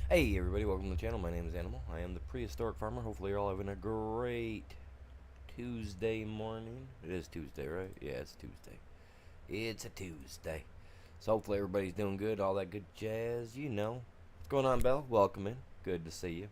Hey everybody, welcome to the channel. My name is Animal. I am the prehistoric farmer. Hopefully you're all having a great Tuesday morning. It is Tuesday, right? Yeah, it's Tuesday. It's a Tuesday. So hopefully everybody's doing good, all that good jazz, you know. What's going on, Belle? Welcome in. Good to see you.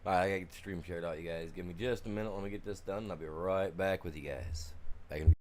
Alright, I gotta get the stream shared out, you guys. Give me just a minute. Let me get this done, and I'll be right back with you guys. Back in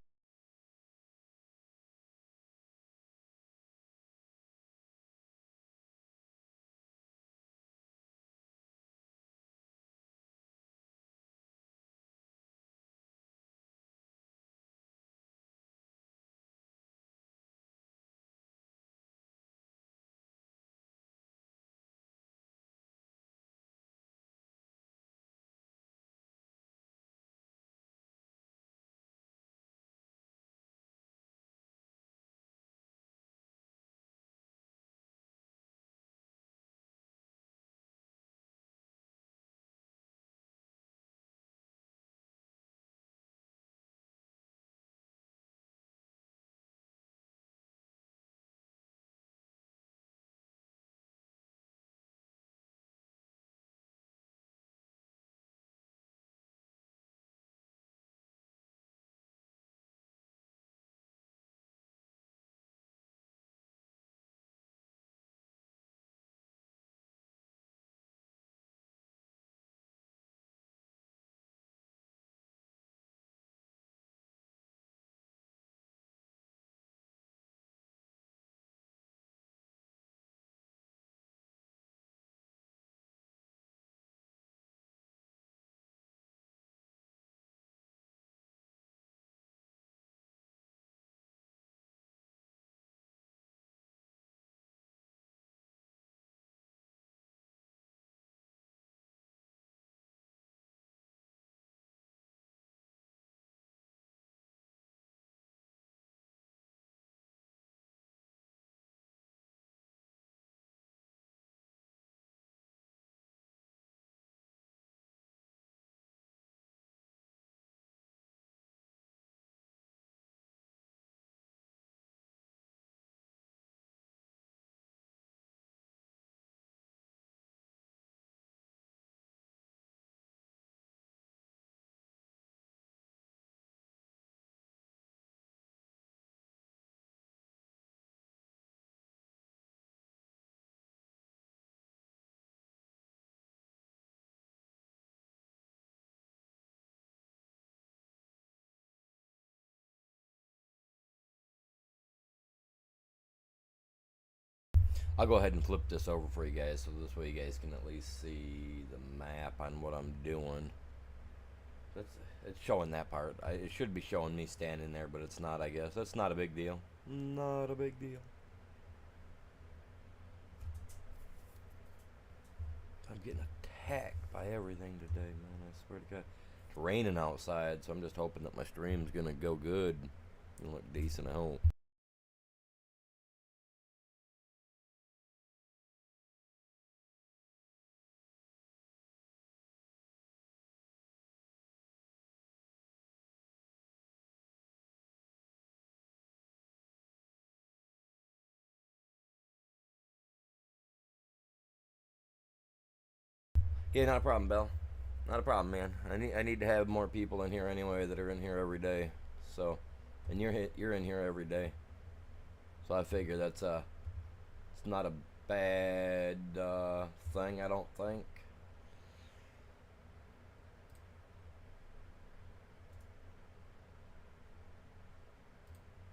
I'll go ahead and flip this over for you guys so this way you guys can at least see the map on what I'm doing. That's it's showing that part. It should be showing me standing there, but it's not, I guess. That's not a big deal. Not a big deal. I'm getting attacked by everything today, man. I swear to God. It's raining outside, so I'm just hoping that my stream's gonna go good and look decent, I hope. Yeah, not a problem, Bell. Not a problem, man. I need to have more people in here anyway that are in here every day. So, and you're in here every day. So I figure that's it's not a bad thing. I don't think.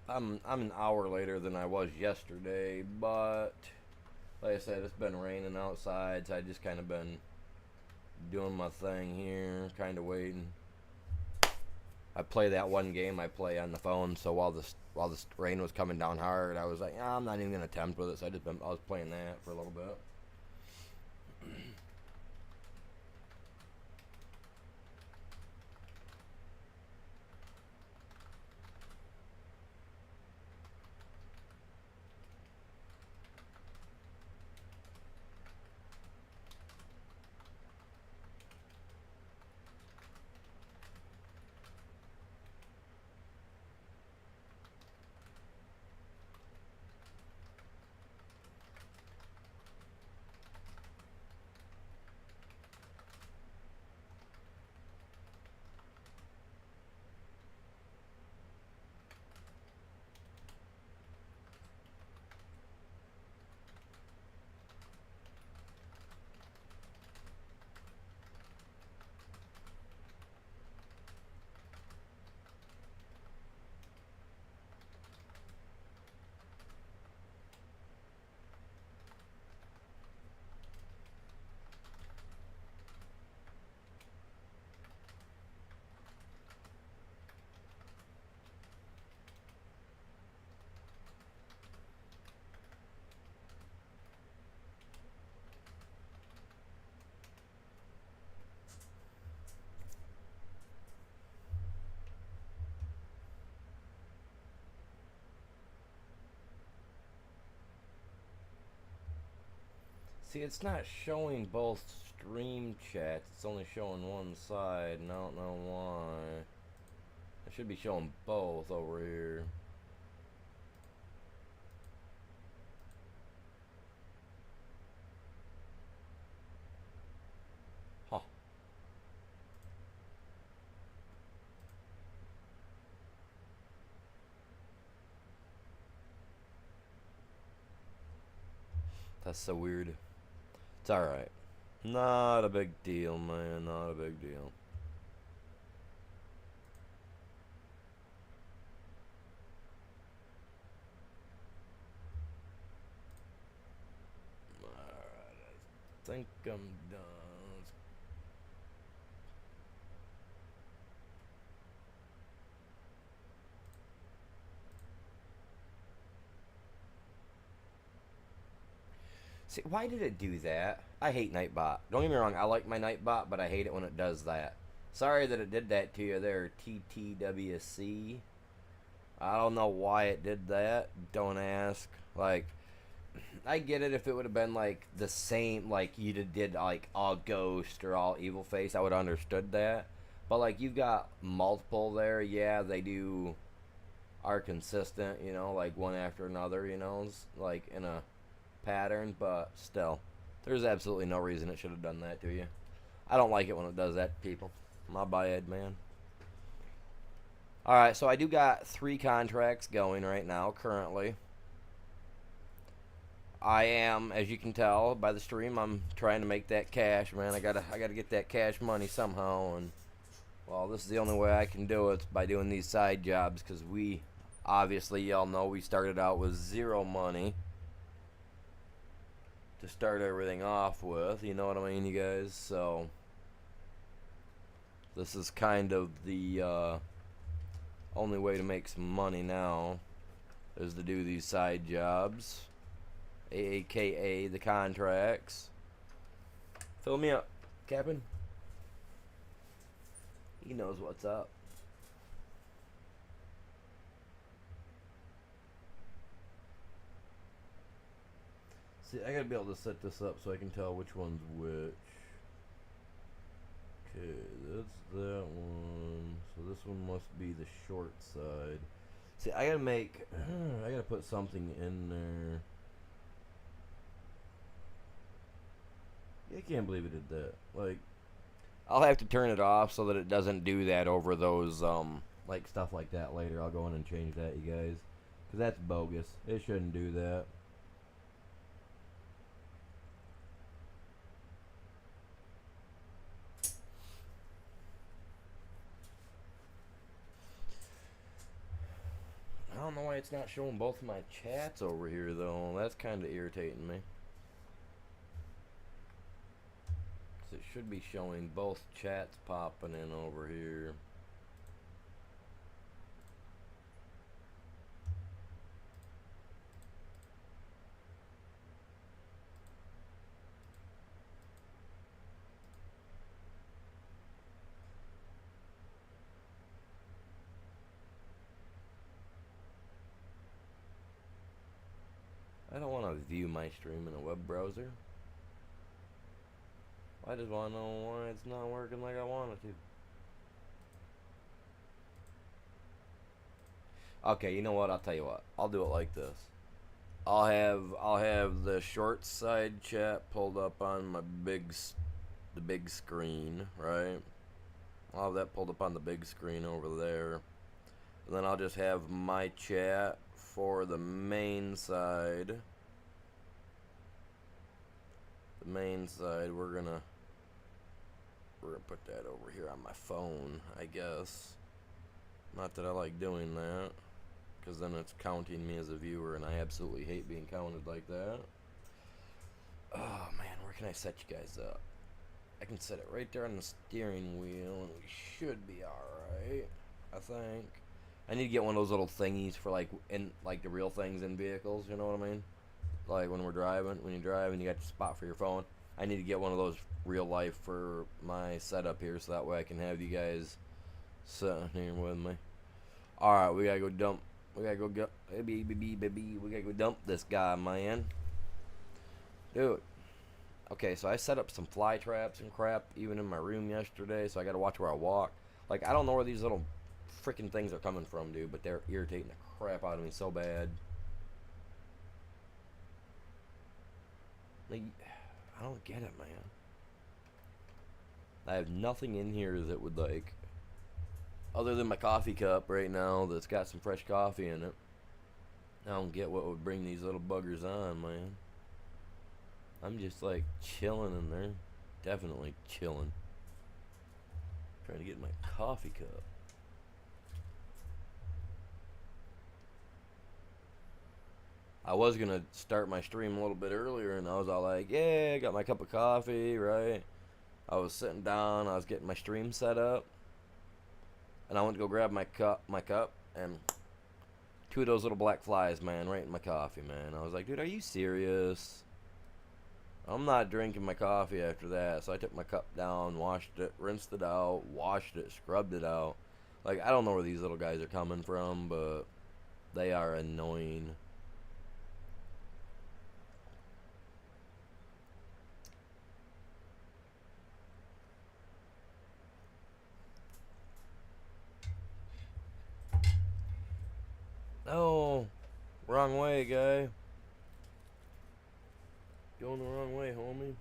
I'm an hour later than I was yesterday, but like I said, it's been raining outside, so I just kind of been doing my thing here, kind of waiting. I play that one game I play on the phone. So while this rain was coming down hard, I was like, I'm not even gonna attempt with it. So I was playing that for a little bit. See, it's not showing both stream chats. It's only showing one side, and I don't know why. It should be showing both over here. Huh. That's so weird. It's alright. Not a big deal, man. Not a big deal. Alright, I think I'm done. See, why did it do that? I hate Nightbot. Don't get me wrong, I like my Nightbot, but I hate it when it does that. Sorry that it did that to you there, TTWC. I don't know why it did that. Don't ask. Like, I get it if it would have been like the same, like you did like all Ghost or all Evil Face, I would have understood that. But like you've got multiple there, yeah, they are consistent, you know, like one after another, you know, like in a pattern, but still, there's absolutely no reason it should have done that to you. I don't like it when it does that to people. My bad, man. Alright, so I do got 3 contracts going right now, currently. I am, as you can tell by the stream, I'm trying to make that cash, man. I gotta get that cash money somehow, and well, this is the only way I can do it by doing these side jobs, because we, obviously, y'all know we started out with 0 money to start everything off with, you know what I mean, you guys? So this is kind of the only way to make some money now is to do these side jobs, aka the contracts. Fill me up, Captain. He knows what's up. See, I gotta be able to set this up so I can tell which one's which. Okay, that's that one. So this one must be the short side. See, I gotta make... I gotta put something in there. I can't believe it did that. Like, I'll have to turn it off so that it doesn't do that over those, like, stuff like that later. I'll go in and change that, you guys. Because that's bogus. It shouldn't do that. I don't know why it's not showing both of my chats over here, though. That's kind of irritating me. So it should be showing both chats popping in over here. view my stream in a web browser. I just want to know why it's not working like I want it to. Okay, you know what? I'll tell you what. I'll do it like this. I'll have the short side chat pulled up on my the big screen, right? I'll have that pulled up on the big screen over there. And then I'll just have my chat for the main side. The main side, we're gonna put that over here on my phone, I guess. Not that I like doing that, because then it's counting me as a viewer, and I absolutely hate being counted like that. Oh man, where can I set you guys up? I can set it right there on the steering wheel, and we should be alright, I think. I need to get one of those little thingies for like the real things in vehicles, you know what I mean? Like when we're driving, when you drive and you got your spot for your phone. I need to get one of those real life for my setup here, so that way I can have you guys sitting here with me. Alright, we gotta go dump. We gotta go baby. We gotta go dump this guy, man. Dude. Okay, so I set up some fly traps and crap even in my room yesterday, so I gotta watch where I walk. Like, I don't know where these little freaking things are coming from, dude, but they're irritating the crap out of me so bad. Like, I don't get it, man. I have nothing in here that would, like, other than my coffee cup right now that's got some fresh coffee in it. I don't get what would bring these little buggers on, man. I'm just, like, chilling in there. Definitely chilling. Trying to get my coffee cup. I was going to start my stream a little bit earlier, and I was all like, yeah, I got my cup of coffee, right? I was sitting down, I was getting my stream set up, and I went to go grab my cup, and two of those little black flies, man, right in my coffee, man. I was like, dude, are you serious? I'm not drinking my coffee after that, so I took my cup down, washed it, rinsed it out, washed it, scrubbed it out. Like, I don't know where these little guys are coming from, but they are annoying. Oh, wrong way, guy. Going the wrong way, homie.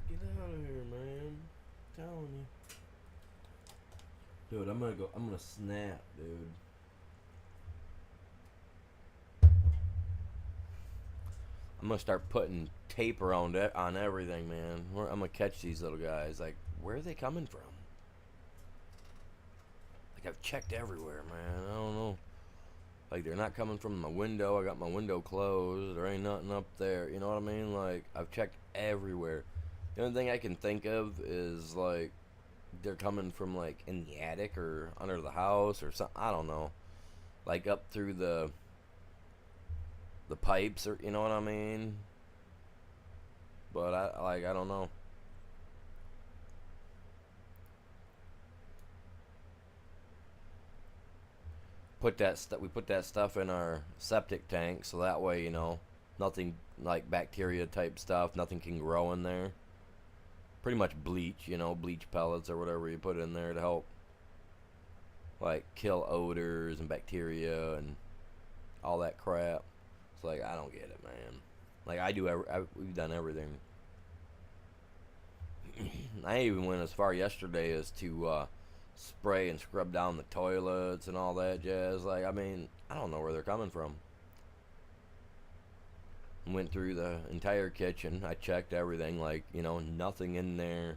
Get out of here, man. I'm telling you. Dude, I'm gonna snap, dude. I'm gonna start putting tape around it on everything, man. I'm gonna catch these little guys. Like, where are they coming from? Like, I've checked everywhere, man. I don't know. Like, they're not coming from my window. I got my window closed. There ain't nothing up there. You know what I mean? Like, I've checked everywhere. The only thing I can think of is, like, they're coming from, like, in the attic or under the house or something. I don't know. Like, up through the pipes, or, you know what I mean? But, I don't know. We put that stuff in our septic tank, so that way, you know, nothing like bacteria type stuff, nothing can grow in there. Pretty much bleach, you know, bleach pellets or whatever you put in there to help, like, kill odors and bacteria and all that crap. It's like, I don't get it, man. Like, we've done everything. I even went as far yesterday as to spray and scrub down the toilets and all that jazz. Like, I mean, I don't know where they're coming from. Went through the entire kitchen. I checked everything, like, you know, nothing in there.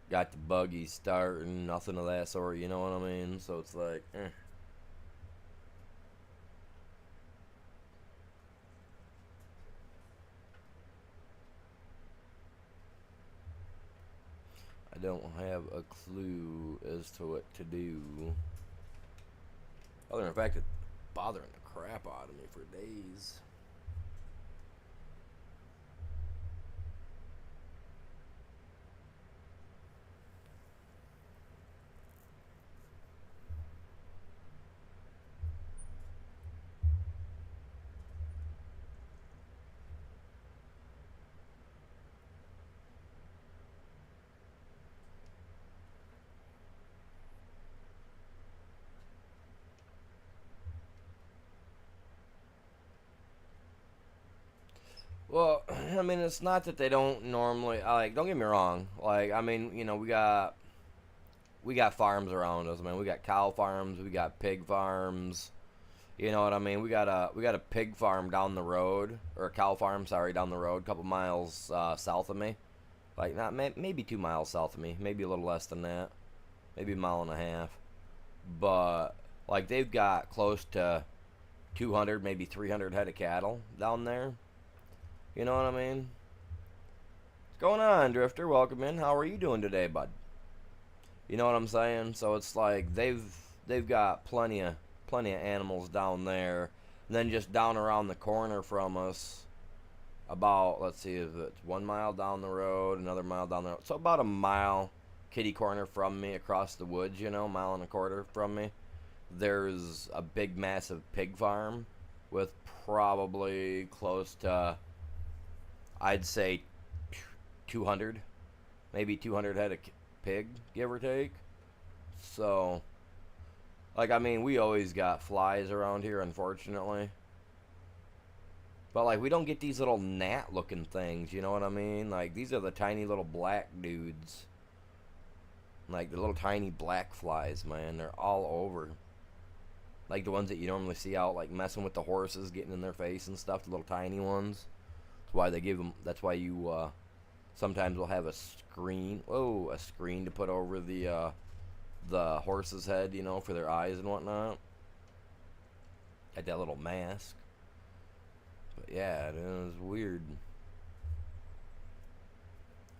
Got the buggy starting, nothing of that sort, you know what I mean? So it's like, I don't have a clue as to what to do. Other than the fact it's bothering the crap out of me for days. Well, I mean, it's not that they don't normally like. Don't get me wrong. Like, I mean, we got farms around us, man. We got cow farms, we got pig farms. You know what I mean? We got a pig farm down the road, or a cow farm, sorry, down the road, a couple miles south of me. Like not maybe 2 miles south of me, maybe a little less than that, maybe a mile and a half. But like they've got close to 200, maybe 300 head of cattle down there. You know what I mean? What's going on, Drifter? Welcome in. How are you doing today, bud? You know what I'm saying? So it's like they've got plenty of animals down there. And then just down around the corner from us, about let's see if it's 1 mile down the road, another mile down the road. So about a mile kitty corner from me across the woods, mile and a quarter from me. There's a big massive pig farm with probably close to I'd say 200, maybe 200 head of pig, give or take. So, like, I mean, we always got flies around here, unfortunately. But, like, we don't get these little gnat-looking things, you know what I mean? Like, these are the tiny little black dudes. Like, the little tiny black flies, man. They're all over. Like, the ones that you normally see out, like, messing with the horses, getting in their face and stuff, the little tiny ones. That's why they give them, that's why you, sometimes we'll have a screen to put over the horse's head, for their eyes and whatnot. Like that little mask. But yeah, it is weird.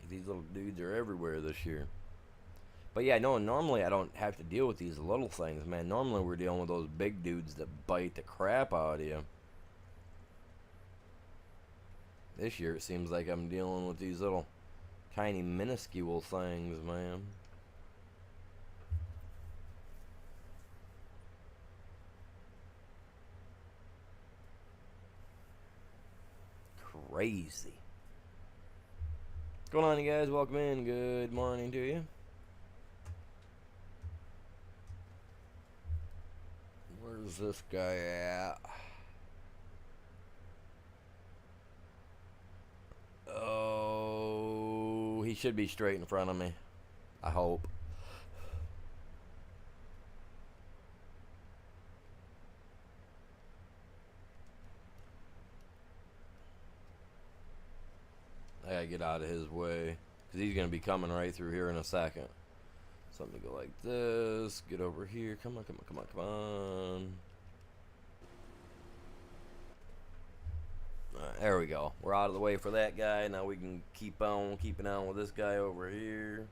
These little dudes are everywhere this year. But yeah, no, normally I don't have to deal with these little things, man. Normally we're dealing with those big dudes that bite the crap out of you. This year it seems like I'm dealing with these little tiny minuscule things, man. Crazy. What's going on, you guys? Welcome in. Good morning to you. Where's this guy at? Oh, he should be straight in front of me. I hope. I gotta get out of his way, because he's gonna be coming right through here in a second. Something to go like this. Get over here. Come on, come on, come on, come on. Alright, there we go. We're out of the way for that guy. Now we can keep on keeping on with this guy over here.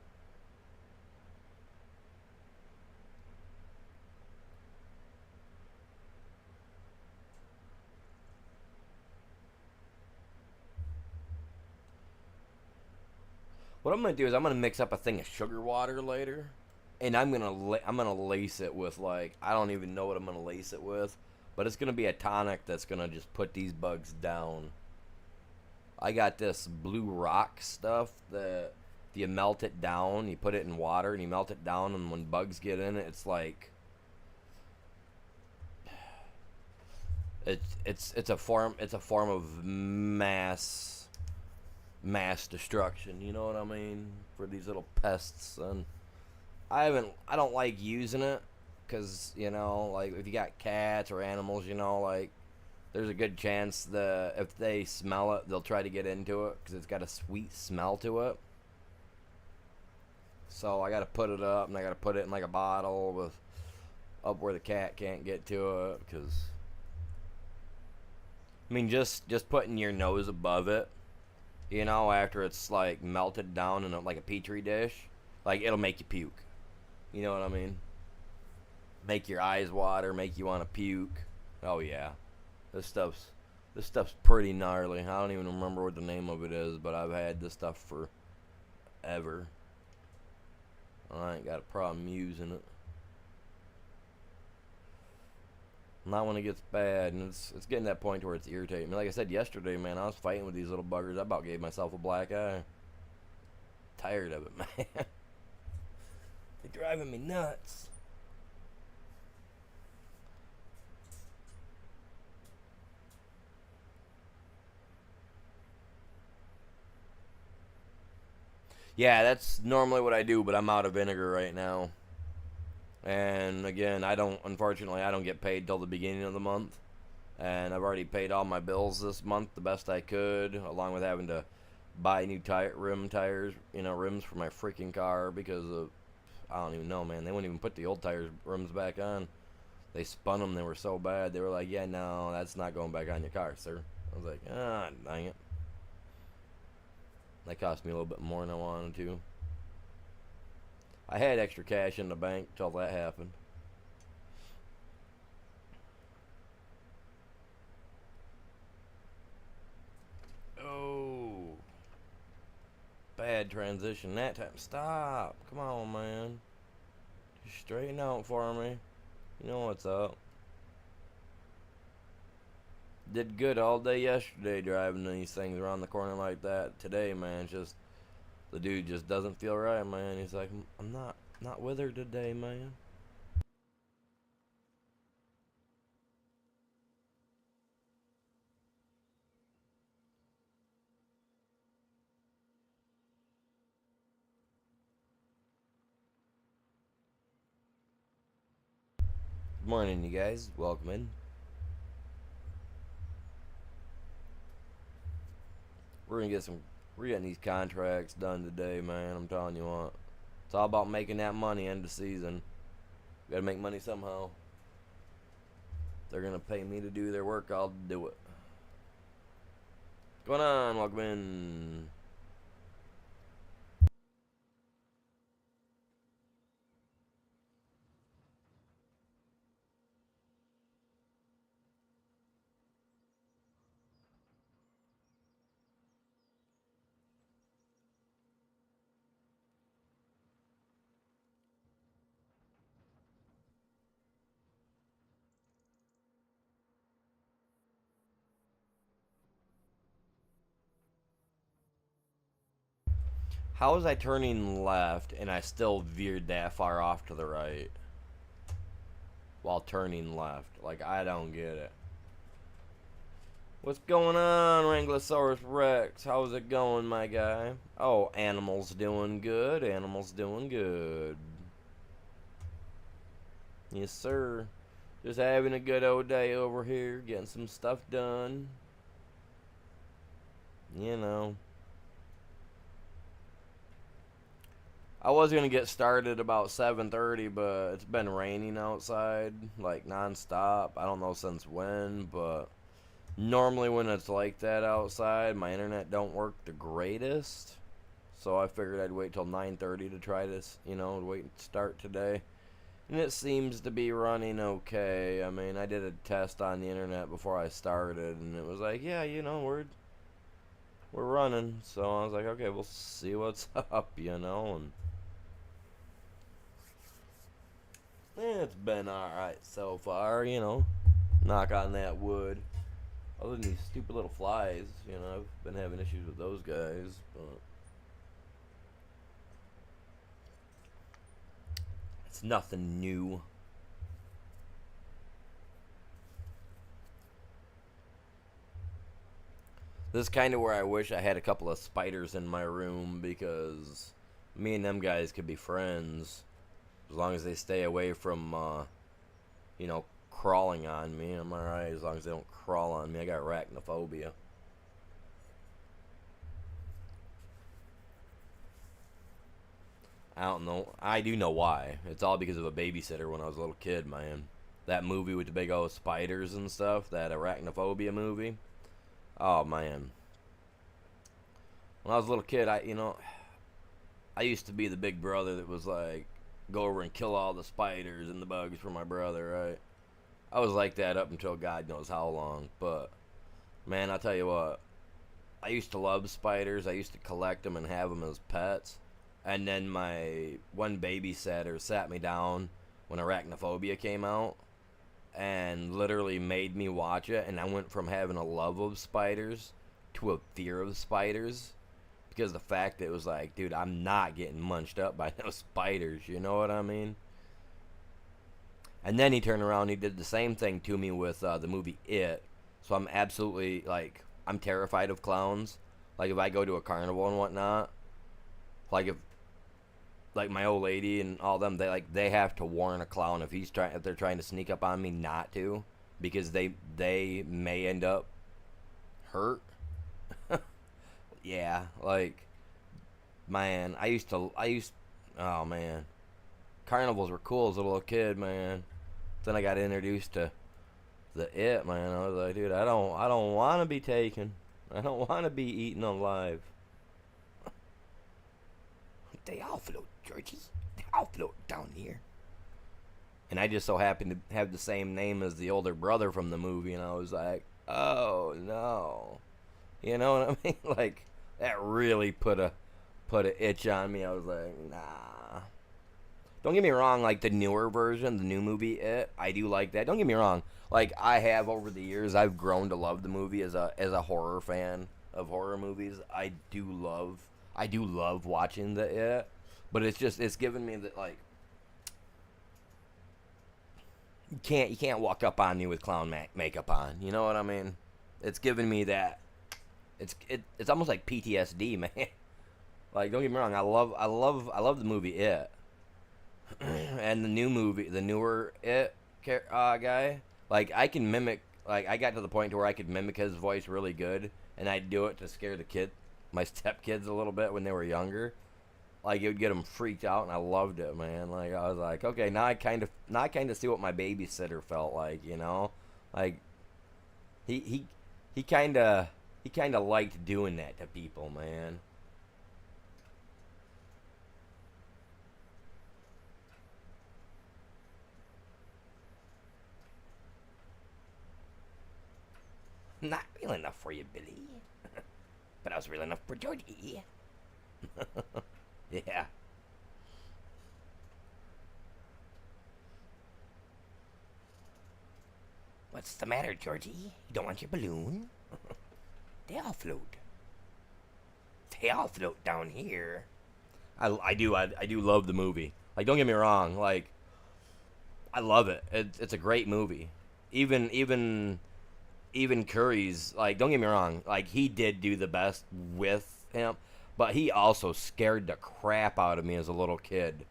What I'm gonna do is I'm gonna mix up a thing of sugar water later, and I'm gonna lace it with, like, I don't even know what I'm gonna lace it with, but it's gonna be a tonic that's gonna just put these bugs down. I got this blue rock stuff that if you melt it down, you put it in water and you melt it down, and when bugs get in it, it's like it's a form of mass destruction, you know what I mean, for these little pests. And I don't like using it, because like, if you got cats or animals, like, there's a good chance that if they smell it, they'll try to get into it, because it's got a sweet smell to it. So I gotta put it up, and I gotta put it in like a bottle with up where the cat can't get to it, because I mean, just putting your nose above it, after it's like melted down in like a petri dish, like, it'll make you puke. You know what I mean? Make your eyes water, make you want to puke. Oh yeah, this stuff's pretty gnarly. I don't even remember what the name of it is, but I've had this stuff forever. I ain't got a problem using it. Not when it gets bad, and it's getting to that point where it's irritating me. Like I said yesterday, man, I was fighting with these little buggers. I about gave myself a black eye. Tired of it, man. They're driving me nuts. Yeah, that's normally what I do, but I'm out of vinegar right now. And again, unfortunately, I don't get paid till the beginning of the month. And I've already paid all my bills this month the best I could, along with having to buy new rim tires, rims for my freaking car because of, I don't even know, man. They wouldn't even put the old rims back on. They spun them. They were so bad. They were like, yeah, no, that's not going back on your car, sir. I was like, ah, dang it. That cost me a little bit more than I wanted to. I had extra cash in the bank till that happened. Oh, bad transition that time. Stop. Come on, man. Just straighten out for me. You know what's up. Did good all day yesterday driving these things around the corner like that. Today, man, just the dude just doesn't feel right, man. He's like, I'm not with her today, man. Good morning, you guys. Welcome in. We're getting these contracts done today, man. I'm telling you what. It's all about making that money end of season. Gotta make money somehow. If they're gonna pay me to do their work, I'll do it. What's going on? Welcome in. How was I turning left and I still veered that far off to the right while turning left? Like, I don't get it. What's going on, Wranglosaurus Rex? How's it going, my guy? Oh, Animal's doing good. Animal's doing good. Yes, sir. Just having a good old day over here, getting some stuff done. You know. I was gonna get started about 7:30, but it's been raining outside like nonstop. I don't know since when, but normally when it's like that outside, my internet don't work the greatest. So I figured I'd wait till 9:30 to try this, wait and start today. And it seems to be running okay. I mean, I did a test on the internet before I started, and it was like, yeah, we're running. So I was like, okay, we'll see what's up, and it's been alright so far, knock on that wood. Other than these stupid little flies, I've been having issues with those guys, but it's nothing new. This is kind of where I wish I had a couple of spiders in my room, because me and them guys could be friends as long as they stay away from, crawling on me. I'm alright as long as they don't crawl on me. I got arachnophobia. I don't know. I do know why. It's all because of a babysitter when I was a little kid, man. That movie with the big old spiders and stuff, that arachnophobia movie. Oh, man. When I was a little kid, I used to be the big brother that was like, go over and kill all the spiders and the bugs for my brother, right? I was like that up until God knows how long. But, man, I'll tell you what. I used to love spiders. I used to collect them and have them as pets. And then my one babysitter sat me down when arachnophobia came out and literally made me watch it. And I went from having a love of spiders to a fear of spiders. Because the fact that it was like, dude, I'm not getting munched up by no spiders. You know what I mean? And then he turned around and he did the same thing to me with the movie It. So I'm absolutely, I'm terrified of clowns. Like, if I go to a carnival and whatnot, Like if like my old lady and all them, they have to warn a clown if they're trying to sneak up on me not to, because they may end up hurt. Yeah, like man, oh man, carnivals were cool as a little kid, man. Then I got introduced to the it, man. I was like, dude, I don't want to be taken. I don't want to be eaten alive. They all float, Georgie. They all float down here. And I just so happened to have the same name as the older brother from the movie, and I was like, oh no. You know what I mean? Like, that really put a itch on me. I was like, nah. Don't get me wrong, like the newer version, the new movie It, I do like that. Don't get me wrong. Like I have over the years, I've grown to love the movie as a horror fan of horror movies. I do love watching the It, but it's given me that, like, you can't walk up on me with clown makeup on. You know what I mean? It's given me that. It's almost like PTSD, man. Like, don't get me wrong, I love the movie It. And the newer It guy, like I can mimic. Like I got to the point to where I could mimic his voice really good, and I'd do it to scare my stepkids a little bit when they were younger. Like it would get them freaked out, and I loved it, man. Like I was like, okay, now I kind of see what my babysitter felt like, you know, like he kind of liked doing that to people, man. Not real enough for you, Billy. But I was real enough for Georgie. Yeah. What's the matter, Georgie? You don't want your balloon? They all float. They all float down here. I do love the movie. Like, don't get me wrong. Like, I love it. It's a great movie. Even Curry's, like, don't get me wrong, like, he did do the best with him, but he also scared the crap out of me as a little kid.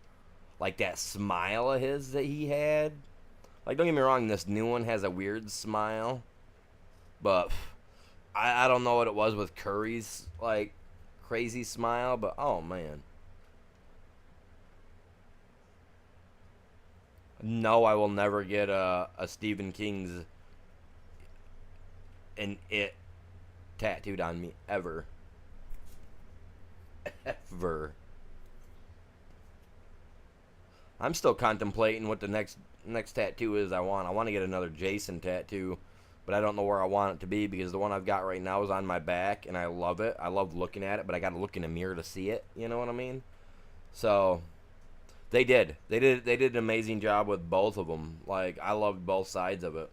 Like, that smile of his that he had. Like, don't get me wrong, this new one has a weird smile, but I don't know what it was with Curry's, like, crazy smile, but oh, man. No, I will never get a Stephen King's an It tattooed on me, ever. Ever. I'm still contemplating what the next tattoo is I want. I want to get another Jason tattoo, but I don't know where I want it to be, because the one I've got right now is on my back, and I love it. I love looking at it, but I got to look in a mirror to see it. You know what I mean? So they did an amazing job with both of them. Like, I loved both sides of it.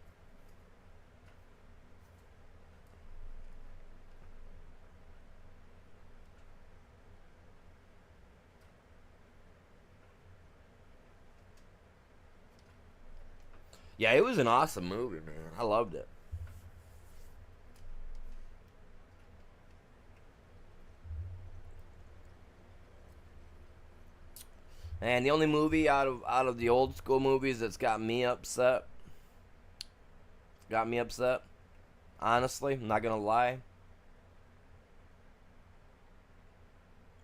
Yeah, it was an awesome movie, man. I loved it. And the only movie out of the old school movies that's got me upset, honestly, I'm not gonna lie,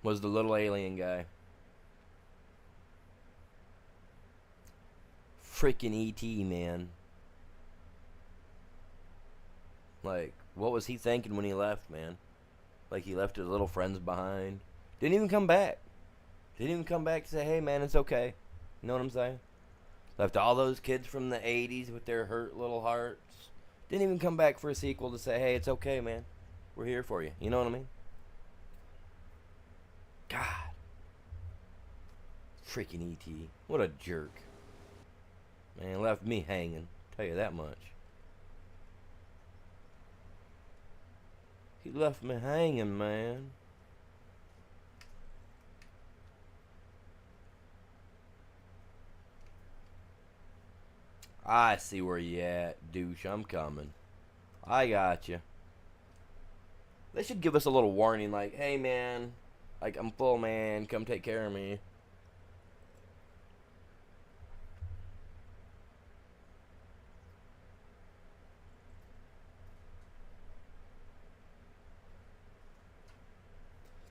was the little alien guy. Freaking E.T., man. Like, what was he thinking when he left, man? Like, he left his little friends behind. Didn't even come back. Didn't even come back to say, hey, man, it's okay. You know what I'm saying? Left all those kids from the 80s with their hurt little hearts. Didn't even come back for a sequel to say, hey, it's okay, man. We're here for you. You know what I mean? God. Freaking E.T. What a jerk. Man, left me hanging. Tell you that much. He left me hanging, man. I see where you at, douche. I'm coming. I got you. They should give us a little warning, like, hey, man, Like, I'm full, man. Come take care of me.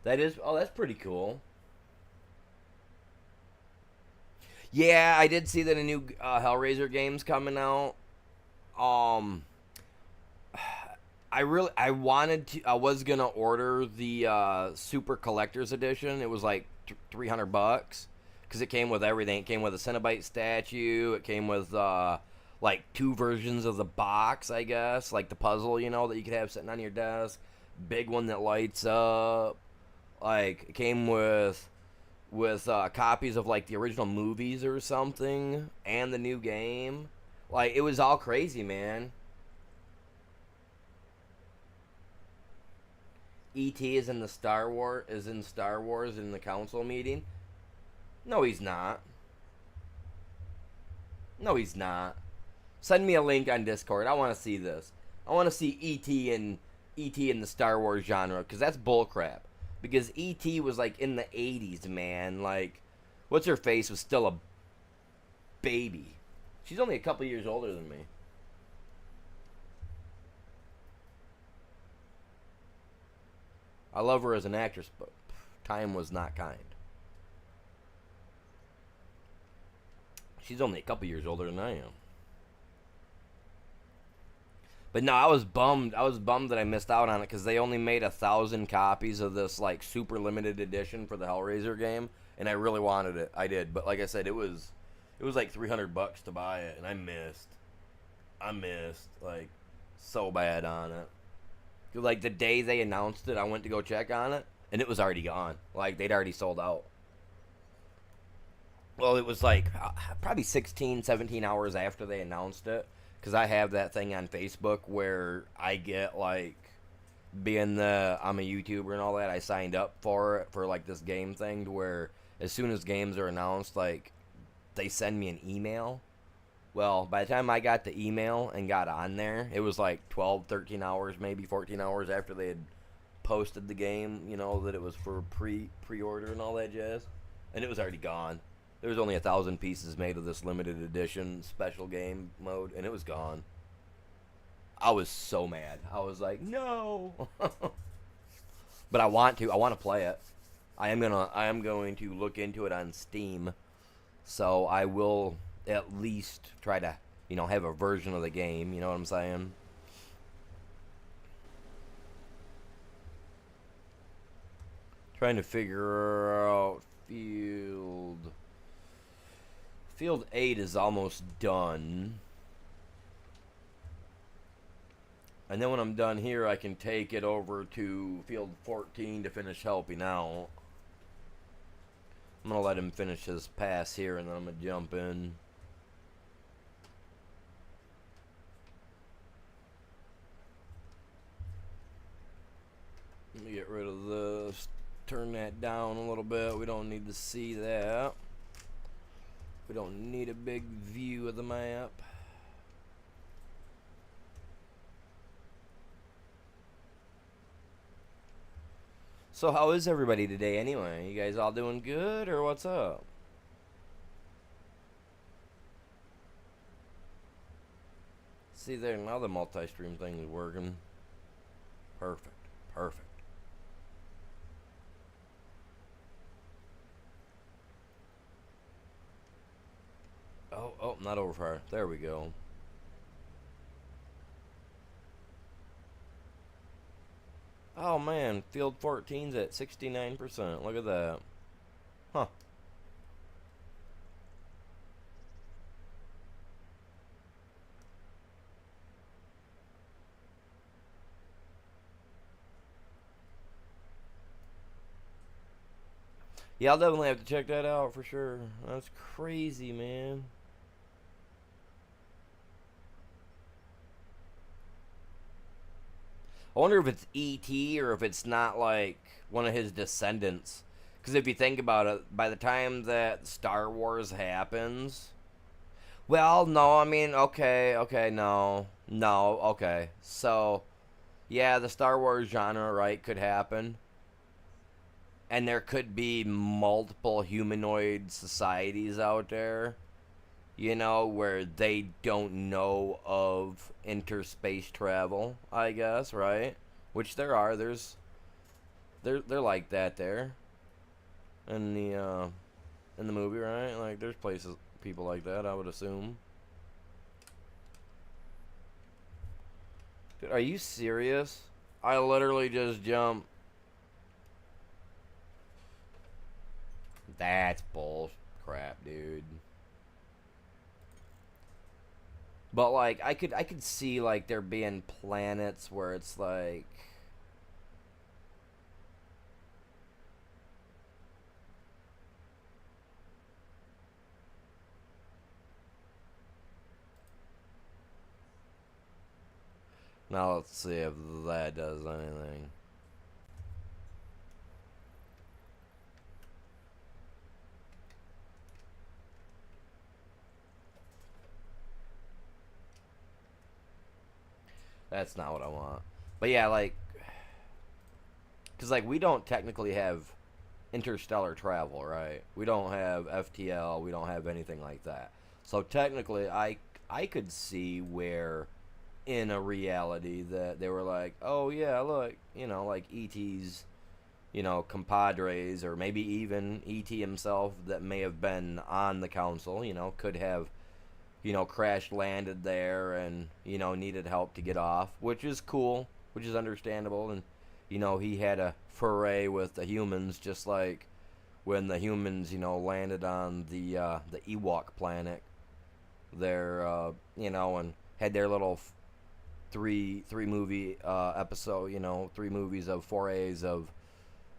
That is, oh, that's pretty cool. Yeah, I did see that a new Hellraiser game's coming out. Um, I was gonna order the Super Collector's Edition. It was like $300 because it came with everything. It came with a Cenobite statue. It came with like two versions of the box, I guess, like the puzzle, that you could have sitting on your desk. Big one that lights up. Like it came with copies of like the original movies or something and the new game. Like it was all crazy, man. E.T. is in the Star Wars in the council meeting. No, he's not. No, he's not. Send me a link on Discord. I want to see this. I want to see E.T. in the Star Wars genre because that's bullcrap. Because E.T. was like in the 80s, man. Like, what's her face was still a baby. She's only a couple years older than me. I love her as an actress, but time was not kind. She's only a couple years older than I am. But no, I was bummed. I was bummed that I missed out on it because they only made 1,000 copies of this like super limited edition for the Hellraiser game, and I really wanted it. I did, but like I said, it was like $300 to buy it, and I missed. Like so bad on it. Like the day they announced it, I went to go check on it, and it was already gone. Like they'd already sold out. Well, it was like probably 16, 17 hours after they announced it. Because I have that thing on Facebook where I get like, I'm a YouTuber and all that, I signed up for it, for like this game thing to where as soon as games are announced, like, they send me an email. Well, by the time I got the email and got on there, it was like 12, 13 hours, maybe 14 hours after they had posted the game, that it was for pre-order and all that jazz. And it was already gone. There was only 1,000 pieces made of this limited edition special game mode, and it was gone. I was so mad. I was like, no. But I want to play it. I am going to look into it on Steam. So I will at least try to, have a version of the game, you know what I'm saying? Trying to figure out Field 8 is almost done. And then when I'm done here, I can take it over to Field 14 to finish helping out. I'm going to let him finish his pass here, and then I'm going to jump in. Let me get rid of this. Turn that down a little bit. We don't need to see that. We don't need a big view of the map. So how is everybody today anyway? You guys all doing good or what's up? See there, now the multi-stream thing is working. Perfect. Perfect. Oh, not overfire. There we go. Oh man, field 14's at 69%. Look at that. Huh. Yeah, I'll definitely have to check that out for sure. That's crazy, man. I wonder if it's E.T. or if it's not like one of his descendants. Because if you think about it, by the time that Star Wars happens... Well, no, I mean, okay, no. No, okay. So, yeah, the Star Wars genre, right, could happen. and there could be multiple humanoid societies out there, you know, where they don't know of interspace travel, I guess, right? Which there are. They're like that there in the movie, right? Like there's places people like that, I would assume. Dude, are you serious? I literally just jumped. That's bull crap, dude. But like I could see like there being planets where it's like now let's see if that does anything. That's not what I want. But yeah, like cuz like we don't technically have interstellar travel, right? We don't have FTL, we don't have anything like that. So technically I could see where in a reality that they were like, "Oh yeah, look, you know, like ET's, you know, compadres or maybe even ET himself that may have been on the council, you know, could have, you know, crash landed there and, you know, needed help to get off, which is cool, which is understandable and you know, he had a foray with the humans just like when the humans, you know, landed on the Ewok planet there, you know, and had their little three movie episode, you know, three movies of forays of,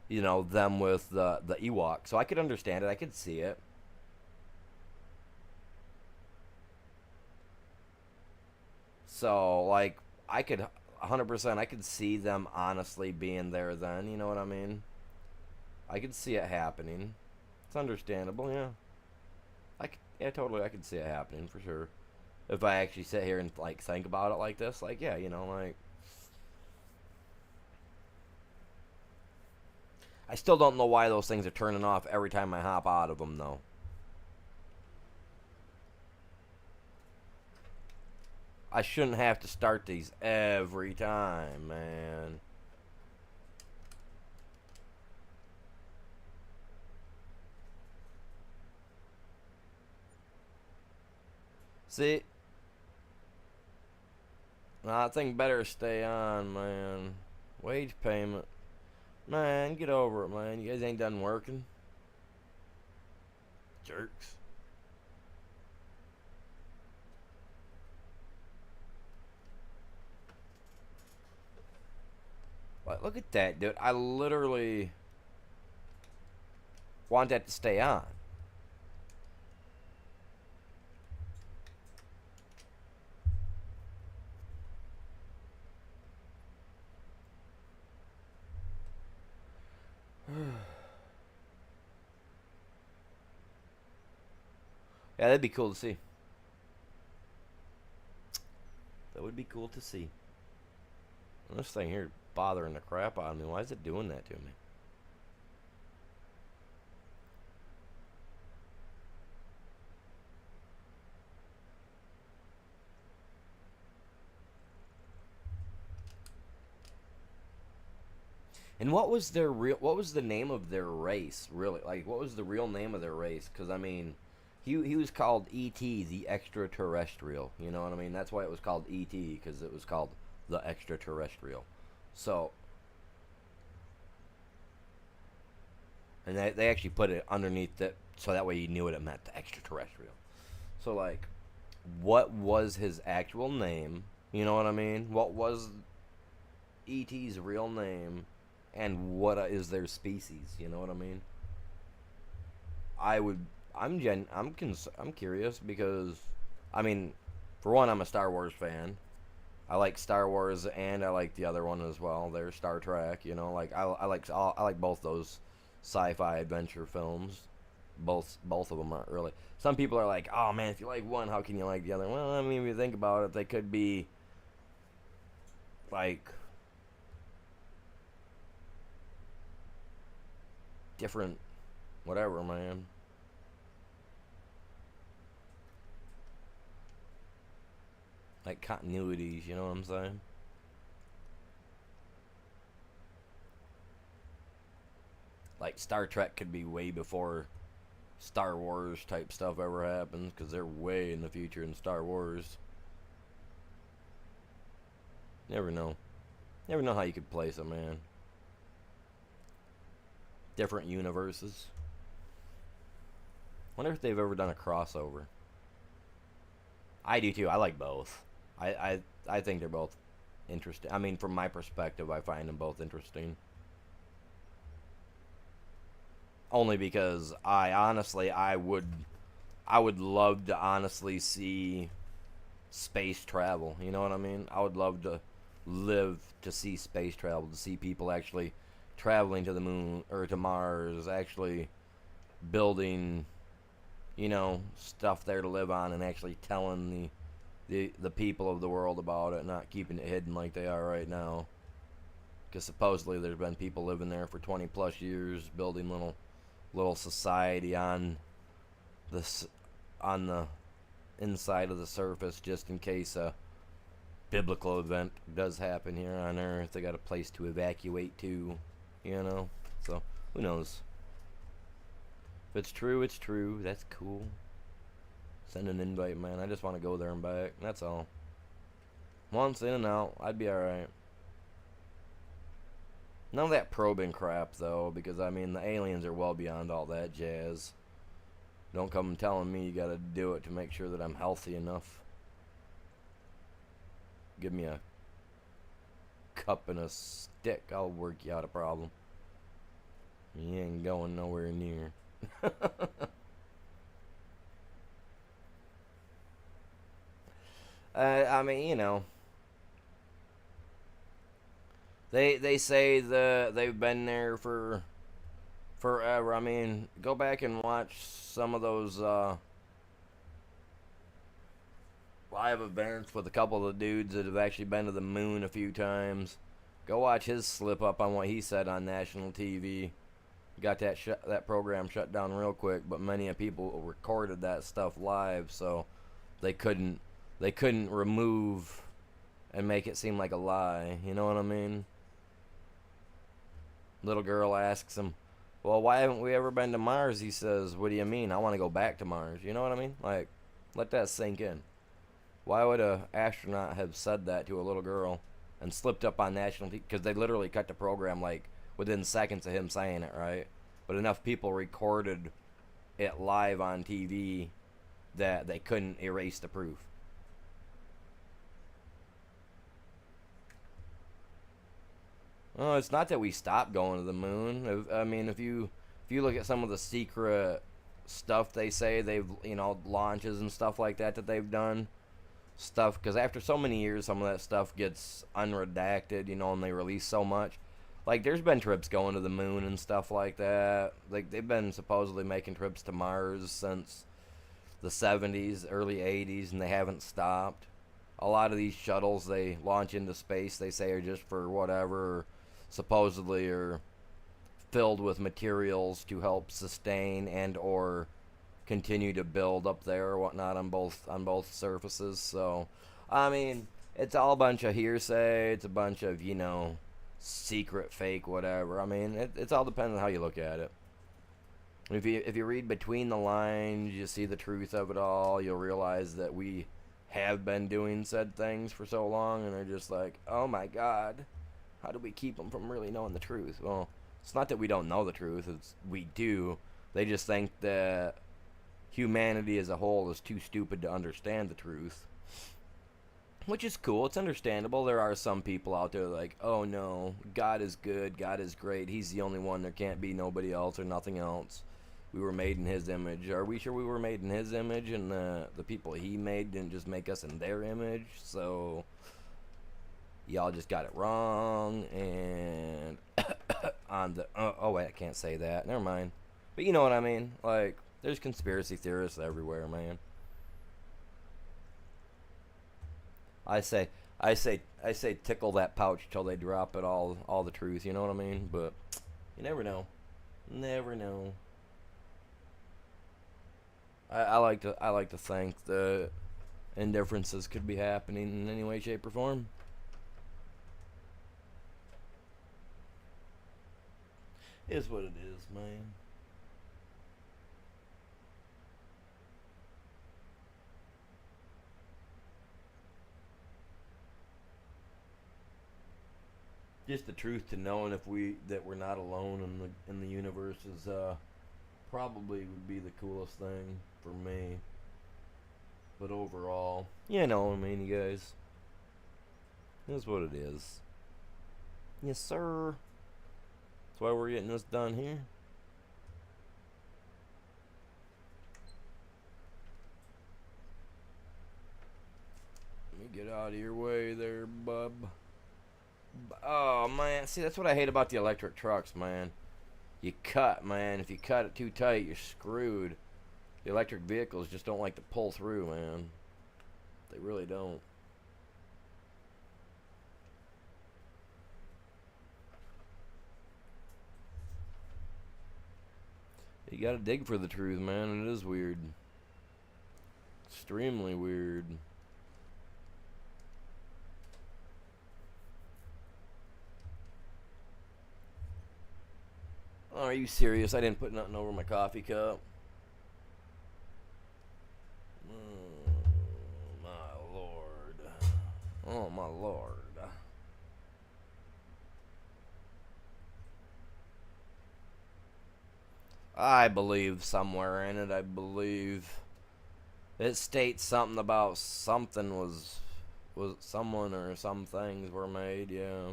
you know, them with the Ewok. So I could understand it. I could see it. So like I could 100% I could see them honestly being there then, you know what I mean? I could see it happening. It's understandable, yeah. Yeah, totally I could see it happening for sure. If I actually sit here and like think about it like this, like yeah, you know, like I still don't know why those things are turning off every time I hop out of them though. I shouldn't have to start these every time, man. See, I think better stay on, man. Wage payment. Man, get over it, man. You guys ain't done working. Jerks. Like, look at that, dude. I literally want that to stay on. Yeah, that'd be cool to see. That would be cool to see. This thing here bothering the crap out of me. Why is it doing that to me? And what was their real? What was the name of their race? Really, like what was the real name of their race? Because I mean, he was called E.T. the extraterrestrial. You know what I mean? That's why it was called E.T. because it was called the extraterrestrial. So, and they actually put it underneath it so that way you knew what it meant, the extraterrestrial. So like, what was his actual name? You know what I mean? What was E.T.'s real name? And what is their species? You know what I mean? I would. I'm curious because, I mean, for one, I'm a Star Wars fan. I like Star Wars and I like the other one as well. They're Star Trek. You know, like I like both those sci-fi adventure films. Both of them aren't really. Some people are like, oh man, if you like one, how can you like the other? Well, I mean, if you think about it, they could be like different, whatever, man. Like continuities, you know what I'm saying? Like Star Trek could be way before Star Wars type stuff ever happens, because they're way in the future in Star Wars. Never know. Never know how you could place it, man. Different universes. Wonder if they've ever done a crossover. I do too. I like both. I think they're both interesting. I mean, from my perspective, I find them both interesting. Only because I would love to honestly see space travel. You know what I mean? I would love to live to see space travel, to see people actually traveling to the moon or to Mars, actually building, stuff there to live on, and actually telling the people of the world about it, not keeping it hidden like they are right now. Because supposedly there's been people living there for 20 plus years, building little society on the inside of the surface, just in case a biblical event does happen here on Earth. They got a place to evacuate to, So who knows? If it's true, it's true. That's cool. Send an invite, man. I just want to go there and back. That's all. Once in and out, I'd be alright. None of that probing crap, though, because, I mean, the aliens are well beyond all that jazz. Don't come telling me you gotta do it to make sure that I'm healthy enough. Give me a cup and a stick, I'll work you out a problem. You ain't going nowhere near. I mean, they say they've been there for forever. I mean, go back and watch some of those live events with a couple of the dudes that have actually been to the moon a few times. Go watch his slip up on what he said on national TV. Got that program shut down real quick, but many people recorded that stuff live, so they couldn't remove and make it seem like a lie. You know what I mean? Little girl asks him, well, why haven't we ever been to Mars? He says, what do you mean? I want to go back to Mars. You know what I mean? Like, let that sink in. Why would a astronaut have said that to a little girl and slipped up on national TV? Because they literally cut the program, like, within seconds of him saying it, right? But enough people recorded it live on TV that they couldn't erase the proof. Oh, it's not that we stopped going to the moon. I mean, if you look at some of the secret stuff they say they've, launches and stuff like that they've done, stuff, because after so many years, some of that stuff gets unredacted, and they release so much. Like, there's been trips going to the moon and stuff like that. Like, they've been supposedly making trips to Mars since the 70s, early 80s, and they haven't stopped. A lot of these shuttles they launch into space, they say, are just for whatever, supposedly are filled with materials to help sustain and or continue to build up there or whatnot on both surfaces. So, I mean, it's all a bunch of hearsay. It's a bunch of, secret, fake, whatever. I mean, it's all dependent on how you look at it. If you read between the lines, you see the truth of it all. You'll realize that we have been doing said things for so long, and they're just like, oh my God, how do we keep them from really knowing the truth? Well, it's not that we don't know the truth. It's we do. They just think that humanity as a whole is too stupid to understand the truth. Which is cool. It's understandable. There are some people out there like, oh no, God is good. God is great. He's the only one. There can't be nobody else or nothing else. We were made in His image. Are we sure we were made in His image and the people He made didn't just make us in their image? So y'all just got it wrong. And on the oh wait, I can't say that. Never mind. But you know what I mean. Like, there's conspiracy theorists everywhere, man. I say, tickle that pouch till they drop it all the truth. You know what I mean? But you never know. Never know. I like to think that indifferences could be happening in any way, shape, or form. Is what it is, man. Just the truth to knowing if we that we're not alone in the universe is probably would be the coolest thing for me. But overall, you know what I mean, you guys. That's what it is. Yes, sir. That's why we're getting this done here. Let me get out of your way there, bub. Oh, man. See, that's what I hate about the electric trucks, man. You cut, man. If you cut it too tight, you're screwed. The electric vehicles just don't like to pull through, man. They really don't. You gotta dig for the truth, man. It is weird. Extremely weird. Oh, are you serious? I didn't put nothing over my coffee cup. Oh, my lord. Oh, my lord. I believe somewhere in it, I believe it states something about something was someone or some things were made, yeah.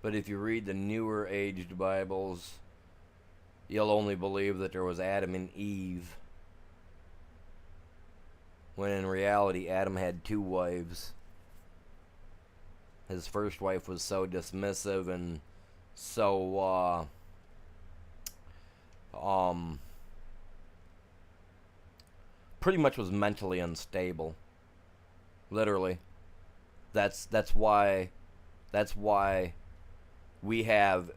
But if you read the newer aged Bibles, you'll only believe that there was Adam and Eve, when in reality Adam had two wives. His first wife was so dismissive and so pretty much was mentally unstable. Literally. That's why we have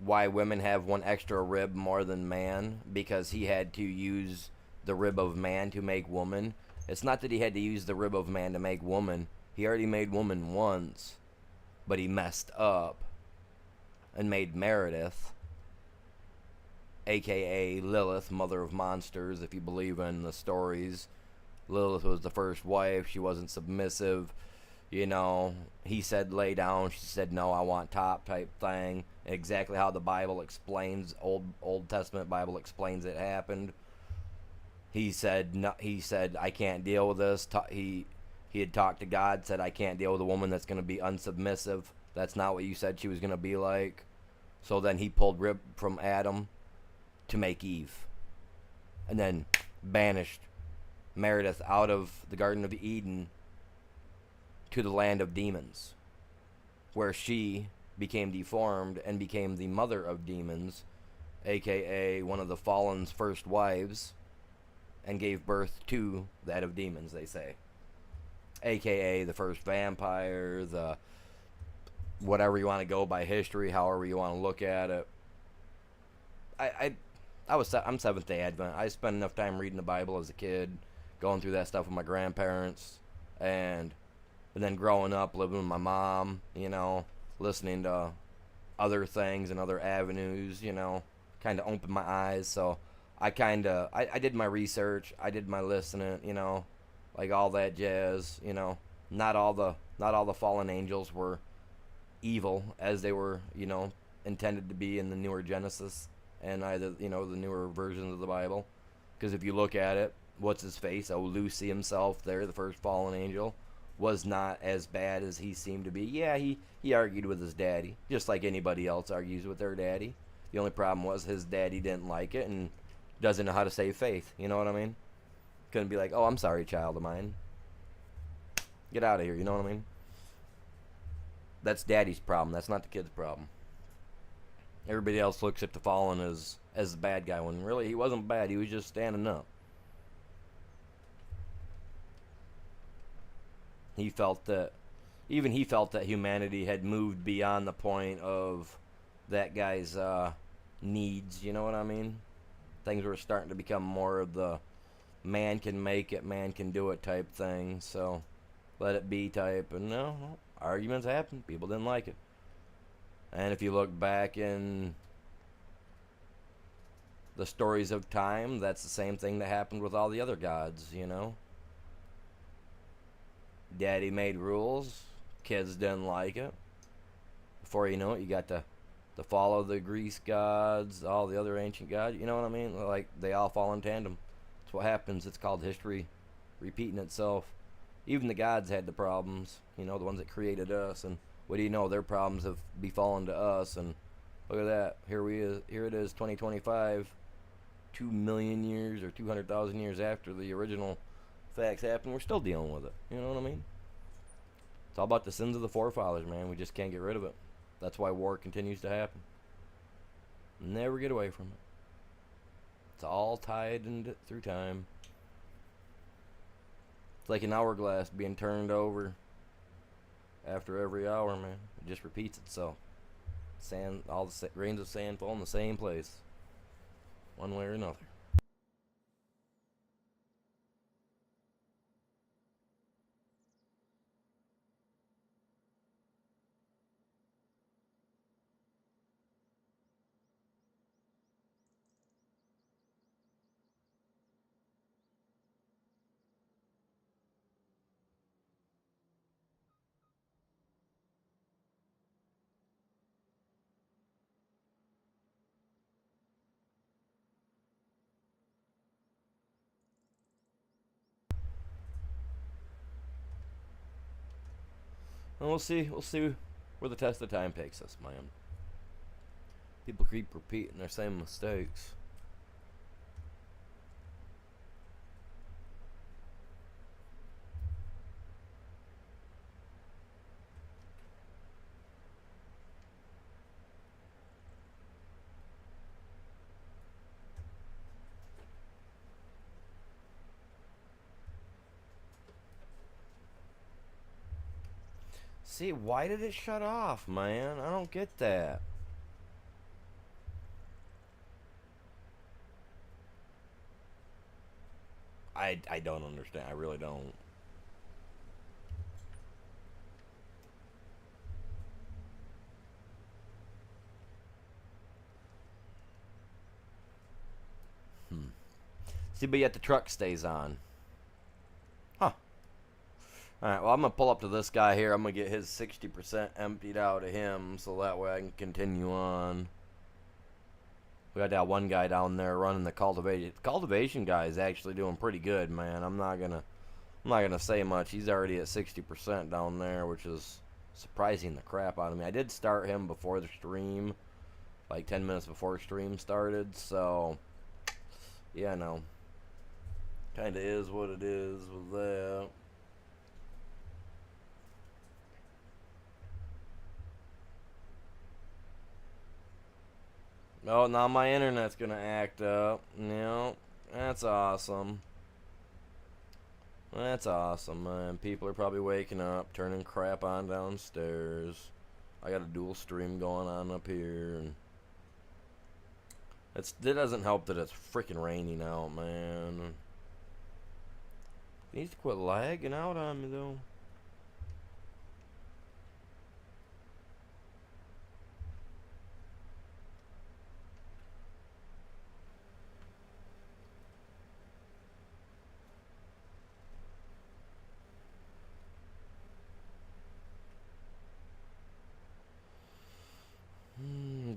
why women have one extra rib more than man, because he had to use the rib of man to make woman. It's not that he had to use the rib of man to make woman. He already made woman once, but he messed up and made Meredith, aka Lilith, mother of monsters, if you believe in the stories. Lilith was the first wife. She wasn't submissive. You know, he said lay down. She said no, I want top type thing. Exactly how the Bible explains, Old Testament Bible explains it happened. He said no, he said I can't deal with this. He had talked to God, said I can't deal with a woman that's going to be unsubmissive. That's not what you said she was going to be like. So then he pulled rib from Adam to make Eve, and then banished Meredith out of the Garden of Eden to the land of demons, where she became deformed and became the mother of demons, aka one of the fallen's first wives, and gave birth to that of demons, they say. Aka the first vampire, the whatever you want to go by history, however you want to look at it. I'm Seventh Day Advent. I spent enough time reading the Bible as a kid, going through that stuff with my grandparents, and then growing up, living with my mom, you know, listening to other things and other avenues, you know, kind of opened my eyes. So I did my research, I did my listening, you know, like all that jazz, you know. Not all the fallen angels were evil as they were, you know, intended to be in the newer Genesis and either, you know, the newer versions of the Bible. Because if you look at it, what's his face? Oh, Lucy himself there, the first fallen angel, was not as bad as he seemed to be. Yeah, he argued with his daddy, just like anybody else argues with their daddy. The only problem was his daddy didn't like it and doesn't know how to save faith. You know what I mean? Couldn't be like, oh, I'm sorry, child of mine. Get out of here. You know what I mean? That's daddy's problem. That's not the kid's problem. Everybody else looks at the fallen as the bad guy when really he wasn't bad. He was just standing up. He felt that humanity had moved beyond the point of that guy's needs. You know what I mean? Things were starting to become more of the man can make it, man can do it type thing. So let it be type. And no, arguments happened. People didn't like it. And if you look back in the stories of time, that's the same thing that happened with all the other gods, you know? Daddy made rules, kids didn't like it. Before you know it, you got to follow the Greece gods, all the other ancient gods, you know what I mean? Like, they all fall in tandem. That's what happens. It's called history repeating itself. Even the gods had the problems, you know, the ones that created us, and what do you know, their problems have befallen to us, and look at that. Here it is, 2025, 2 million years or 200,000 years after the original facts happened. We're still dealing with it. You know what I mean? It's all about the sins of the forefathers, man. We just can't get rid of it. That's why war continues to happen. Never get away from it. It's all tied through time. It's like an hourglass being turned over after every hour, man. It just repeats itself. Sand, all the grains of sand fall in the same place, one way or another. And we'll see. We'll see where the test of time takes us, man. People keep repeating their same mistakes. See, why did it shut off, man? I don't get that. I don't understand. I really don't. See, but yet the truck stays on. Huh. Alright, well, I'm going to pull up to this guy here. I'm going to get his 60% emptied out of him so that way I can continue on. We got that one guy down there running the cultivation. The cultivation guy is actually doing pretty good, man. I'm not gonna say much. He's already at 60% down there, which is surprising the crap out of me. I did start him before the stream, like 10 minutes before stream started, so yeah, no. Kinda is what it is with that. Oh, now my internet's gonna act up. No, that's awesome. That's awesome, man. People are probably waking up, turning crap on downstairs. I got a dual stream going on up here, and it doesn't help that it's freaking raining out, man. It needs to quit lagging out on me, though.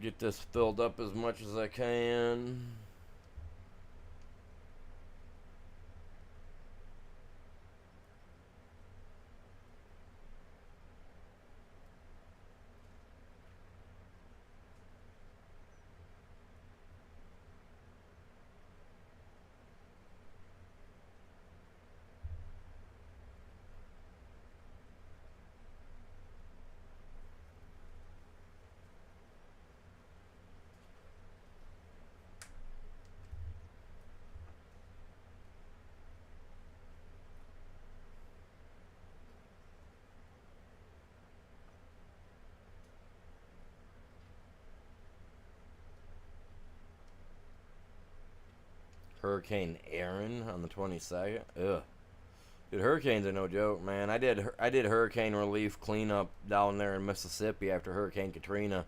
Get this filled up as much as I can. Hurricane Aaron on the 22nd. Ugh. Dude, hurricanes are no joke, man. I did hurricane relief cleanup down there in Mississippi after Hurricane Katrina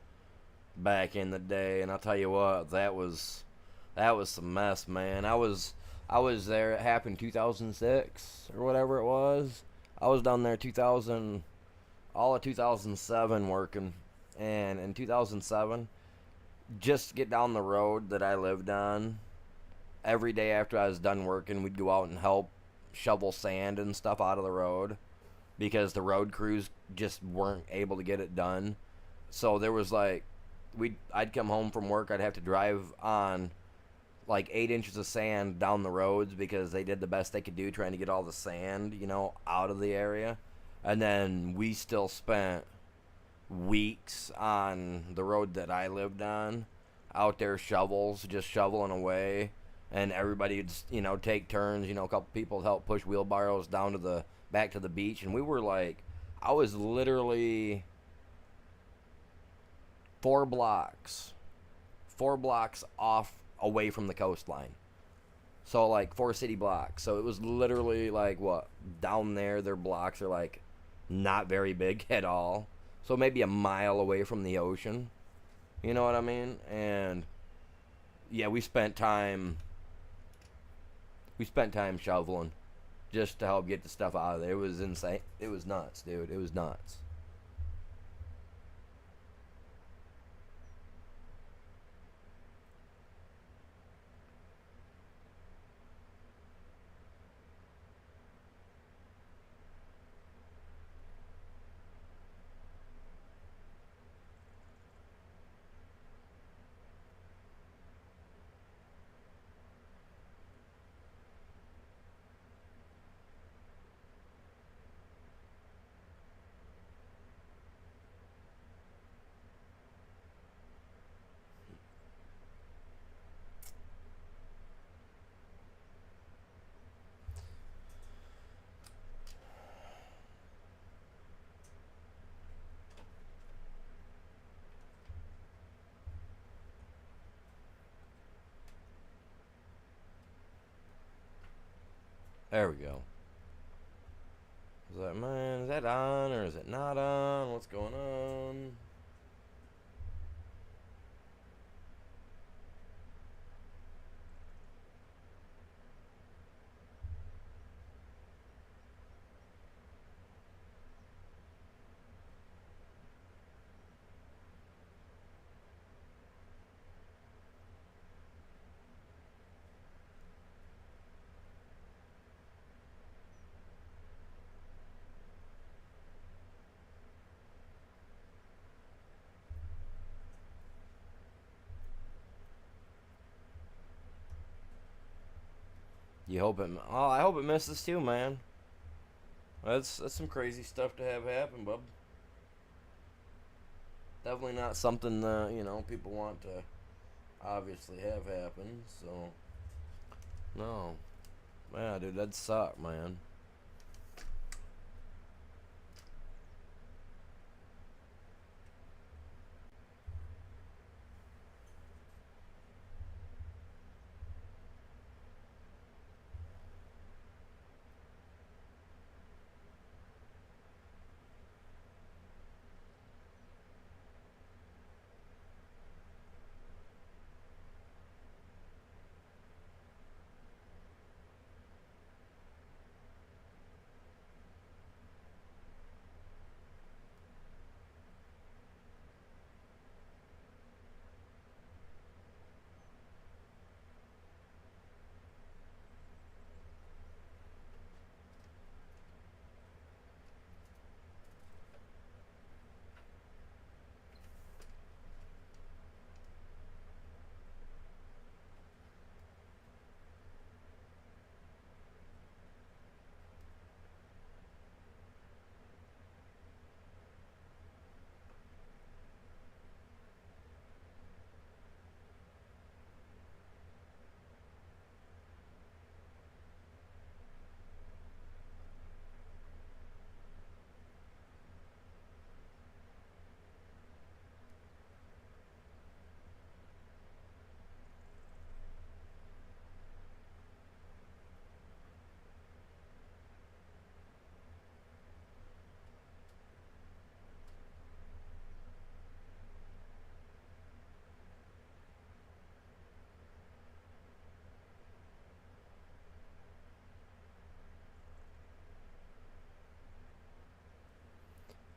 back in the day, and I'll tell you what, that was some mess, man. I was there. It happened 2006 or whatever it was. I was down there 2000, all of 2007 working, and in 2007, just to get down the road that I lived on, every day after I was done working, we'd go out and help shovel sand and stuff out of the road because the road crews just weren't able to get it done. So there was like, I'd come home from work, I'd have to drive on like 8 inches of sand down the roads because they did the best they could do trying to get all the sand, out of the area. And then we still spent weeks on the road that I lived on, out there shovels, just shoveling away. And everybody would, take turns, a couple people would help push wheelbarrows down to back to the beach. And we were like, I was literally four blocks off away from the coastline. So like 4 city blocks. So it was literally like what? Down there, their blocks are like not very big at all. So maybe a mile away from the ocean. You know what I mean? And yeah, we spent time shoveling just to help get the stuff out of there. It was insane. It was nuts, dude. It was nuts. There we go. I was like, man, is that on or is it not on? What's going on? You hope it. Oh, I hope it misses too, man. That's some crazy stuff to have happen, bub. Definitely not something that people want to obviously have happen. So no, yeah, dude, that'd suck, man.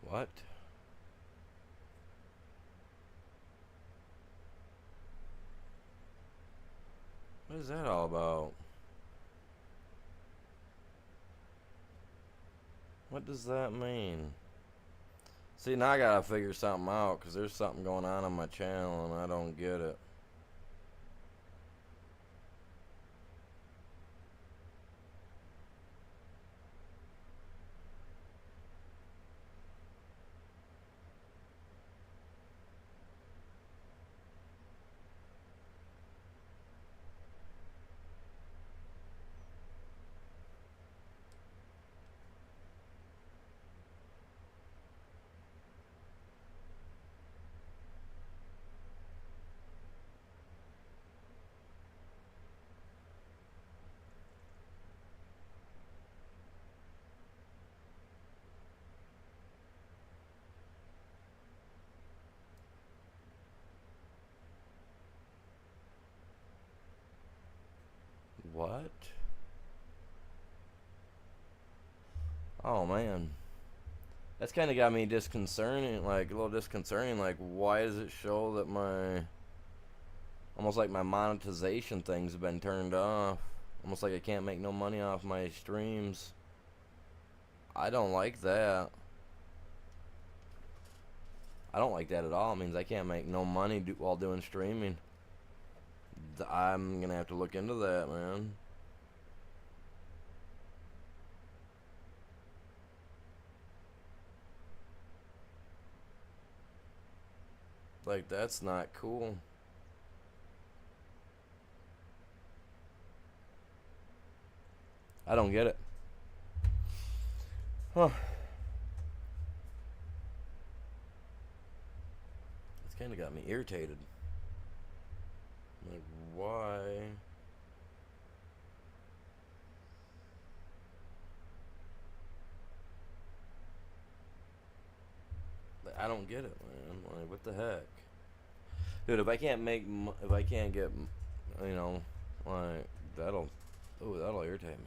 What? What is that all about? What does that mean? See, now I gotta figure something out because there's something going on my channel and I don't get it. What? Oh man. That's kind of got me disconcerting, like a little disconcerting. Like, why does it show that almost like my monetization thing's been turned off? Almost like I can't make no money off my streams. I don't like that. I don't like that at all. It means I can't make no money while doing streaming. I'm gonna have to look into that, man. Like, that's not cool. I don't get it. Huh. It's kind of got me irritated. Like, why? Like, I don't get it, man. Like, what the heck? Dude, if I can't if I can't get, you know, like, that'll irritate me.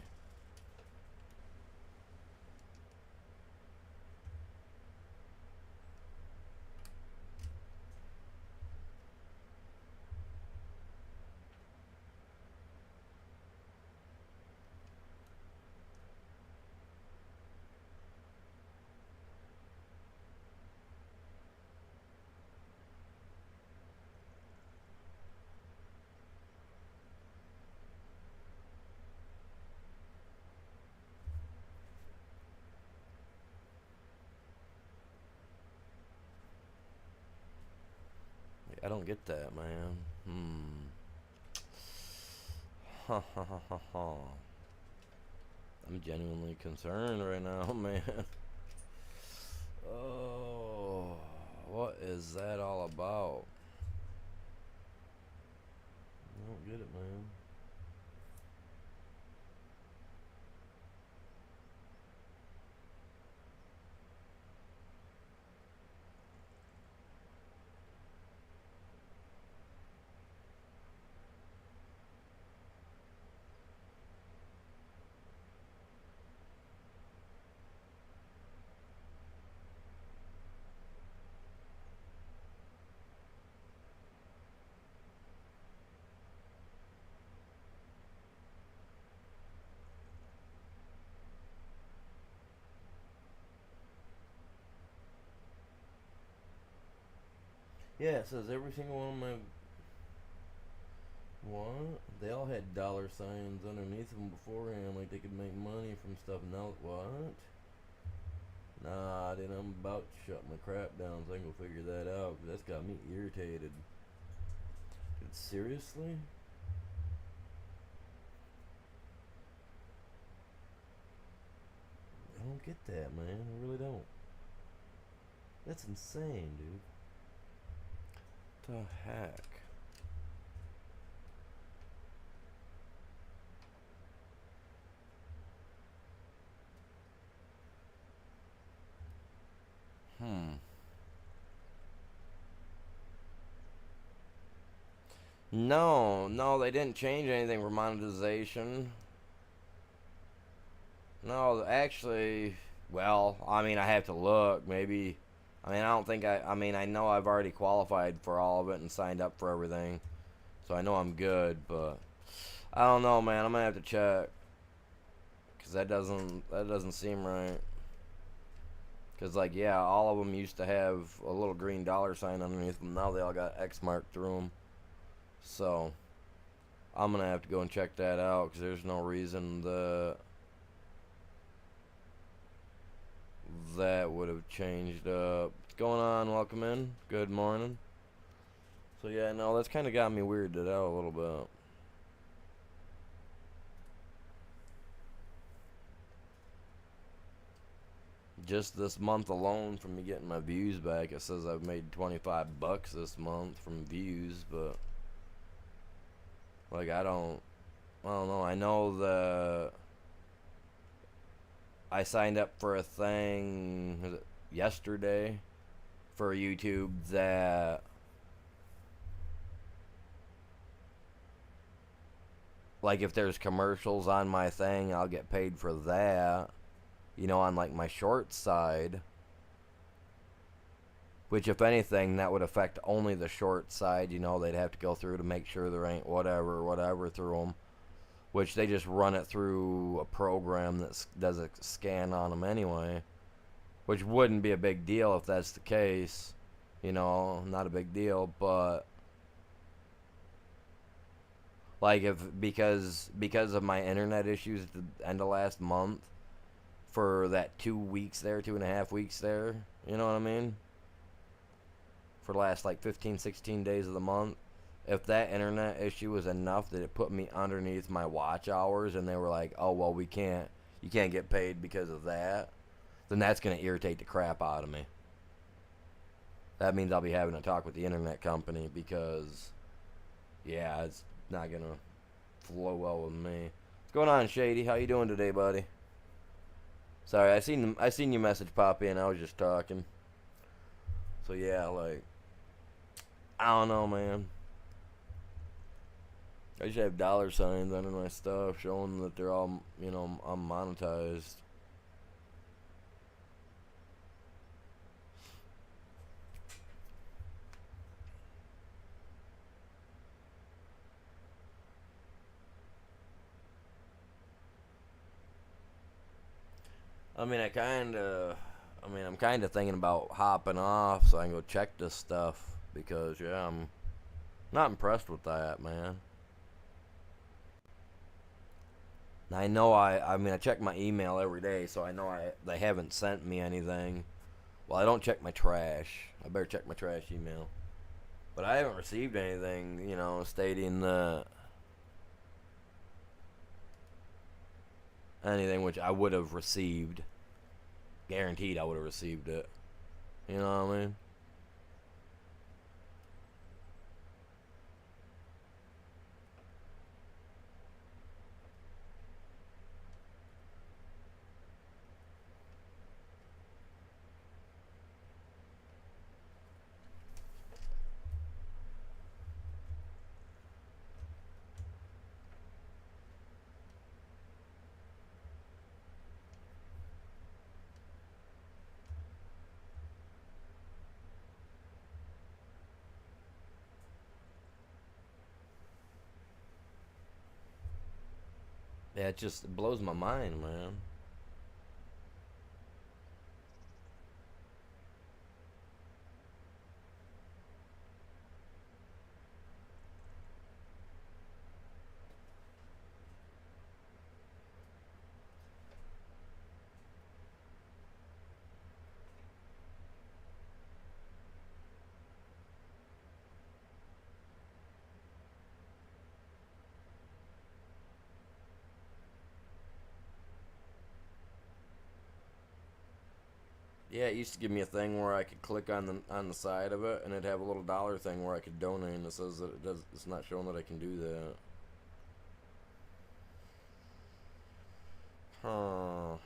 I don't get that, man. Ha ha ha ha ha. I'm genuinely concerned right now, man. Oh, what is that all about? I don't get it, man. Yeah, it says every single one of my... What? They all had dollar signs underneath them beforehand, like they could make money from stuff. Now, what? Nah, then I'm about to shut my crap down so I can go figure that out, because that's got me irritated. Dude, seriously? I don't get that, man. I really don't. That's insane, dude. What the heck? No, they didn't change anything for monetization. No, actually, Well, I mean, I have to look. Maybe. I mean, I don't think I. I mean, I know I've already qualified for all of it and signed up for everything, so I know I'm good. But I don't know, man. I'm gonna have to check because that doesn't seem right. Because like, yeah, all of them used to have a little green dollar sign underneath them. Now they all got X marked through them. So I'm gonna have to go and check that out because there's no reason that would have changed up. What's going on? Welcome in. Good morning. So yeah, no, that's kind of got me weirded out a little bit. Just this month alone, from me getting my views back, it says I've made $25 this month from views, but like I don't know. I know I signed up for a thing was it yesterday for YouTube that like if there's commercials on my thing, I'll get paid for that. You know, on like my short side, which if anything, that would affect only the short side. You know, they'd have to go through to make sure there ain't whatever through them. Which they just run it through a program that does a scan on them anyway. Which wouldn't be a big deal if that's the case. You know, not a big deal, but like if because of my internet issues at the end of last month for that 2 weeks there, 2.5 weeks there, you know what I mean? For the last like 15, 16 days of the month, if that internet issue was enough that it put me underneath my watch hours and they were like, oh, well, you can't get paid because of that, then that's going to irritate the crap out of me. That means I'll be having to talk with the internet company because, yeah, it's not going to flow well with me. What's going on, Shady? How you doing today, buddy? Sorry, I seen your message pop in. I was just talking. So, yeah, like, I don't know, man. I just have dollar signs under my stuff showing that they're all, you know, I'm monetized. I'm kind of thinking about hopping off so I can go check this stuff because, yeah, I'm not impressed with that, man. I know I check my email every day, so I know they haven't sent me anything. Well, I don't check my trash. I better check my trash email. But I haven't received anything, you know, stating anything which I would have received. Guaranteed I would have received it. You know what I mean? Yeah, it just blows my mind, man. Yeah, it used to give me a thing where I could click on the side of it, and it'd have a little dollar thing where I could donate, and it says that it's not showing that I can do that. Huh.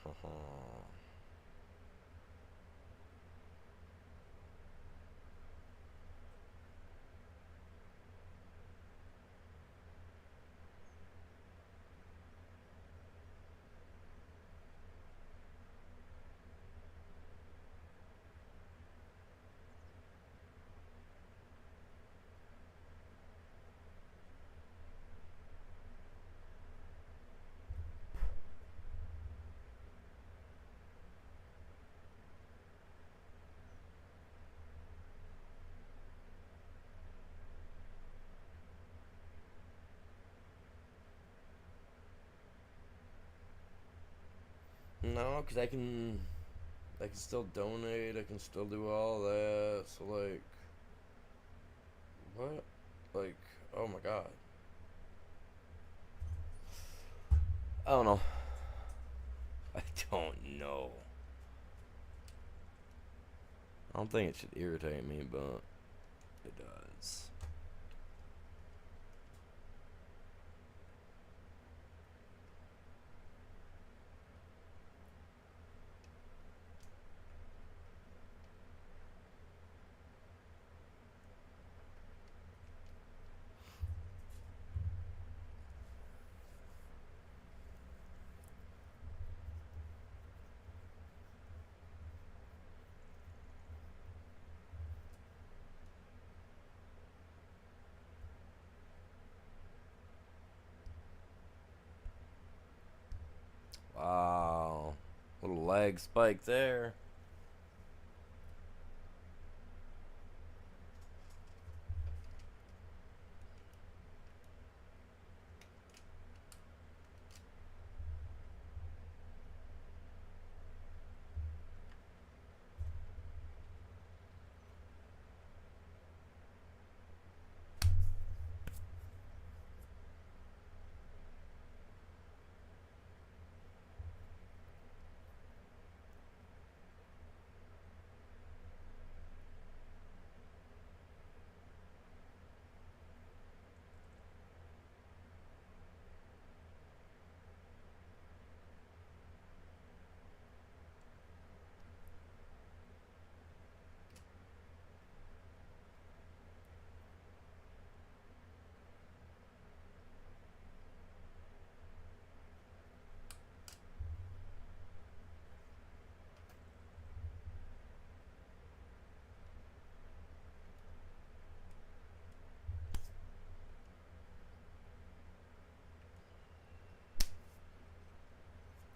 don't know, cause I can still donate. I can still do all that. So like, what? Like, oh my god. I don't know. I don't know. I don't think it should irritate me, but it does. Wow. Little leg spike there.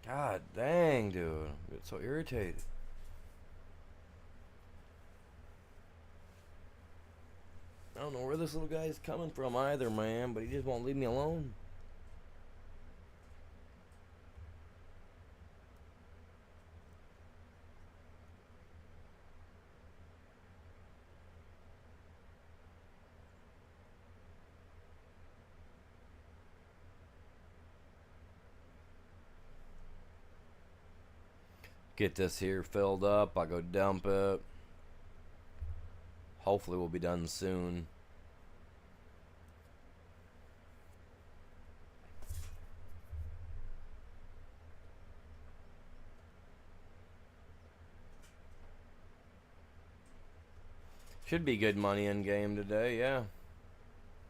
God dang, dude. I get so irritated. I don't know where this little guy's coming from either, man, but he just won't leave me alone. Get this here filled up. I'll go dump it. Hopefully we'll be done soon. Should be good money in game today, yeah.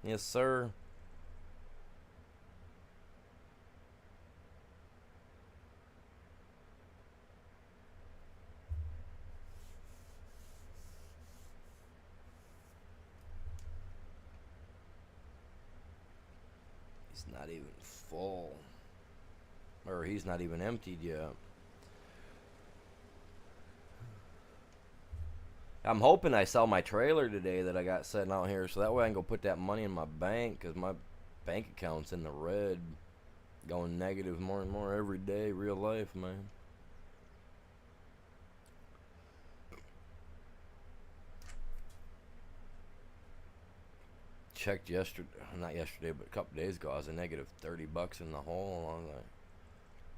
Yes, sir. He's not even full. Or he's not even emptied yet. I'm hoping I sell my trailer today that I got sitting out here, so that way I can go put that money in my bank, because my bank account's in the red, going negative more and more every day. Real life, man. Checked yesterday, not yesterday, but a couple days ago. I was a negative $30 in the hole. I was like,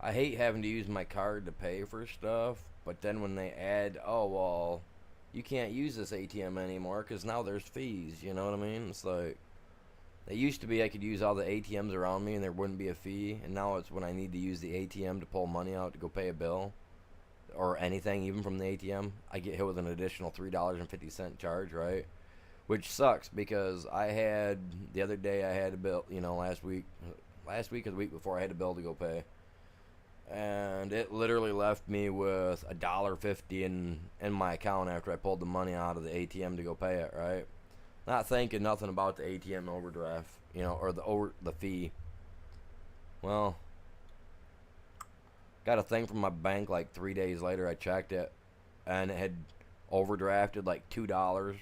I hate having to use my card to pay for stuff, but then when they add, oh well, you can't use this ATM anymore because now there's fees. You know what I mean? It's like, it used to be I could use all the ATMs around me and there wouldn't be a fee, and now it's when I need to use the ATM to pull money out to go pay a bill or anything, even from the ATM, I get hit with an additional $3.50 charge, right? Which sucks because I had the other day I had a bill, last week or the week before I had a bill to go pay, and it literally left me with $1.50 in my account after I pulled the money out of the ATM to go pay it, right? Not thinking nothing about the ATM overdraft, or the fee. Well, got a thing from my bank like 3 days later. I checked it, and it had overdrafted like $2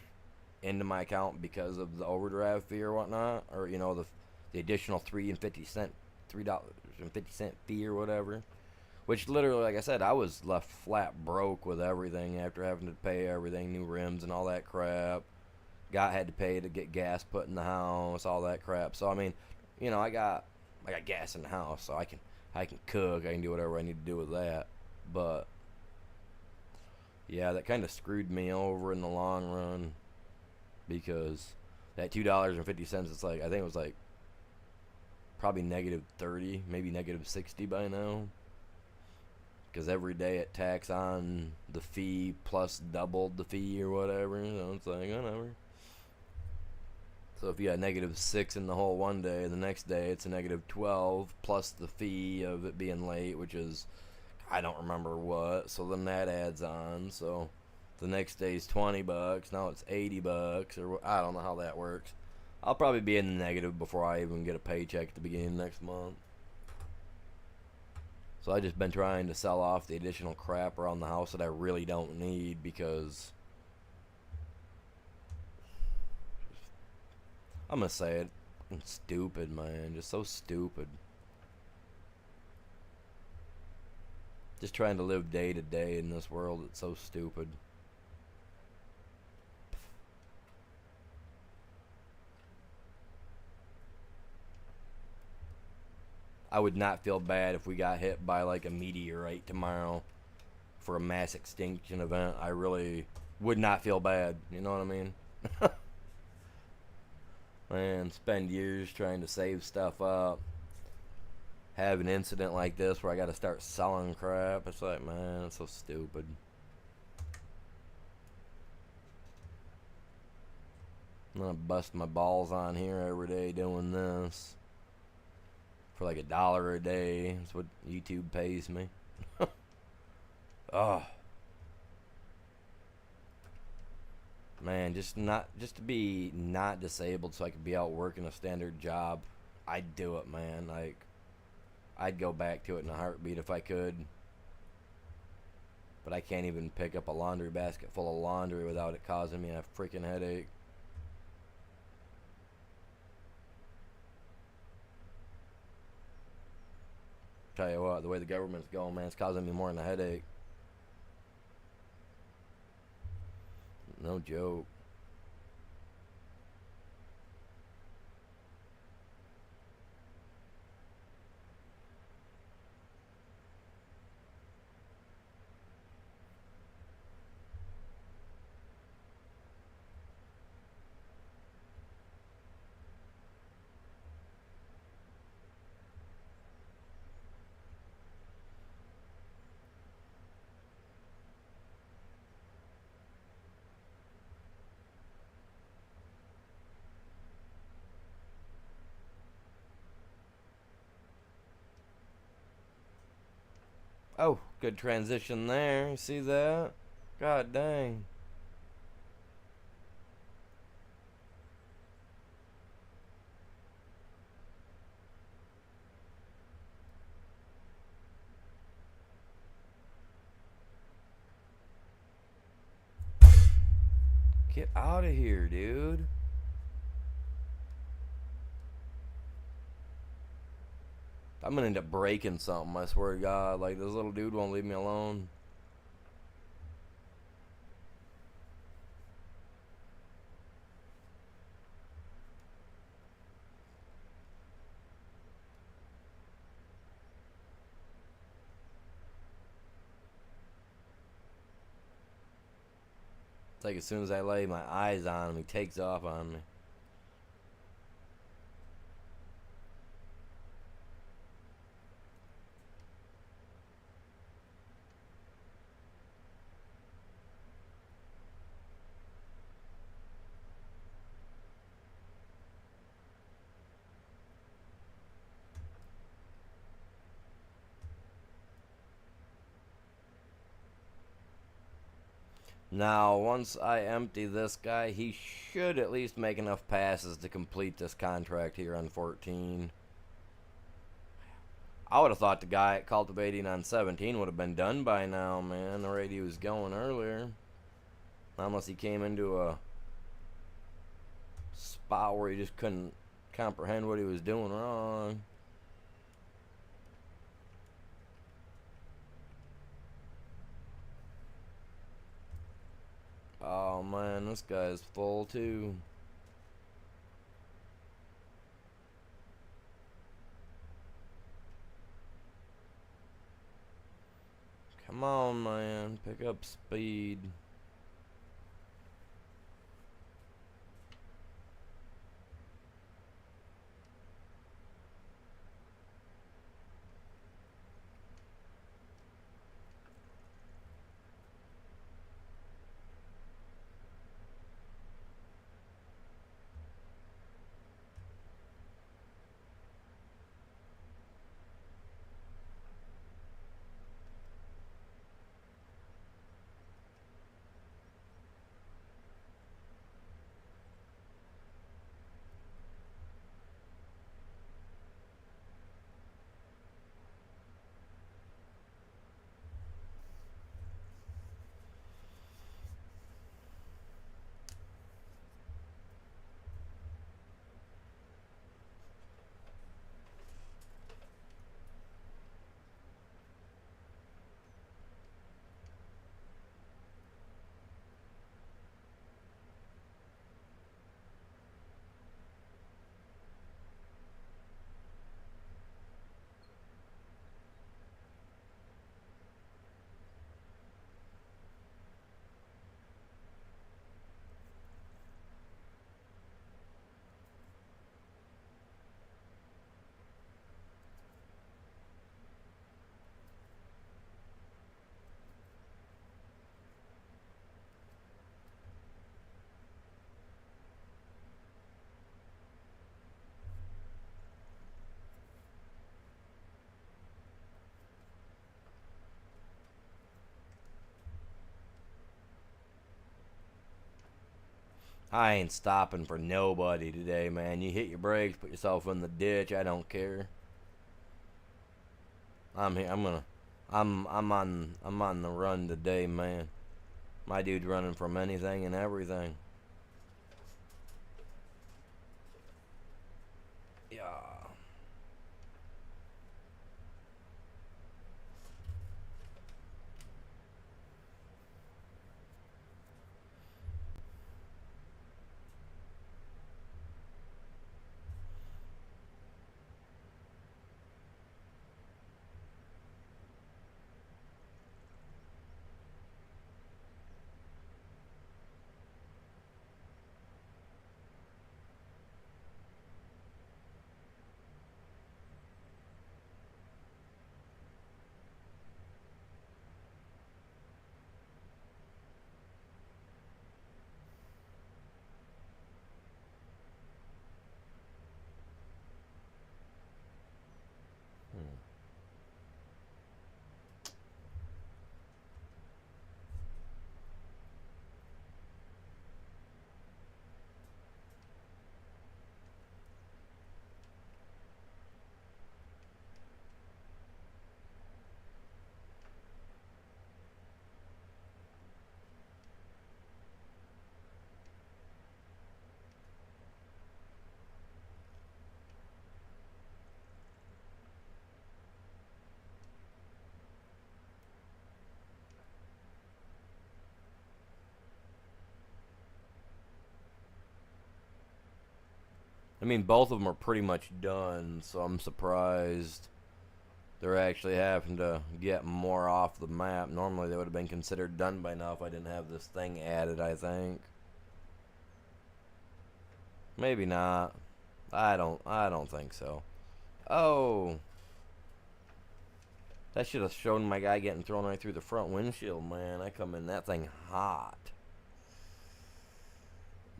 into my account because of the overdraft fee or whatnot, or the additional $3.50 fee or whatever. Which literally, like I said, I was left flat broke with everything after having to pay everything, new rims and all that crap. Had to pay to get gas put in the house, all that crap. So I mean, I got gas in the house, so I can cook, I can do whatever I need to do with that. But yeah, that kind of screwed me over in the long run because that $2.50, it's like I think it was like probably -30, maybe -60 by now. Because every day it tacks on the fee plus doubled the fee or whatever. So it's like, whatever. So if you got -6 in the whole one day, the next day it's a -12 plus the fee of it being late, which is, I don't remember what. So then that adds on. So the next day's $20. Now it's $80, or I don't know how that works. I'll probably be in the negative before I even get a paycheck at the beginning of next month. So I just been trying to sell off the additional crap around the house that I really don't need because I'm gonna say it. I'm stupid, man. Just so stupid. Just trying to live day to day in this world. It's so stupid. I would not feel bad if we got hit by like a meteorite tomorrow for a mass extinction event. I really would not feel bad. You know what I mean? Man, spend years trying to save stuff up. Have an incident like this where I got to start selling crap. It's like, man, it's so stupid. I'm gonna bust my balls on here every day doing this for like $1 a day. That's what YouTube pays me. Oh man, just to be not disabled so I could be out working a standard job. I'd do it, man. Like, I'd go back to it in a heartbeat if I could. But I can't even pick up a laundry basket full of laundry without it causing me a freaking headache. Tell you what, the way the government's going, man, it's causing me more than a headache. No joke. Oh, good transition there. You see that? God dang. Get out of here, dude. I'm gonna end up breaking something, I swear to God. Like, this little dude won't leave me alone. It's like as soon as I lay my eyes on him, he takes off on me. Now, once I empty this guy, he should at least make enough passes to complete this contract here on 14. I would have thought the guy cultivating on 17 would have been done by now, man. The rate he was going earlier. Unless he came into a spot where he just couldn't comprehend what he was doing wrong. Oh man, this guy's full too. Come on, man. Pick up speed. I ain't stopping for nobody today, man. You hit your brakes, put yourself in the ditch. I don't care. I'm here. I'm on the run today, man. My dude's running from anything and everything. Yeah. I mean, both of them are pretty much done, so I'm surprised they're actually having to get more off the map. Normally, they would have been considered done by now if I didn't have this thing added, I think. Maybe not. I don't think so. Oh, that should have shown my guy getting thrown right through the front windshield, man. I come in that thing hot.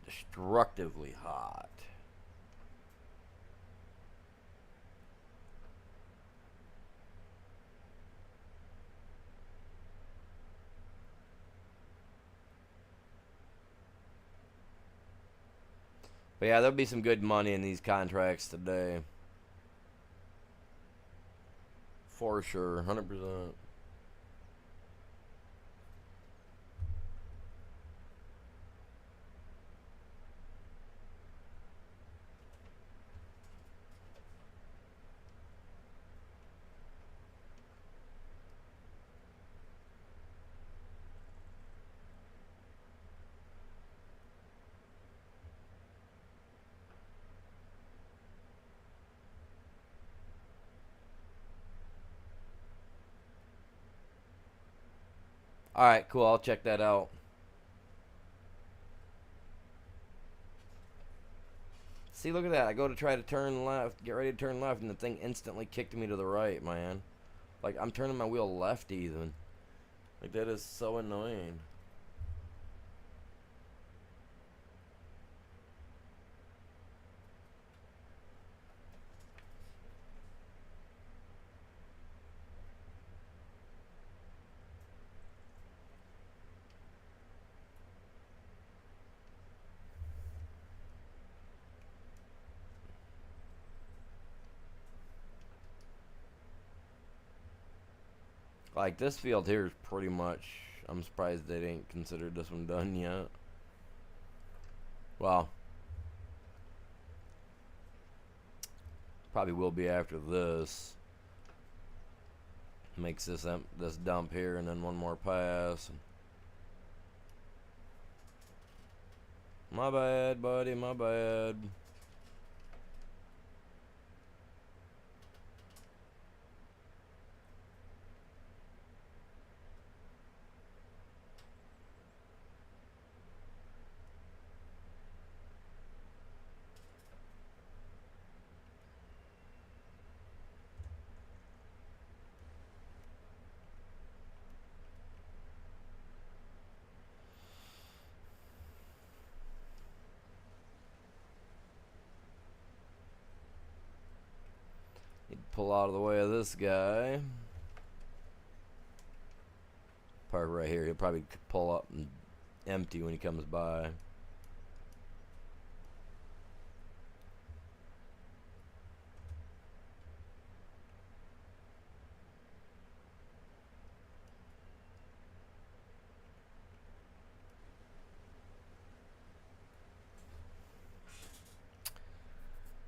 Destructively hot. But yeah, there'll be some good money in these contracts today. For sure, 100%. Alright, cool. I'll check that out. See, look at that. I go to try to turn left, get ready to turn left, and the thing instantly kicked me to the right, man. Like, I'm turning my wheel left even. Like, that is so annoying. Like, this field here is pretty much... I'm surprised they didn't consider this one done yet. Well, probably will be after this. Makes this dump here and then one more pass. My bad, buddy, my bad. Pull out of the way of this guy. Park right here. He'll probably pull up and empty when he comes by.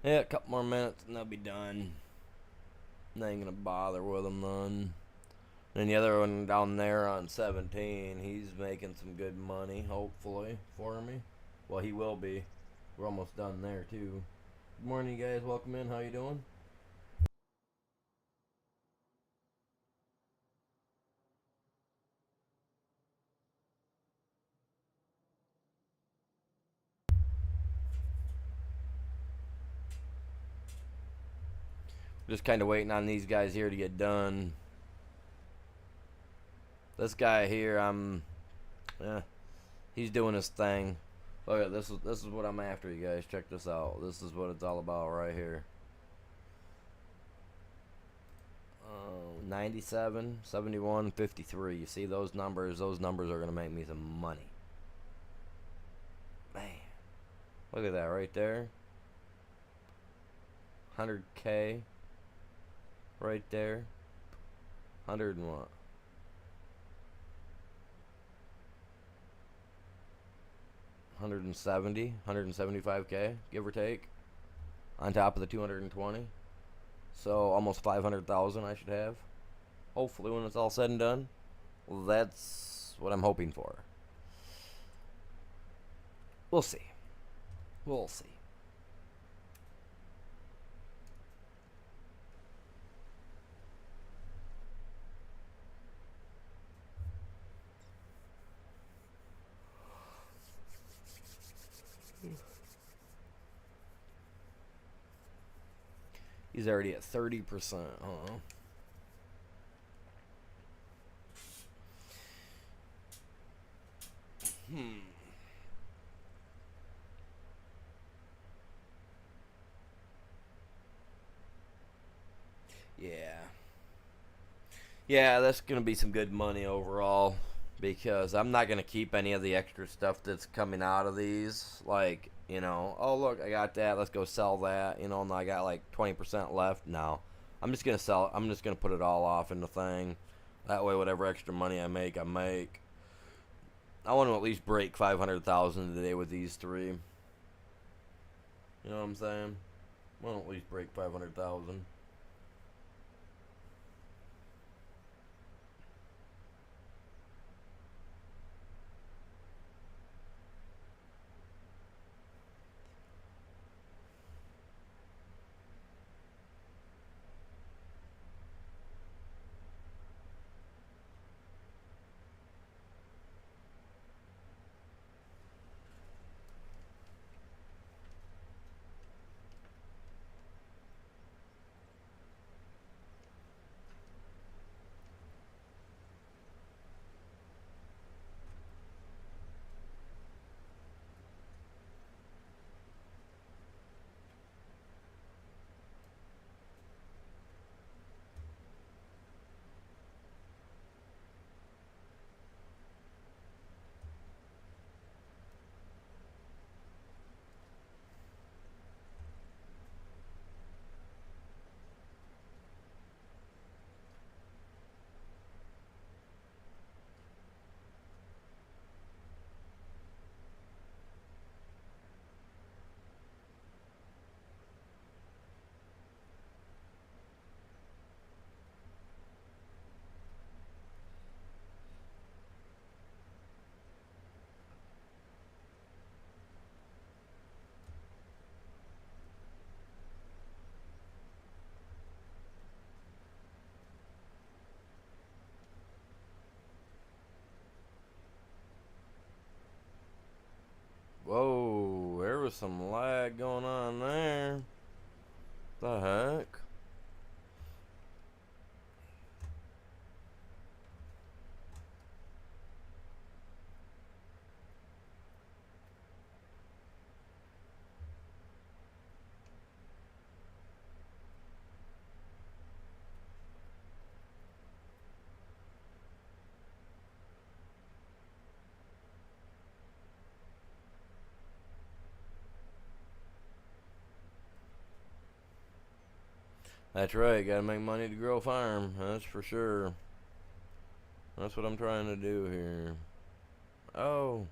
Yeah, a couple more minutes and they'll be done. I ain't gonna bother with them none. And the other one down there on 17, he's making some good money, hopefully, for me. Well, he will be. We're almost done there, too. Good morning, you guys. Welcome in. How you doing? Just kind of waiting on these guys here to get done. This guy here, he's doing his thing. Look at this. This is what I'm after, you guys. Check this out. This is what it's all about right here. 97, 71, 53. You see those numbers? Those numbers are going to make me some money. Man. Look at that right there. 100K. Right there. 100 and what? 170, 175K, give or take, on top of the 220. So almost 500,000 I should have. Hopefully when it's all said and done. Well, that's what I'm hoping for. We'll see. We'll see. He's already at 30%, huh? Yeah. Yeah, that's going to be some good money overall. Because I'm not going to keep any of the extra stuff that's coming out of these. Like, you know, oh, look, I got that. Let's go sell that. You know, and I got like 20% left. No. I'm just going to sell it. I'm just going to put it all off in the thing. That way, whatever extra money I make, I make. I want to at least break 500,000 today with these three. You know what I'm saying? I want to at least break 500,000. was some lag going on there. The heck? That's right, gotta make money to grow a farm, that's for sure. That's what I'm trying to do here. Oh.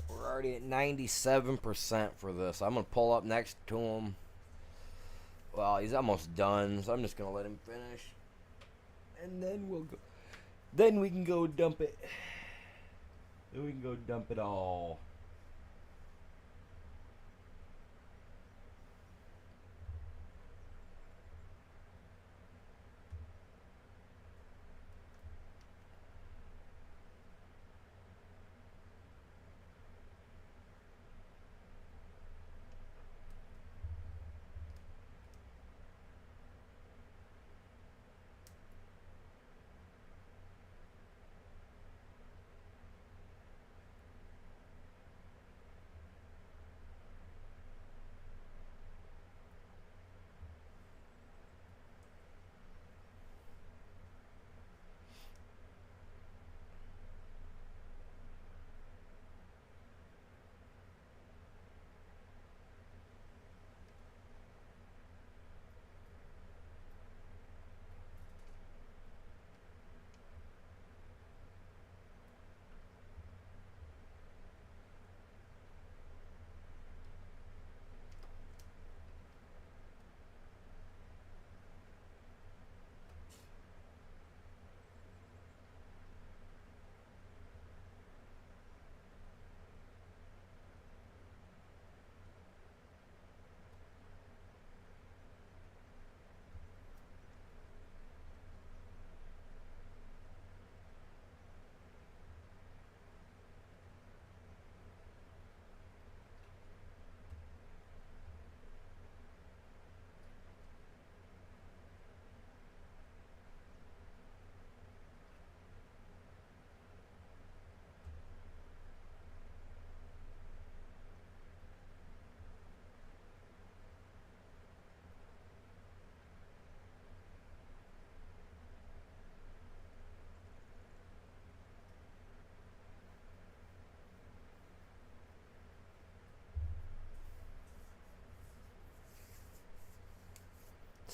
We're already at 97% for this. I'm gonna pull up next to him. Well, he's almost done, so I'm just gonna let him finish, and then we'll go. Then we can go dump it. Then we can go dump it all.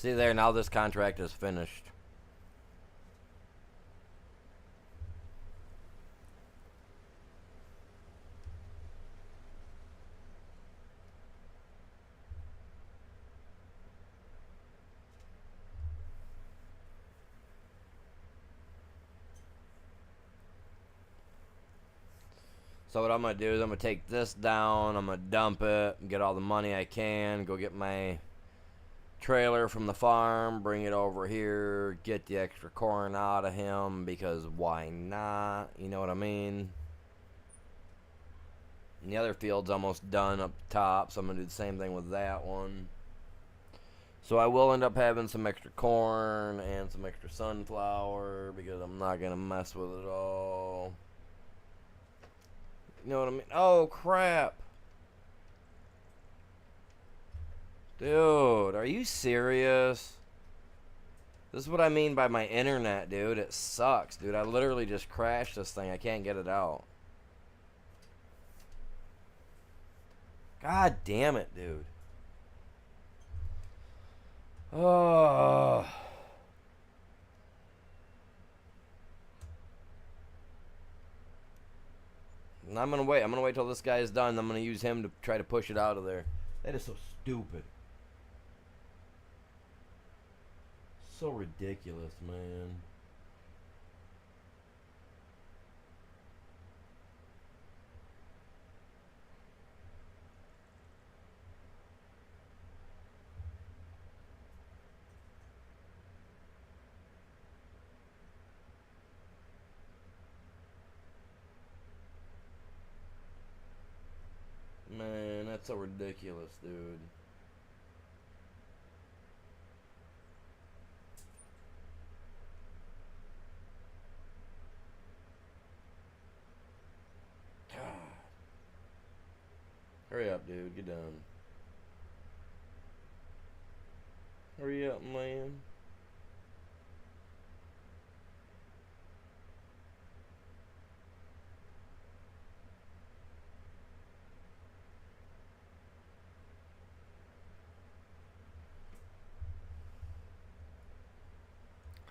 See there, now this contract is finished. So what I'm going to do is I'm going to take this down, I'm going to dump it, get all the money I can, go get my trailer from the farm, bring it over here, get the extra corn out of him, because why not? You know what I mean? And the other field's almost done up top, so I'm going to do the same thing with that one. So I will end up having some extra corn and some extra sunflower because I'm not going to mess with it all. You know what I mean? Oh, crap. Dude, are you serious? This is what I mean by my internet, dude. It sucks, dude. I literally just crashed this thing. I can't get it out. God damn it, dude. Oh. And I'm gonna wait. I'm gonna wait till this guy is done. I'm gonna use him to try to push it out of there. That is so stupid. So ridiculous, man. Man, that's so ridiculous, dude. God. Hurry up, dude. Get done. Hurry up, man.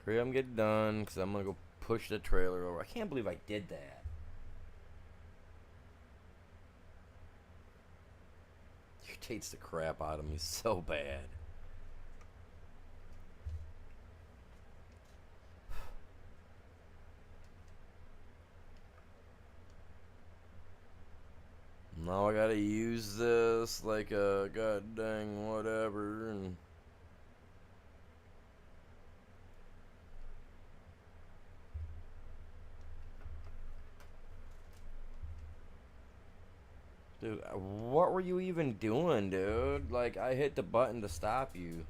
Hurry up and get done, because I'm going to go push the trailer over. I can't believe I did that. Irritates the crap out of me so bad. Now I gotta use this like a god dang whatever and dude, what were you even doing, dude? Like, I hit the button to stop you.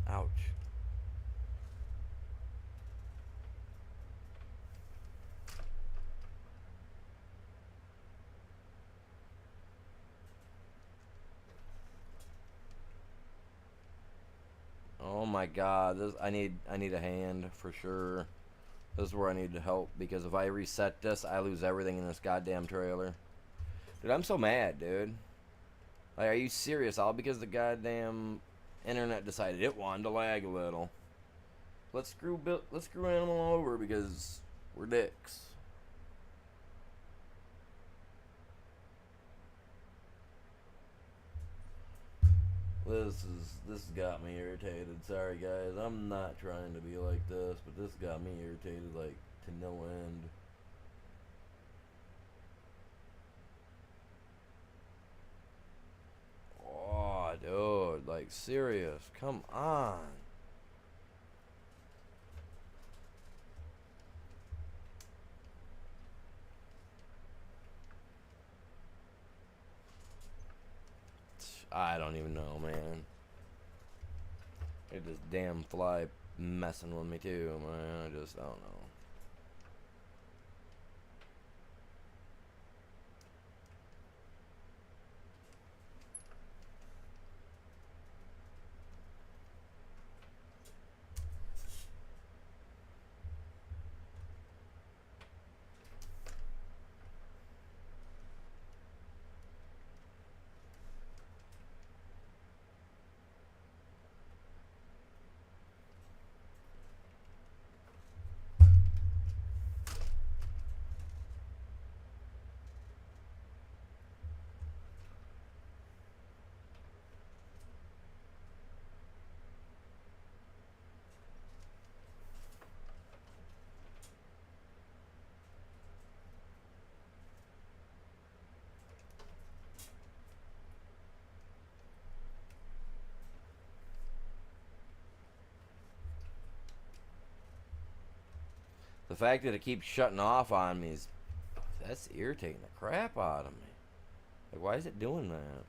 Ouch. Oh my god, this I need a hand for sure. This is where I need help because if I reset this, I lose everything in this goddamn trailer. Dude, I'm so mad, dude. Like, are you serious? All because the goddamn internet decided it wanted to lag a little. Let's screw Animal over because we're dicks. This got me irritated. Sorry guys, I'm not trying to be like this, but this got me irritated like to no end. Oh, dude, like serious. Come on. I don't even know, man. It just damn fly messing with me too, man. I just don't know. fact that it keeps shutting off on me is, that's irritating the crap out of me. Like, why is it doing that?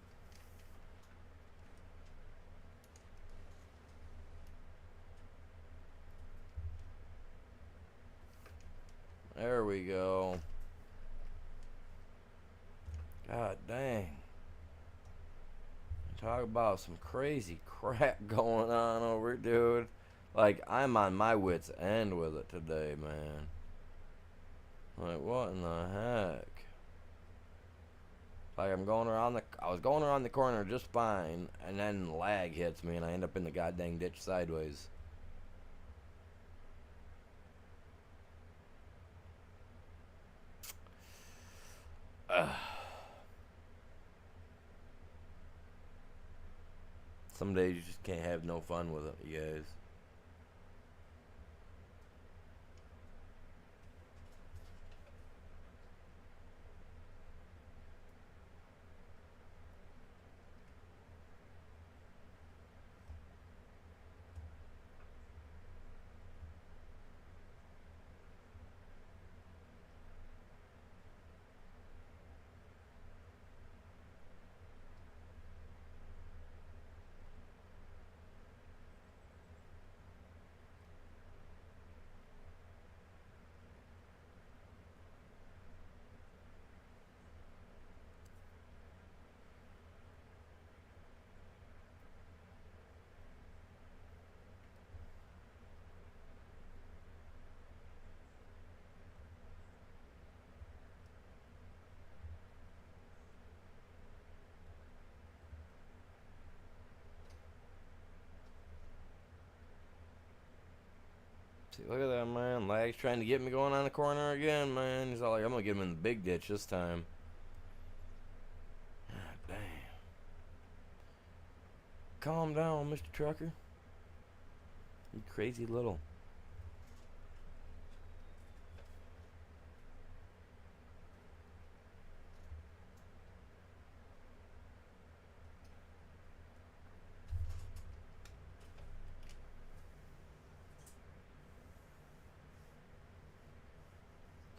There we go. God dang. Talk about some crazy crap going on over, dude. Like, I'm on my wits' end with it today, man. Like, what in the heck? Like, I was going around the corner just fine, and then lag hits me, and I end up in the goddamn ditch sideways. Some days you just can't have no fun with it, you guys. See, look at that, man. Lag's trying to get me going on the corner again, man. He's all like, I'm going to get him in the big ditch this time. God damn. Calm down, Mr. Trucker. You crazy little.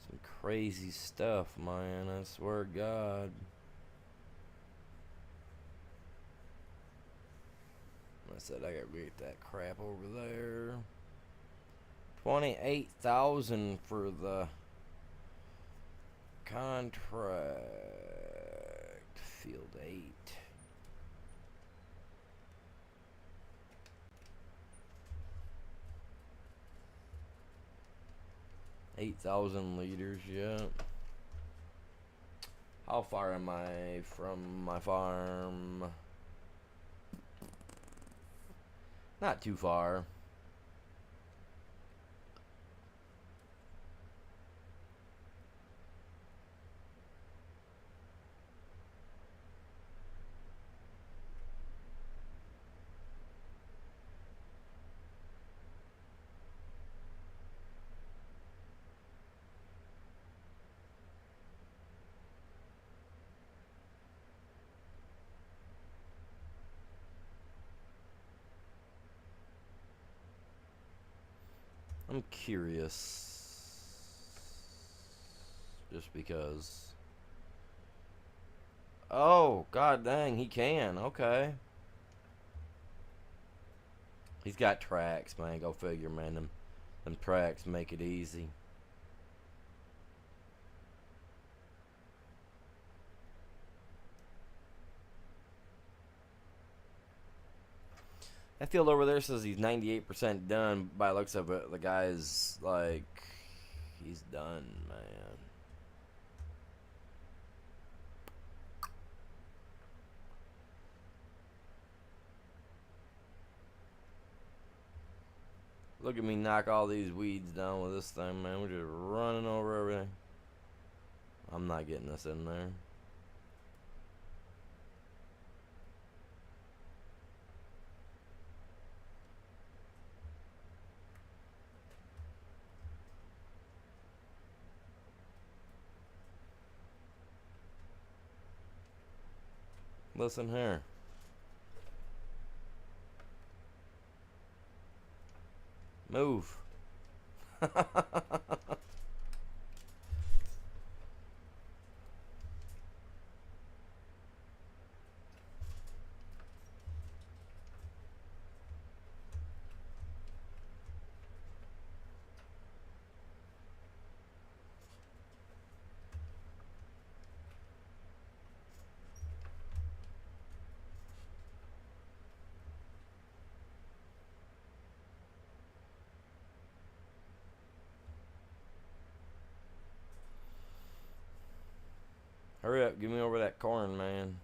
Some crazy stuff, man. I swear to God. I said I gotta get that crap over there. 28,000 for the contract. Field 8. $8,000 yeah. How far am I from my farm? Not too far. I'm curious. Just because. Oh, god dang, he can. Okay. He's got tracks, man. Go figure, man. Them tracks make it easy. That field over there says he's 98% done. By the looks of it, the guy's like, he's done, man. Look at me knock all these weeds down with this thing, man. We're just running over everything. I'm not getting this in there. Listen here. Move. Hurry up, give me over that corn, man.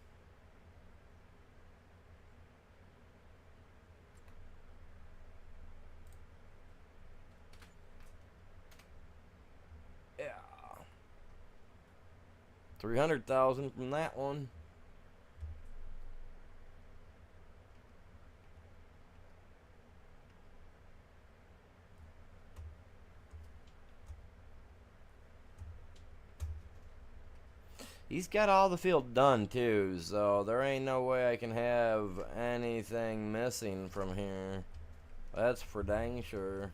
Yeah. 300,000 from that one. He's got all the field done too, so there ain't no way I can have anything missing from here. That's for dang sure.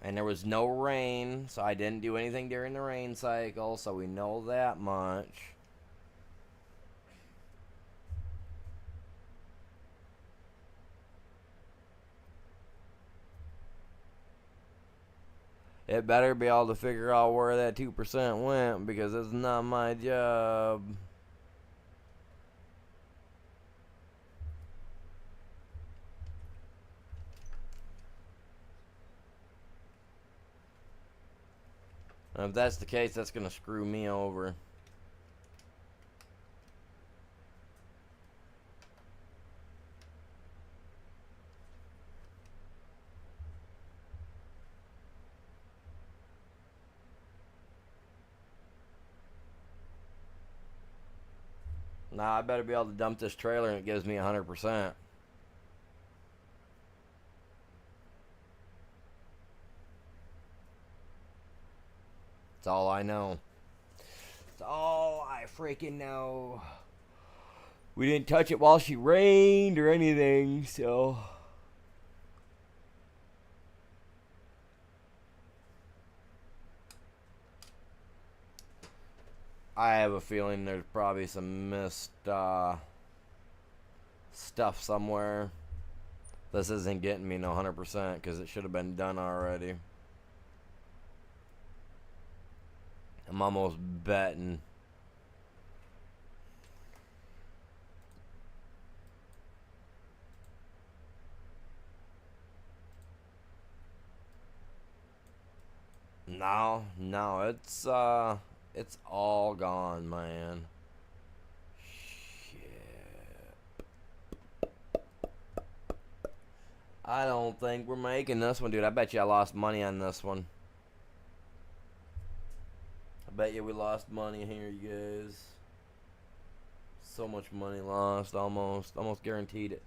And there was no rain, so I didn't do anything during the rain cycle, so we know that much. It better be able to figure out where that 2% went, because it's not my job. And if that's the case, that's going to screw me over. Nah, I better be able to dump this trailer and it gives me 100%. That's all I know. That's all I freaking know. We didn't touch it while she rained or anything, so... I have a feeling there's probably some missed stuff somewhere. This isn't getting me no 100% because it should have been done already. I'm almost betting. No, it's all gone, man. Shit. I don't think we're making this one, dude. I bet you I lost money on this one. I bet you we lost money here, you guys. So much money lost, almost guaranteed it.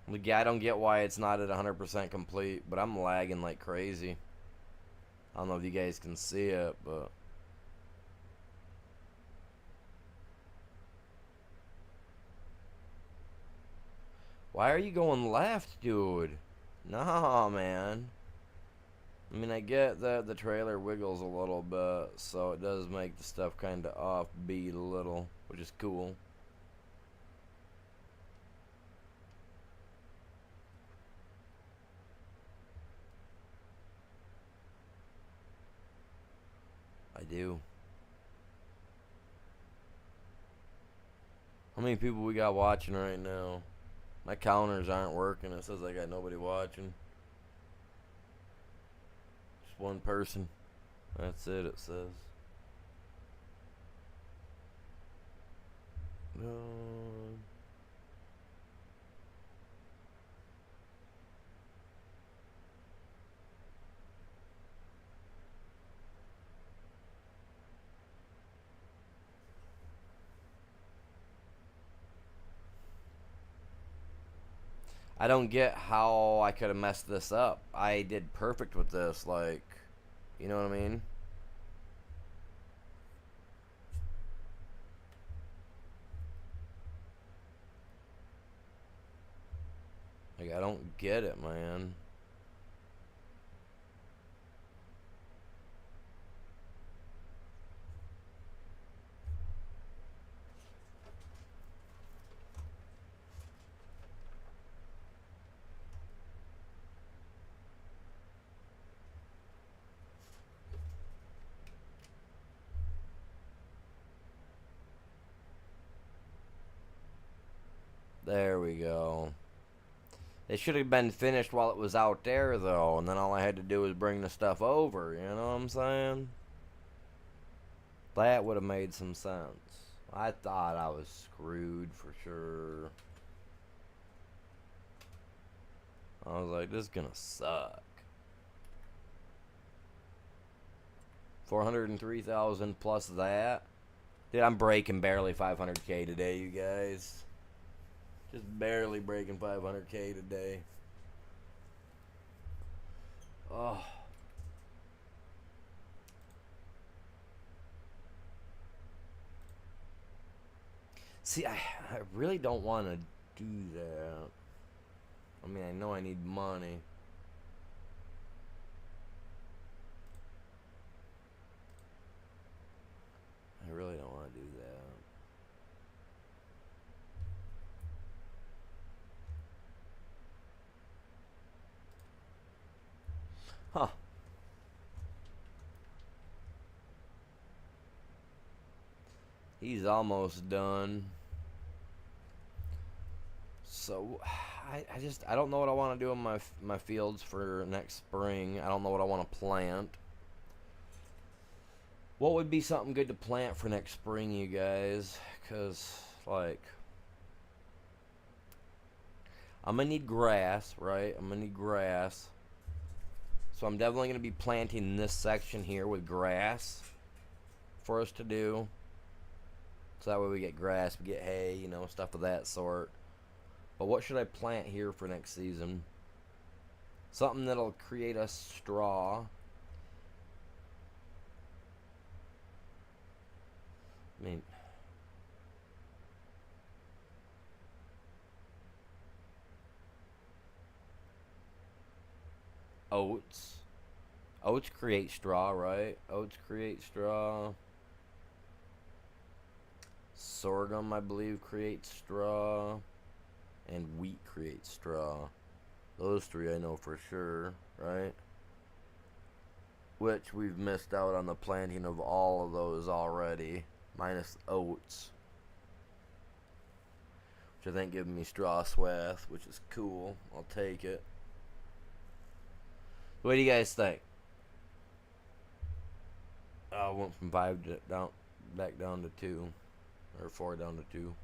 Like, yeah, I don't get why it's not at 100% complete, but I'm lagging like crazy. I don't know if you guys can see it, but... Why are you going left, dude? No, man. I mean, I get that the trailer wiggles a little bit, so it does make the stuff kind of offbeat a little, which is cool. I do. How many people we got watching right now? My counters aren't working. It says I got nobody watching. Just one person. That's it says. No. I don't get how I could have messed this up. I did perfect with this, like, you know what I mean? Like, I don't get it, man. There we go. It should have been finished while it was out there, though, and then all I had to do was bring the stuff over, you know what I'm saying? That would have made some sense. I thought I was screwed for sure. I was like, this is gonna suck. 403,000 plus that. Dude, I'm breaking barely 500K today, you guys. Just barely breaking 500K today. Oh. See, I really don't want to do that. I mean, I know I need money. I really don't want to do that. Huh. He's almost done. So, I don't know what I want to do in my fields for next spring. I don't know what I want to plant. What would be something good to plant for next spring, you guys? Because, like, I'm going to need grass, right? I'm going to need grass. So I'm definitely going to be planting this section here with grass for us to do. So that way we get grass, we get hay, you know, stuff of that sort. But what should I plant here for next season? Something that'll create us straw. I mean, oats. Oats create straw, right? Oats create straw. Sorghum, I believe, creates straw. And wheat creates straw. Those three I know for sure, right? Which we've missed out on the planting of all of those already. Minus oats. Which I think give me straw swath, which is cool. I'll take it. What do you guys think? I went from 5 down, back down to 2. Or 4 down to 2.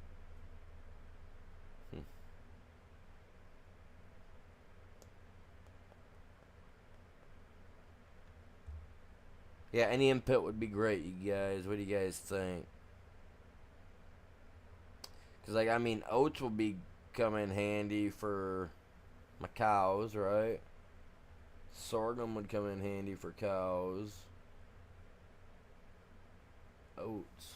Yeah, any input would be great, you guys. What do you guys think? Because, like, I mean, oats will come in handy for my cows, right? Sorghum would come in handy for cows. Oats.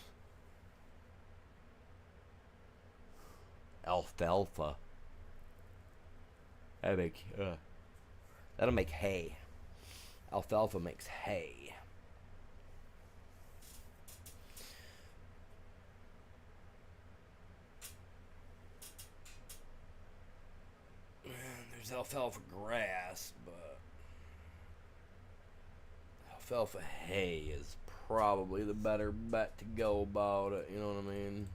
Alfalfa. That'll make hay. Alfalfa makes hay. There's alfalfa grass, but alfalfa hay is probably the better bet to go about it, you know what I mean?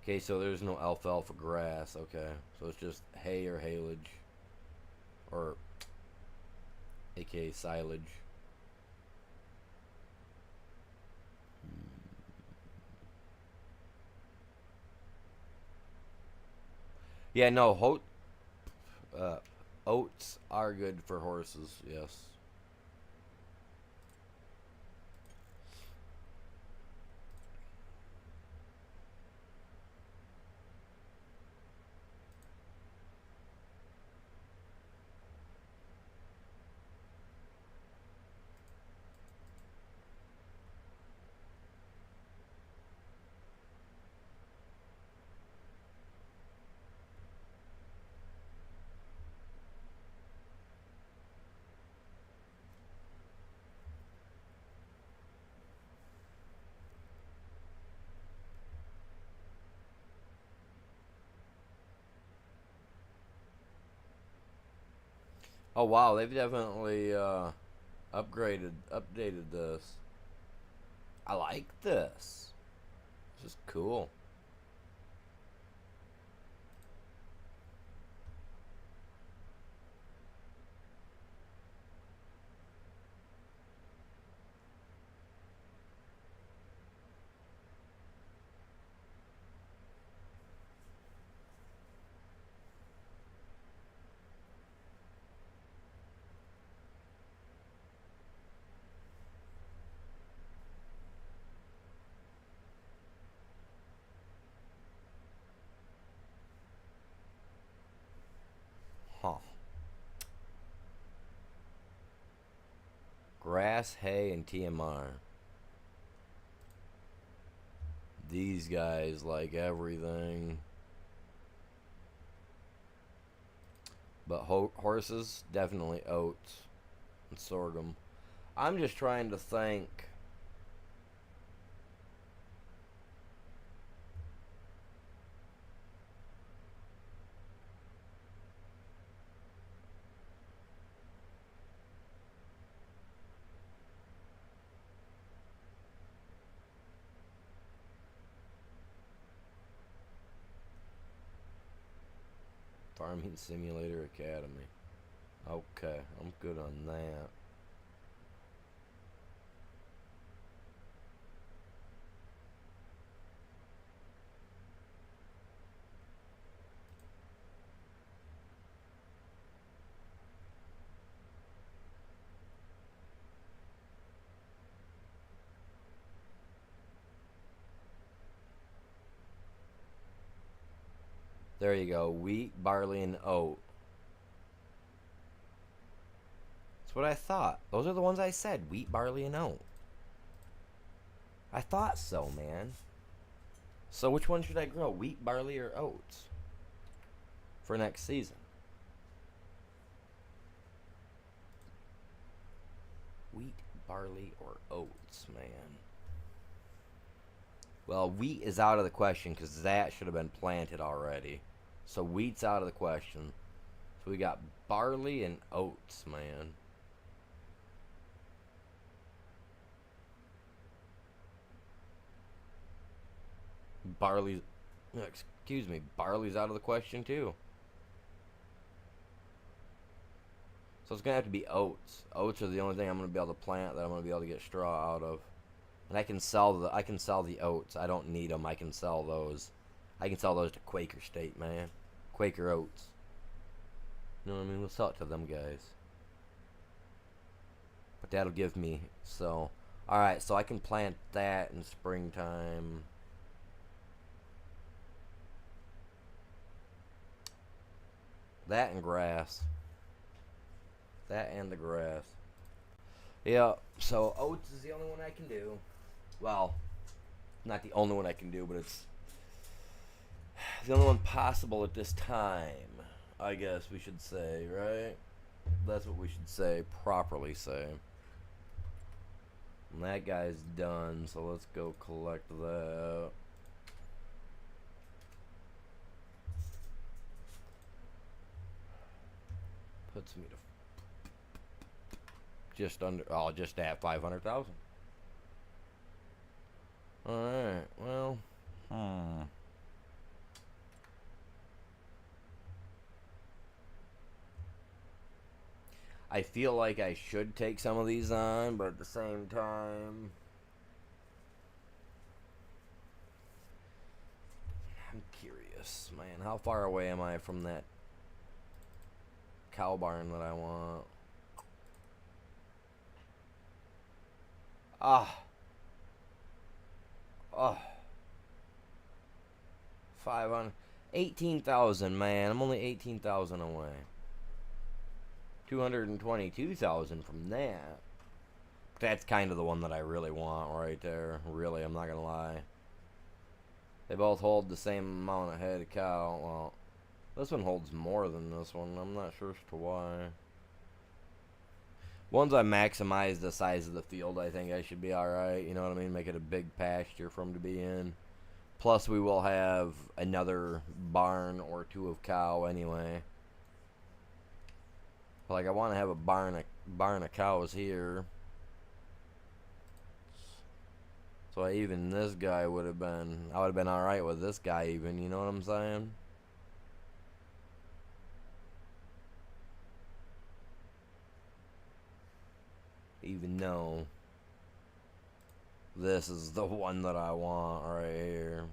Okay, so there's no alfalfa grass. Okay, so it's just hay or haylage, or aka silage. Yeah, no, oats are good for horses. Yes. Oh wow, they've definitely updated this. I like this. This is cool. Huh. Grass, hay, and TMR. These guys like everything. But horses, definitely oats and sorghum. I'm just trying to think. Farming Simulator Academy. Okay, I'm good on that. There you go. Wheat, barley, and oat. That's what I thought. Those are the ones I said. Wheat, barley, and oat. I thought so, man. So which one should I grow? Wheat, barley, or oats? For next season. Wheat, barley, or oats, man. Well, wheat is out of the question because that should have been planted already. So wheat's out of the question. So we got barley and oats, man. Barley, excuse me, barley's out of the question too. So it's gonna have to be oats. Oats are the only thing I'm gonna be able to plant that I'm gonna be able to get straw out of. And I can sell the oats. I don't need them. I can sell those. I can sell those to Quaker State, man. Quaker Oats. You know what I mean? We'll sell it to them guys. But that'll give me so. All right, so I can plant that in springtime. That and grass. That and the grass. Yeah. So oats is the only one I can do. Well, not the only one I can do, but it's the only one possible at this time, I guess we should say, right? That's what we should say, properly say. And that guy's done, so let's go collect that. Puts me to just under, oh, just at 500,000. Alright, well, I feel like I should take some of these on, but at the same time, I'm curious, man. How far away am I from that cow barn that I want? Ah. Oh. 500. 18,000, man. I'm only 18,000 away. 222,000 from that. That's kind of the one that I really want right there. Really, I'm not gonna lie. They both hold the same amount of head of cow. Well, this one holds more than this one. I'm not sure as to why. Once I maximize the size of the field, I think I should be alright. You know what I mean? Make it a big pasture for them to be in. Plus, we will have another barn or two of cow anyway. But like I want to have a barn of cows here. So even this guy would have been, I would have been all right with this guy even, you know what I'm saying? Even though this is the one that I want right here.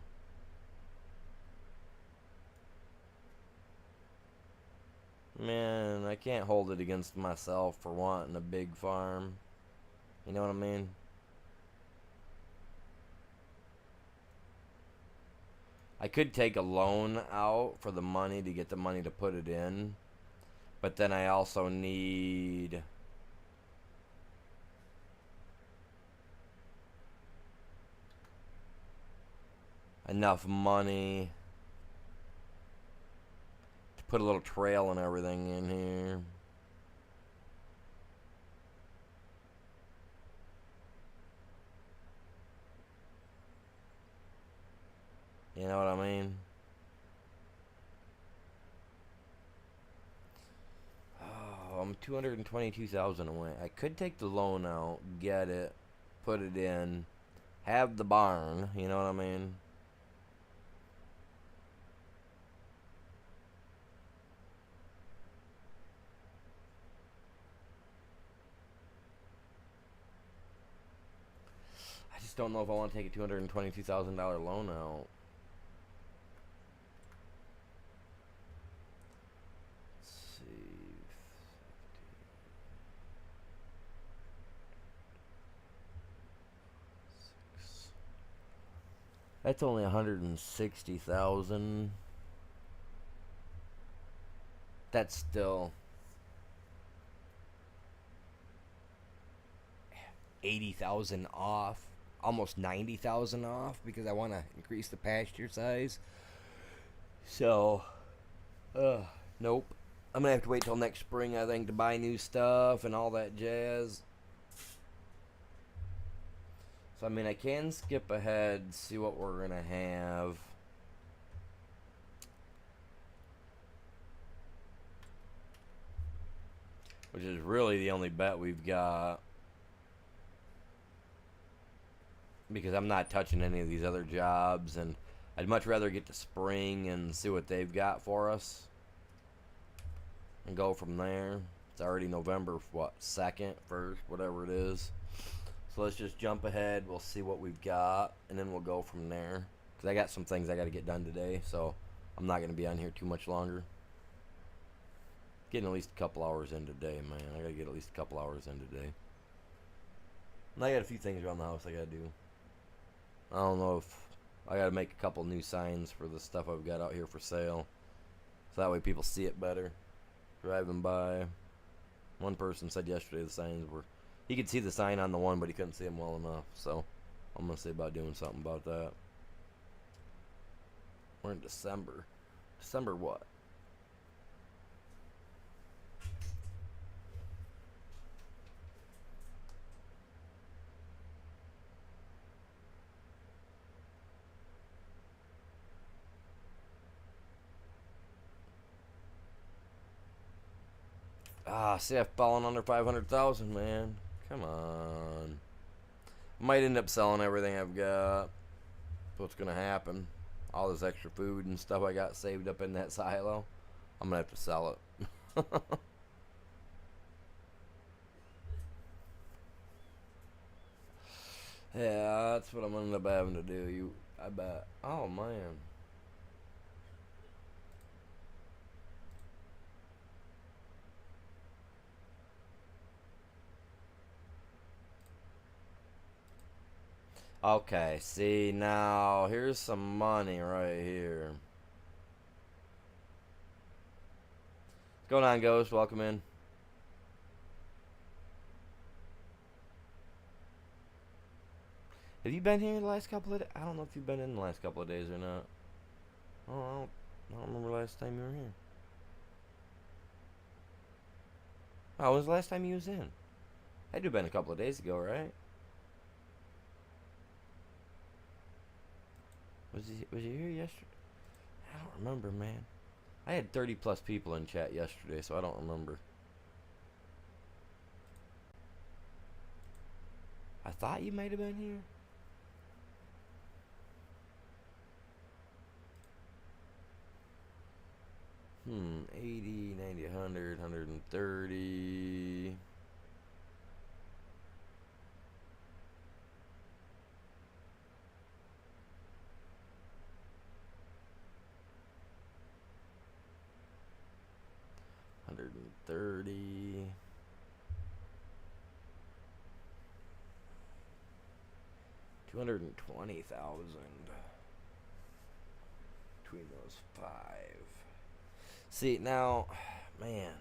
Man, I can't hold it against myself for wanting a big farm. You know what I mean? I could take a loan out for the money to get the money to put it in. But then I also need enough money to put a little trail and everything in here. You know what I mean? Oh, I'm 222,000 away. I could take the loan out, get it, put it in, have the barn. You know what I mean? I just don't know if I want to take a $222,000 loan out. That's only 160,000. That's still 80,000 off, almost 90,000 off because I want to increase the pasture size. So, nope. I'm gonna have to wait till next spring, I think, to buy new stuff and all that jazz. So I mean, I can skip ahead, see what we're gonna have. Which is really the only bet we've got. Because I'm not touching any of these other jobs, and I'd much rather get to spring and see what they've got for us. And go from there. It's already November, what, 2nd, 1st, whatever it is. So let's just jump ahead. We'll see what we've got, and then we'll go from there. Because I got some things I got to get done today, so I'm not going to be on here too much longer. Getting at least a couple hours in today, man. I got to get at least a couple hours in today. And I got a few things around the house I got to do. I don't know if I got to make a couple new signs for the stuff I've got out here for sale. So that way people see it better. Driving by. One person said yesterday the signs were... He could see the sign on the one, but he couldn't see them well enough. So I'm going to see about doing something about that. We're in December. December what? Ah, see, I've fallen under 500,000, man. Come on. Might end up selling everything I've got. What's gonna happen? All this extra food and stuff I got saved up in that silo. I'm gonna have to sell it. Yeah, that's what I'm gonna end up having to do. I bet. Oh man. Okay, see now, here's some money right here. What's going on, Ghost? Welcome in. Have you been here the last couple of days? I don't know if you've been in the last couple of days or not. Oh, I don't remember last time you were here. Oh, when was the last time you was in? Had to have been a couple of days ago, right? Was he here yesterday? I don't remember, man. I had 30 plus people in chat yesterday, so I don't remember. I thought you might have been here. 80, 90, 100, 130. $130. $220,000 between those five. See now, man,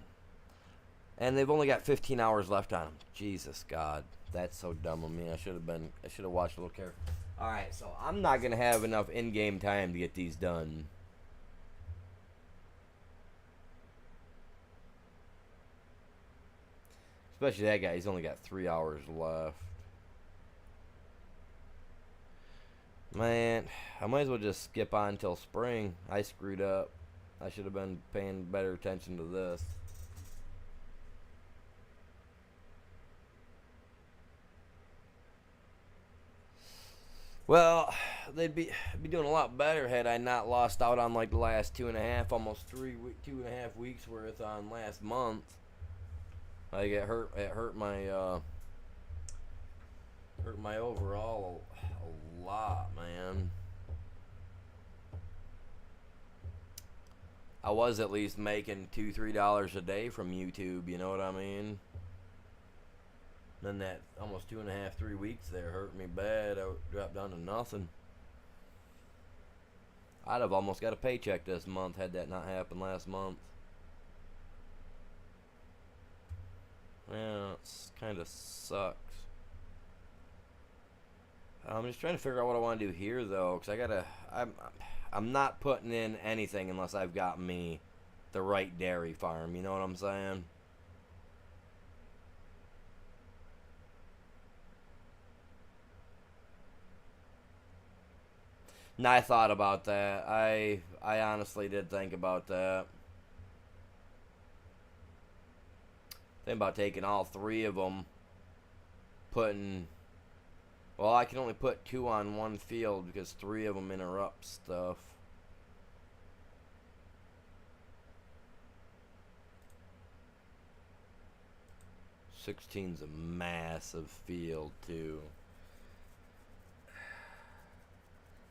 and they've only got 15 hours left on them. Jesus God, that's so dumb of me. I should have watched a little careful. All right, so I'm not gonna have enough in-game time to get these done. Especially that guy. He's only got 3 hours left. Man, I might as well just skip on until spring. I screwed up. I should have been paying better attention to this. Well, they'd be doing a lot better had I not lost out on like the last 2.5, almost 2.5 weeks worth on last month. Like it hurt my overall a lot, man. I was at least making $2-3 a day from YouTube, you know what I mean? Then that almost 2.5, 3 weeks there hurt me bad. I dropped down to nothing. I'd have almost got a paycheck this month had that not happened last month. Yeah, it's kind of sucks. I'm just trying to figure out what I want to do here, though, because I'm not putting in anything unless I've got me the right dairy farm. You know what I'm saying? Now, I thought about that. I honestly did think about that. Think about taking all 3 of them, putting... Well, I can only put 2 on one field because 3 of them interrupt stuff. '16's a massive field, too.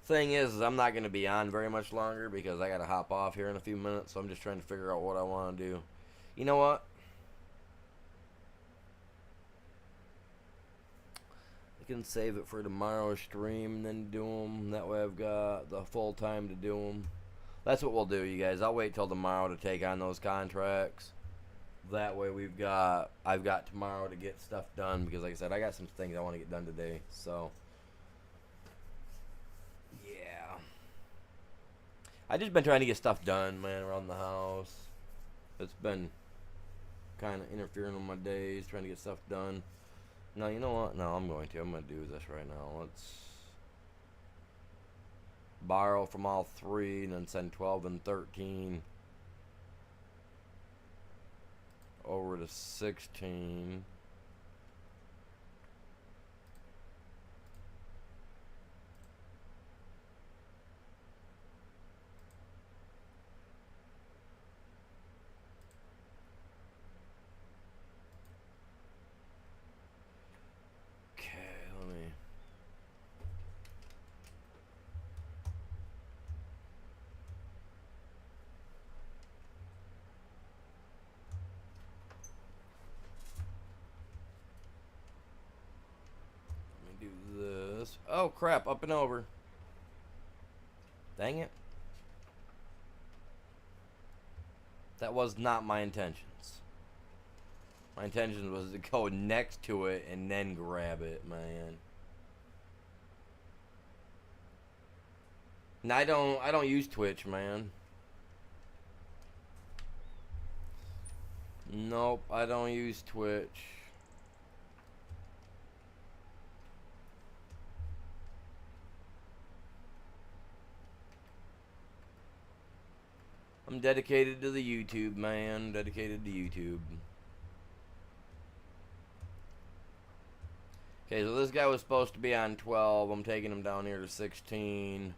Thing is I'm not going to be on very much longer because I got to hop off here in a few minutes, so I'm just trying to figure out what I want to do. You know what? I can save it for tomorrow's stream and then do them. That way I've got the full time to do them. That's what we'll do, you guys. I'll wait till tomorrow to take on those contracts. That way I've got tomorrow to get stuff done because, like I said, I got some things I want to get done today. So, yeah. I just been trying to get stuff done, man, around the house. It's been kind of interfering with my days, trying to get stuff done. No, you know what? No, I'm going to do this right now. Let's borrow from all 3 and then send 12 and 13 over to 16. Oh crap, up and over. Dang it. That was not my intentions. My intention was to go next to it and then grab it, man. And I don't use Twitch, man. Nope, I don't use Twitch. I'm dedicated to the YouTube, man. Dedicated to YouTube. Okay, so this guy was supposed to be on 12. I'm taking him down here to 16.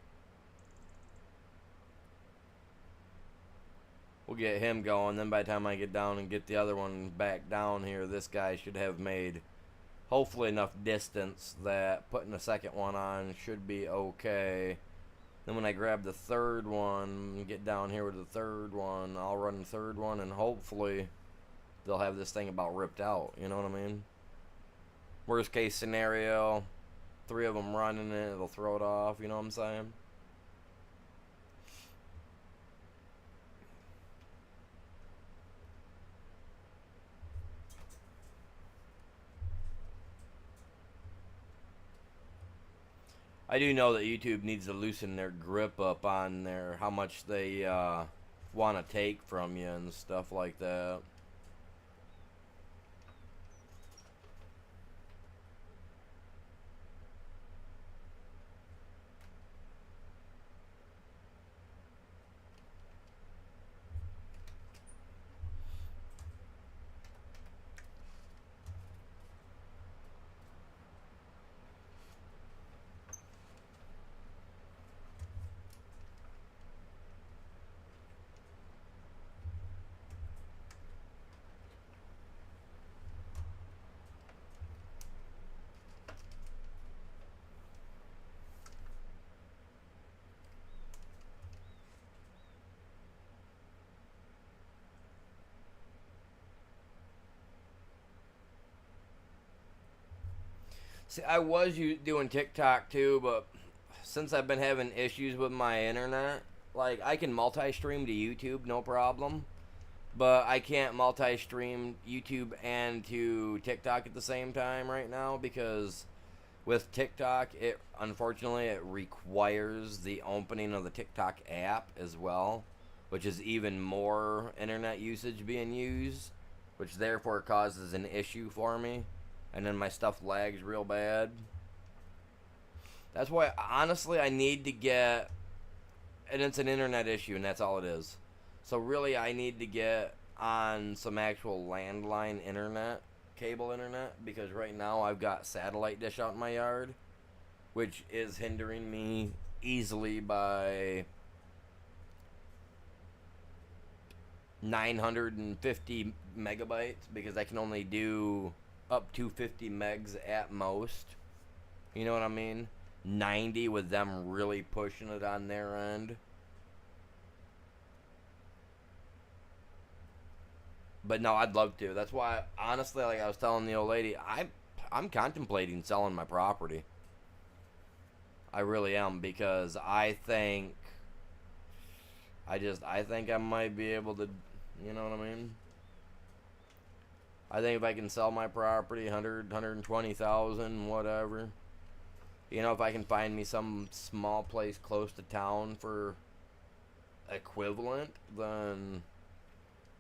We'll get him going. Then by the time I get down and get the other one back down here, this guy should have made hopefully enough distance that putting the second one on should be okay. Then when I grab the third one and get down here with the third one, I'll run the third one and hopefully they'll have this thing about ripped out. You know what I mean? Worst case scenario, 3 of them running it, it'll throw it off. You know what I'm saying? I do know that YouTube needs to loosen their grip up on their how much they want to take from you and stuff like that. See, I was doing TikTok too, but since I've been having issues with my internet, like I can multi-stream to YouTube, no problem, but I can't multi-stream YouTube and to TikTok at the same time right now because with TikTok, it unfortunately it requires the opening of the TikTok app as well, which is even more internet usage being used, which therefore causes an issue for me, and then my stuff lags real bad. That's why honestly I need to get, and it's an internet issue and that's all it is. So really I need to get on some actual landline internet, cable internet, because right now I've got satellite dish out in my yard, which is hindering me easily by 950 megabytes because I can only do up to 50 megs at most. You know what I mean? 90 with them really pushing it on their end. But no, I'd love to. That's why, honestly, like I was telling the old lady, I'm contemplating selling my property. I really am because I think I might be able to, you know what I mean? I think if I can sell my property, 120,000, whatever. You know, if I can find me some small place close to town for equivalent, then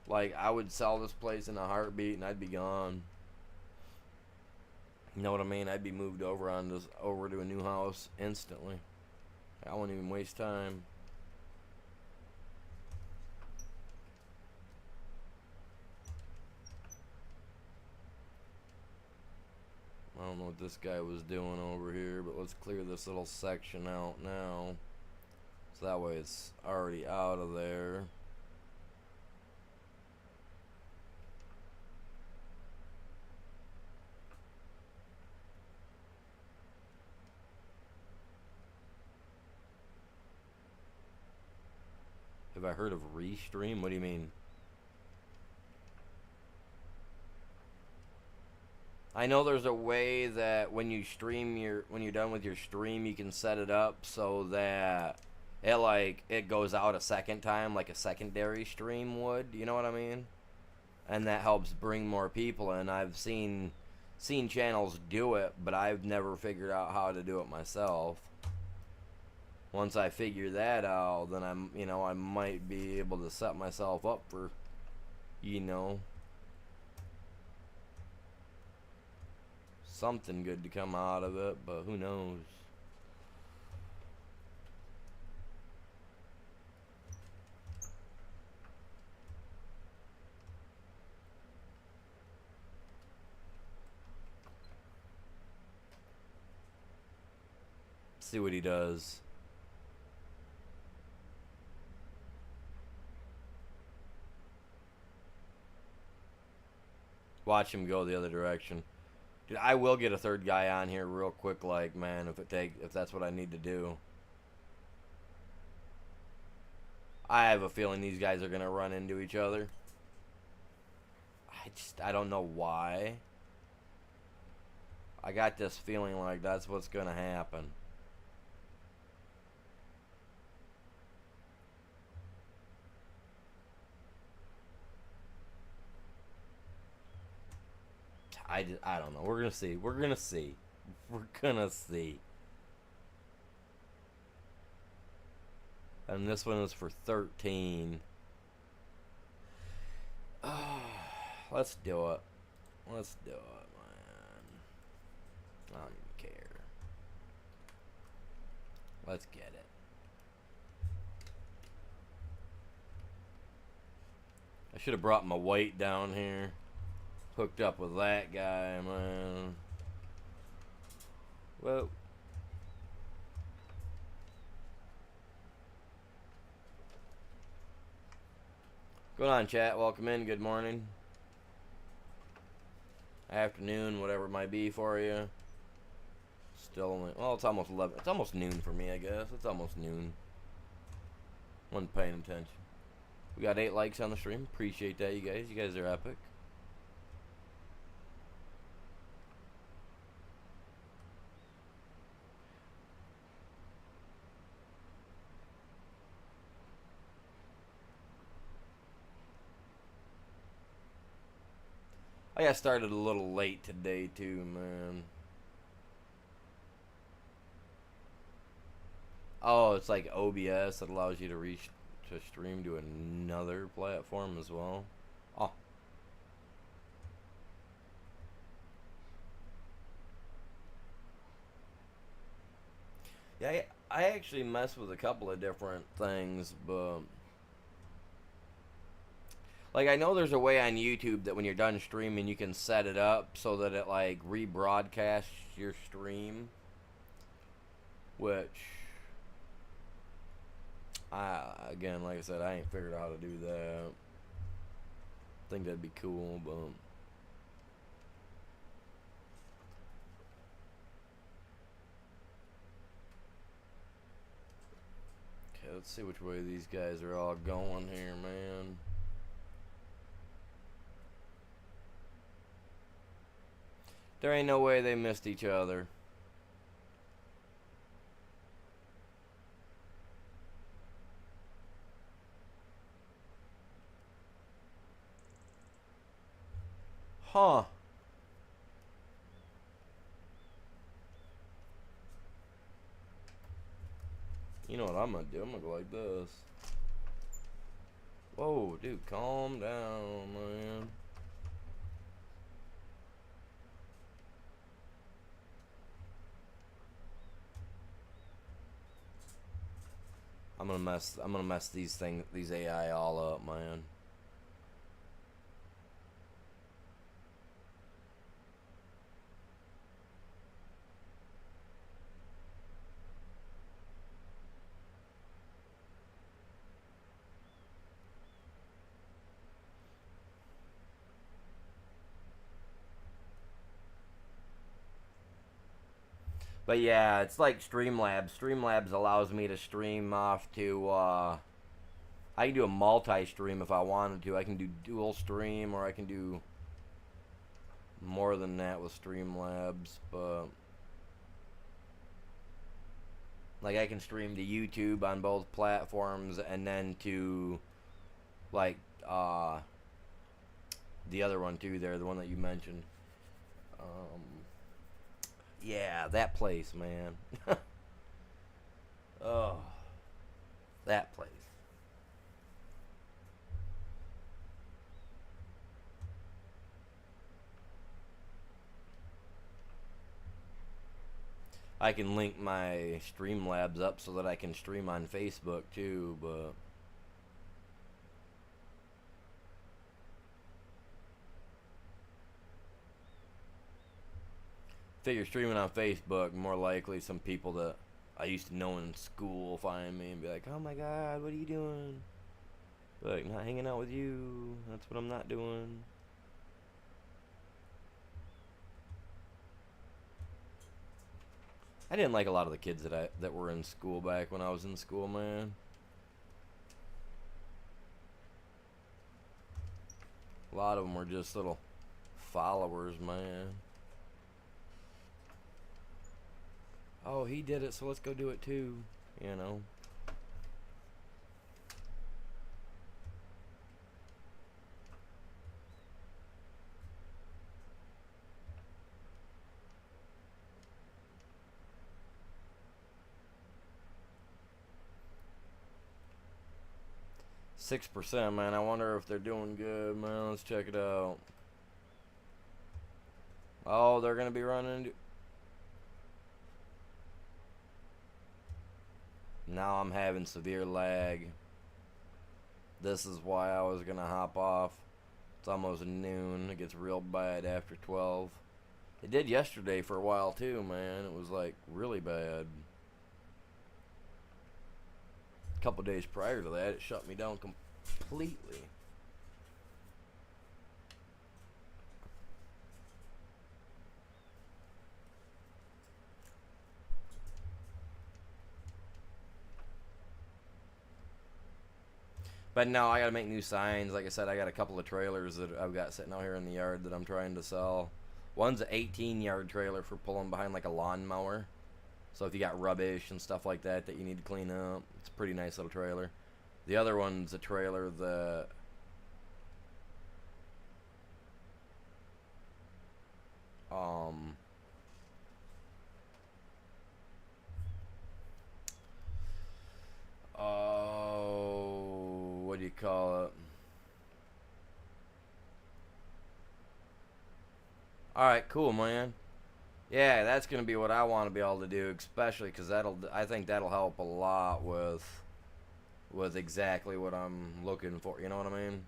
like I would sell this place in a heartbeat and I'd be gone. You know what I mean? I'd be moved over to a new house instantly. I won't even waste time. I don't know what this guy was doing over here, but let's clear this little section out now. So that way it's already out of there. Have I heard of Restream? What do you mean? I know there's a way that when you're done with your stream, you can set it up so that it goes out a second time like a secondary stream would, you know what I mean? And that helps bring more people in. I've seen channels do it, but I've never figured out how to do it myself. Once I figure that out, then I might be able to set myself up for, something good to come out of it, but who knows? see what he does. Watch him go the other direction. Dude, I will get a third guy on here real quick, like, man, if that's what I need to do. I have a feeling these guys are gonna run into each other. I don't know why. I got this feeling like that's what's gonna happen. I don't know. We're gonna see. We're gonna see. We're gonna see. And this one is for 13. Let's do it. Let's do it, man. I don't even care. Let's get it. I should have brought my weight down here. Hooked up with that guy, man. Whoa. Going on, chat. Welcome in. Good morning. Afternoon, whatever it might be for you. Still only, well, it's almost 11. It's almost noon for me, I guess. It's almost noon. Wasn't paying attention. We got 8 likes on the stream. Appreciate that, you guys. You guys are epic. I got started a little late today too, man. Oh, it's like OBS that allows you to stream to another platform as well. Oh. Yeah, I actually mess with a couple of different things, but like, I know there's a way on YouTube that when you're done streaming, you can set it up so that it, like, rebroadcasts your stream. Which, again, like I said, I ain't figured out how to do that. I think that'd be cool, but... Okay, let's see which way these guys are all going here, man. There ain't no way they missed each other. Huh. You know what I'm gonna do? I'm gonna go like this. Whoa, dude, calm down, man. I'm gonna mess these AI all up, man. But yeah, it's like Streamlabs. Streamlabs allows me to stream off to, I can do a multi-stream if I wanted to. I can do dual stream, or I can do more than that with Streamlabs, but... Like, I can stream to YouTube on both platforms, and then to, like, the other one too there, the one that you mentioned. Yeah, that place, man. Oh, that place. I can link my Streamlabs up so that I can stream on Facebook too, but... Figure streaming on Facebook, more likely some people that I used to know in school find me and be like, oh my god, what are you doing? Be like, not hanging out with you. That's what I'm not doing. I didn't like a lot of the kids that were in school back when I was in school, man. A lot of them were just little followers, man. Oh, he did it, so let's go do it too. You know. 6%, man. I wonder if they're doing good, man. Let's check it out. Oh, they're gonna be running. Now I'm having severe lag. This is why I was gonna hop off. It's almost noon. It gets real bad after 12. It did yesterday for a while too, man. It was like really bad. A couple days prior to that, it shut me down completely. But no, I gotta make new signs. Like I said, I got a couple of trailers that I've got sitting out here in the yard that I'm trying to sell. One's an 18-yard trailer for pulling behind like a lawnmower. So if you got rubbish and stuff like that that you need to clean up, it's a pretty nice little trailer. The other one's a trailer that oh, what do you call it? Alright, cool, man. Yeah, that's gonna be what I want to be able to do, especially because I think that'll help a lot with exactly what I'm looking for. You know what I mean?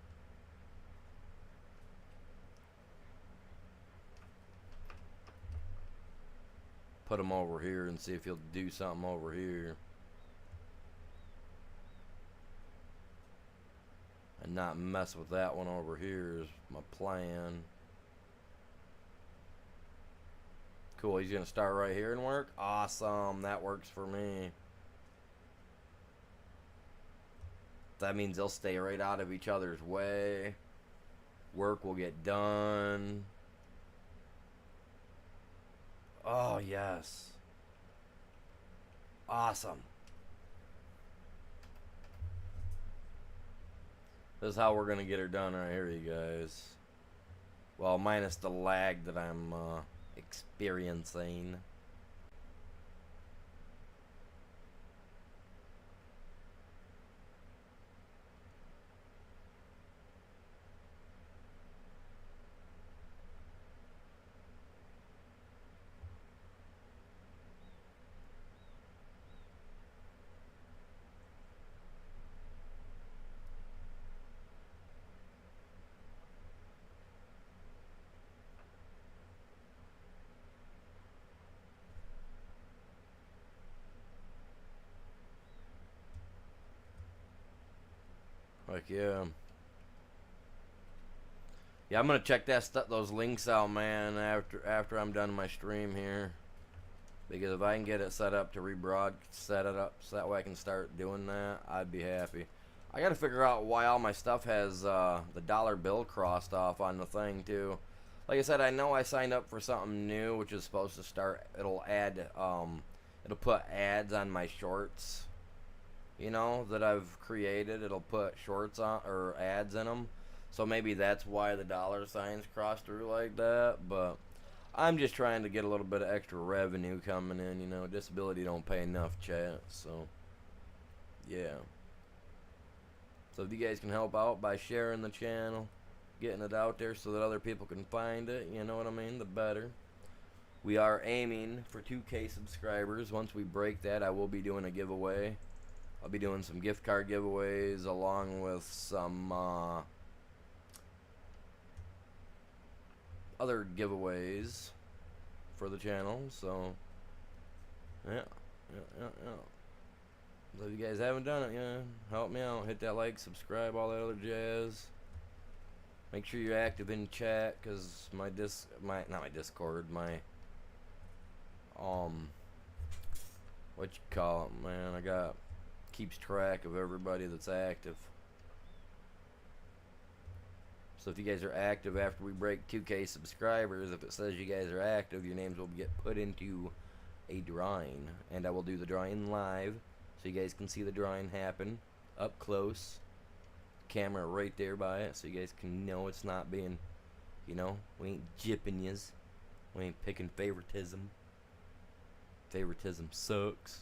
Put him over here and see if he'll do something over here, and not mess with that one over here is my plan. Cool, he's gonna start right here and work. Awesome, that works for me. That means they'll stay right out of each other's way. Work will get done. Oh, yes. Awesome. This is how we're gonna get her done right here, you guys. Well, minus the lag that I'm experiencing. Like, yeah. Yeah, I'm gonna check those links out, man, after I'm done my stream here. Because if I can get it set up to set it up so that way I can start doing that, I'd be happy. I gotta figure out why all my stuff has the dollar bill crossed off on the thing too. Like I said, I know I signed up for something new, which is supposed to start. It'll put ads on my shorts. You know, that I've created. It'll put shorts on or ads in them. So maybe that's why the dollar signs cross through like that. But I'm just trying to get a little bit of extra revenue coming in. You know, disability don't pay enough, chat. So, yeah. So if you guys can help out by sharing the channel, getting it out there so that other people can find it, you know what I mean, the better. We are aiming for 2K subscribers. Once we break that, I will be doing a giveaway. I'll be doing some gift card giveaways along with some other giveaways for the channel. So, yeah. Yeah. So if you guys haven't done it, help me out. Hit that like, subscribe, all that other jazz. Make sure you're active in chat, cause not my Discord, my what you call it, man? Keeps track of everybody that's active. So if you guys are active after we break 2K subscribers, if it says you guys are active, your names will get put into a drawing, and I will do the drawing live, so you guys can see the drawing happen up close. Camera right there by it, so you guys can know it's not being, we ain't jipping yous. We ain't picking favoritism. Favoritism sucks.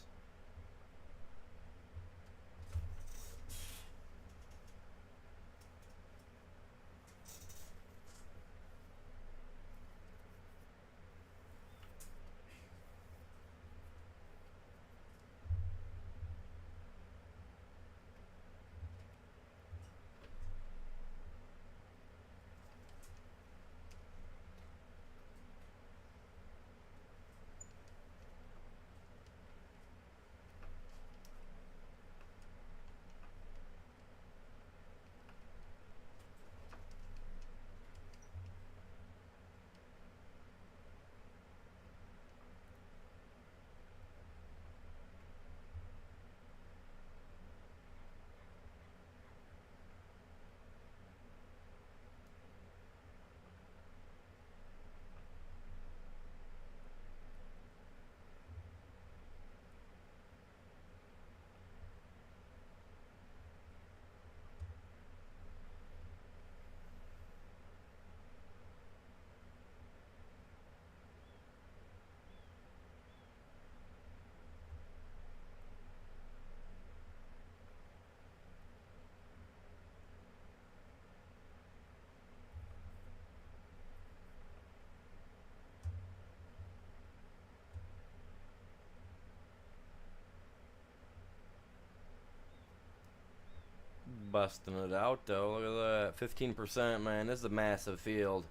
Busting it out though. Look at that, 15%, man. This is a massive field.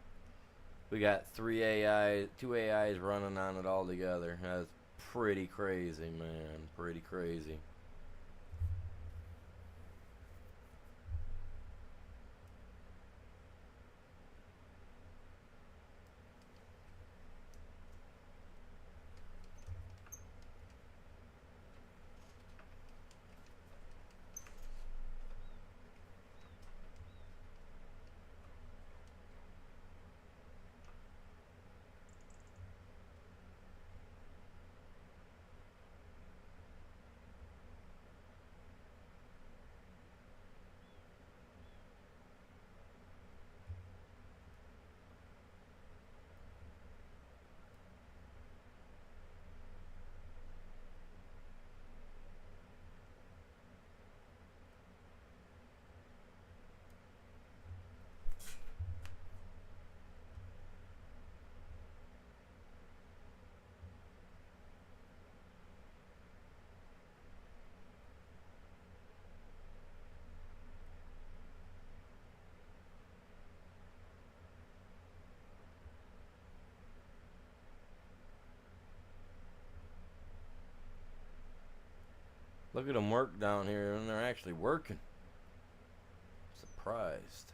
We got 2 AIs running on it all together. That's pretty crazy, man. Pretty crazy. Look at them work down here, and they're actually working. Surprised.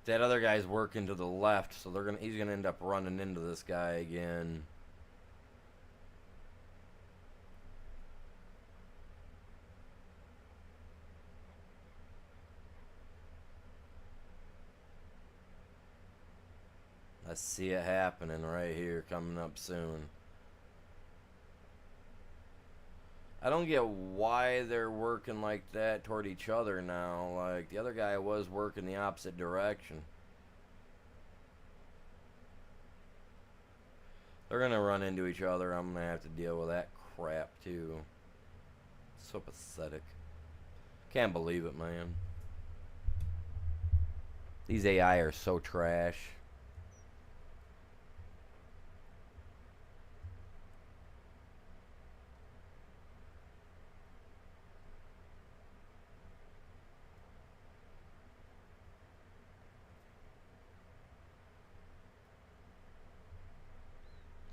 That other guy's working to the left, so he's gonna end up running into this guy again. I see it happening right here, coming up soon. I don't get why they're working like that toward each other now. Like, the other guy was working the opposite direction. They're gonna run into each other. I'm gonna have to deal with that crap too. So pathetic. Can't believe it, man. These AI are so trash.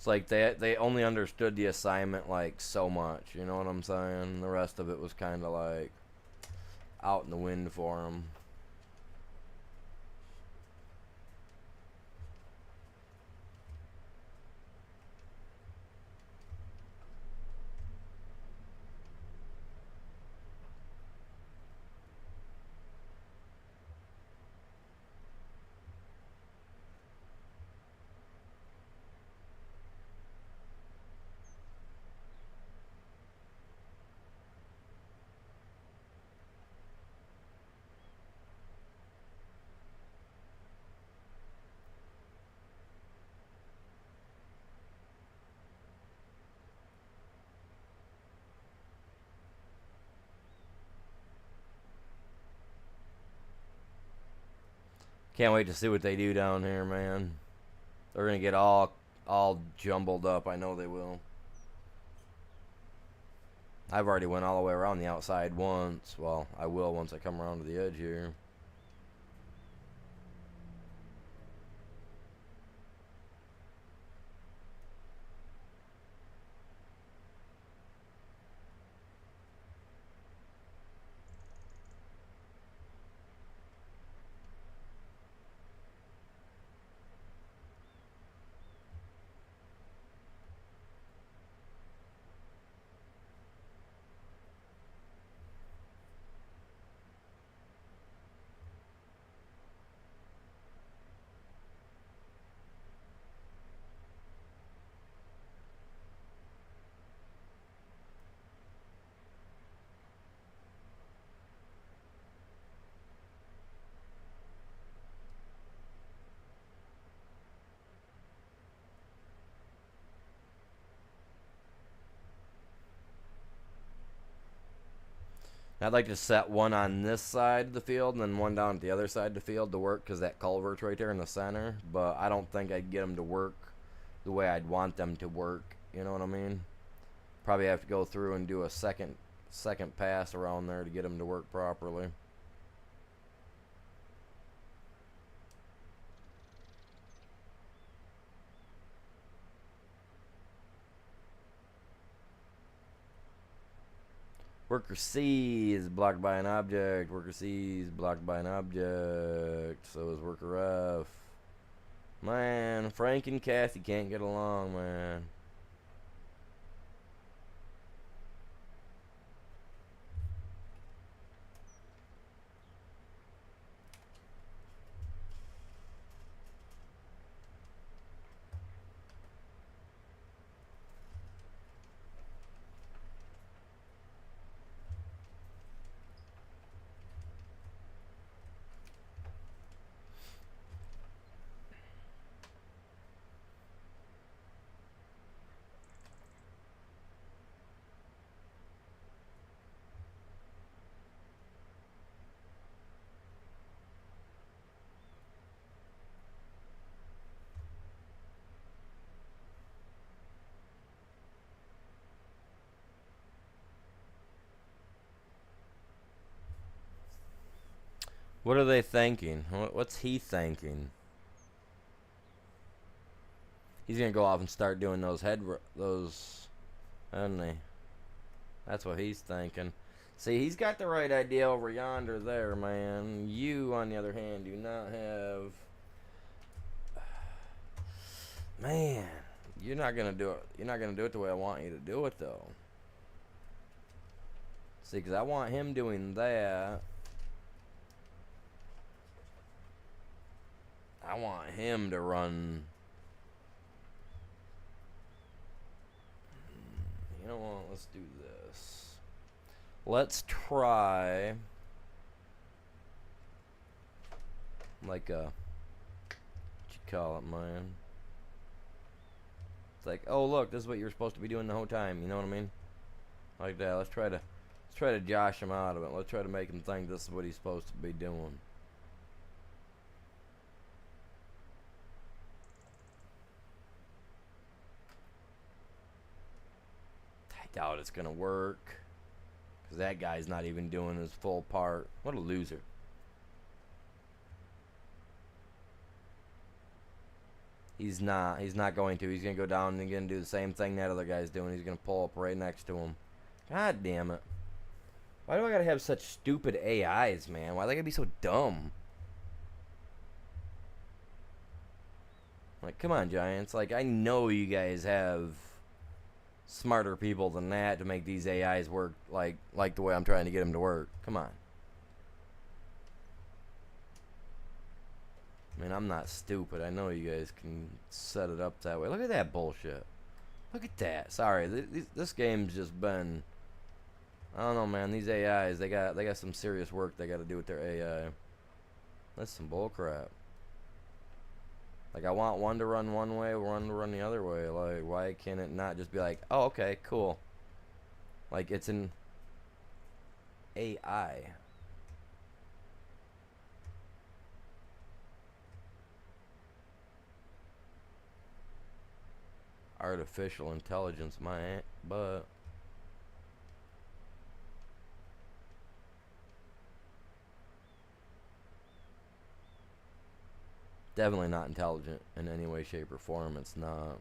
It's like they only understood the assignment like so much. You know what I'm saying? The rest of it was kind of like out in the wind for them. Can't wait to see what they do down here, man. They're gonna get all jumbled up. I know they will. I've already went all the way around the outside once. Well, I will once I come around to the edge here. I'd like to set one on this side of the field and then one down at the other side of the field to work because that culvert's right there in the center. But I don't think I'd get them to work the way I'd want them to work. You know what I mean? Probably have to go through and do a second pass around there to get them to work properly. Worker C is blocked by an object. Worker C is blocked by an object. So is worker F. Man, Frank and Kathy can't get along, man. What are they thinking? What's he thinking? He's gonna go off and start doing those isn't he? That's what he's thinking. See, he's got the right idea over yonder there, man. You, on the other hand, do not have... Man, you're not gonna do it. You're not gonna do it the way I want you to do it, though. See, because I want him doing that. I want him to run. You know what? Let's do this. Let's try like a, what you call it, man? It's like, oh look, this is what you're supposed to be doing the whole time. You know what I mean? Like that. Let's try to josh him out of it. Let's try to make him think this is what he's supposed to be doing. I doubt it's gonna work. Because that guy's not even doing his full part. What a loser. He's not. He's not going to. He's going to go down and he's going to do the same thing that other guy's doing. He's going to pull up right next to him. God damn it. Why do I got to have such stupid AIs, man? Why do they got to be so dumb? Like, come on, Giants. Like, I know you guys have smarter people than that to make these AIs work like the way I'm trying to get them to work. Come on. I mean, I'm not stupid. I know you guys can set it up that way. Look at that bullshit. Look at that. Sorry, this game's just been... I don't know, man. These AIs, they got some serious work they got to do with their AI. That's some bullcrap. Like, I want one to run one way, one to run the other way. Like, why can't it not just be like, oh, okay, cool. Like, it's an AI. Artificial intelligence, my but definitely not intelligent in any way, shape, or form. It's not.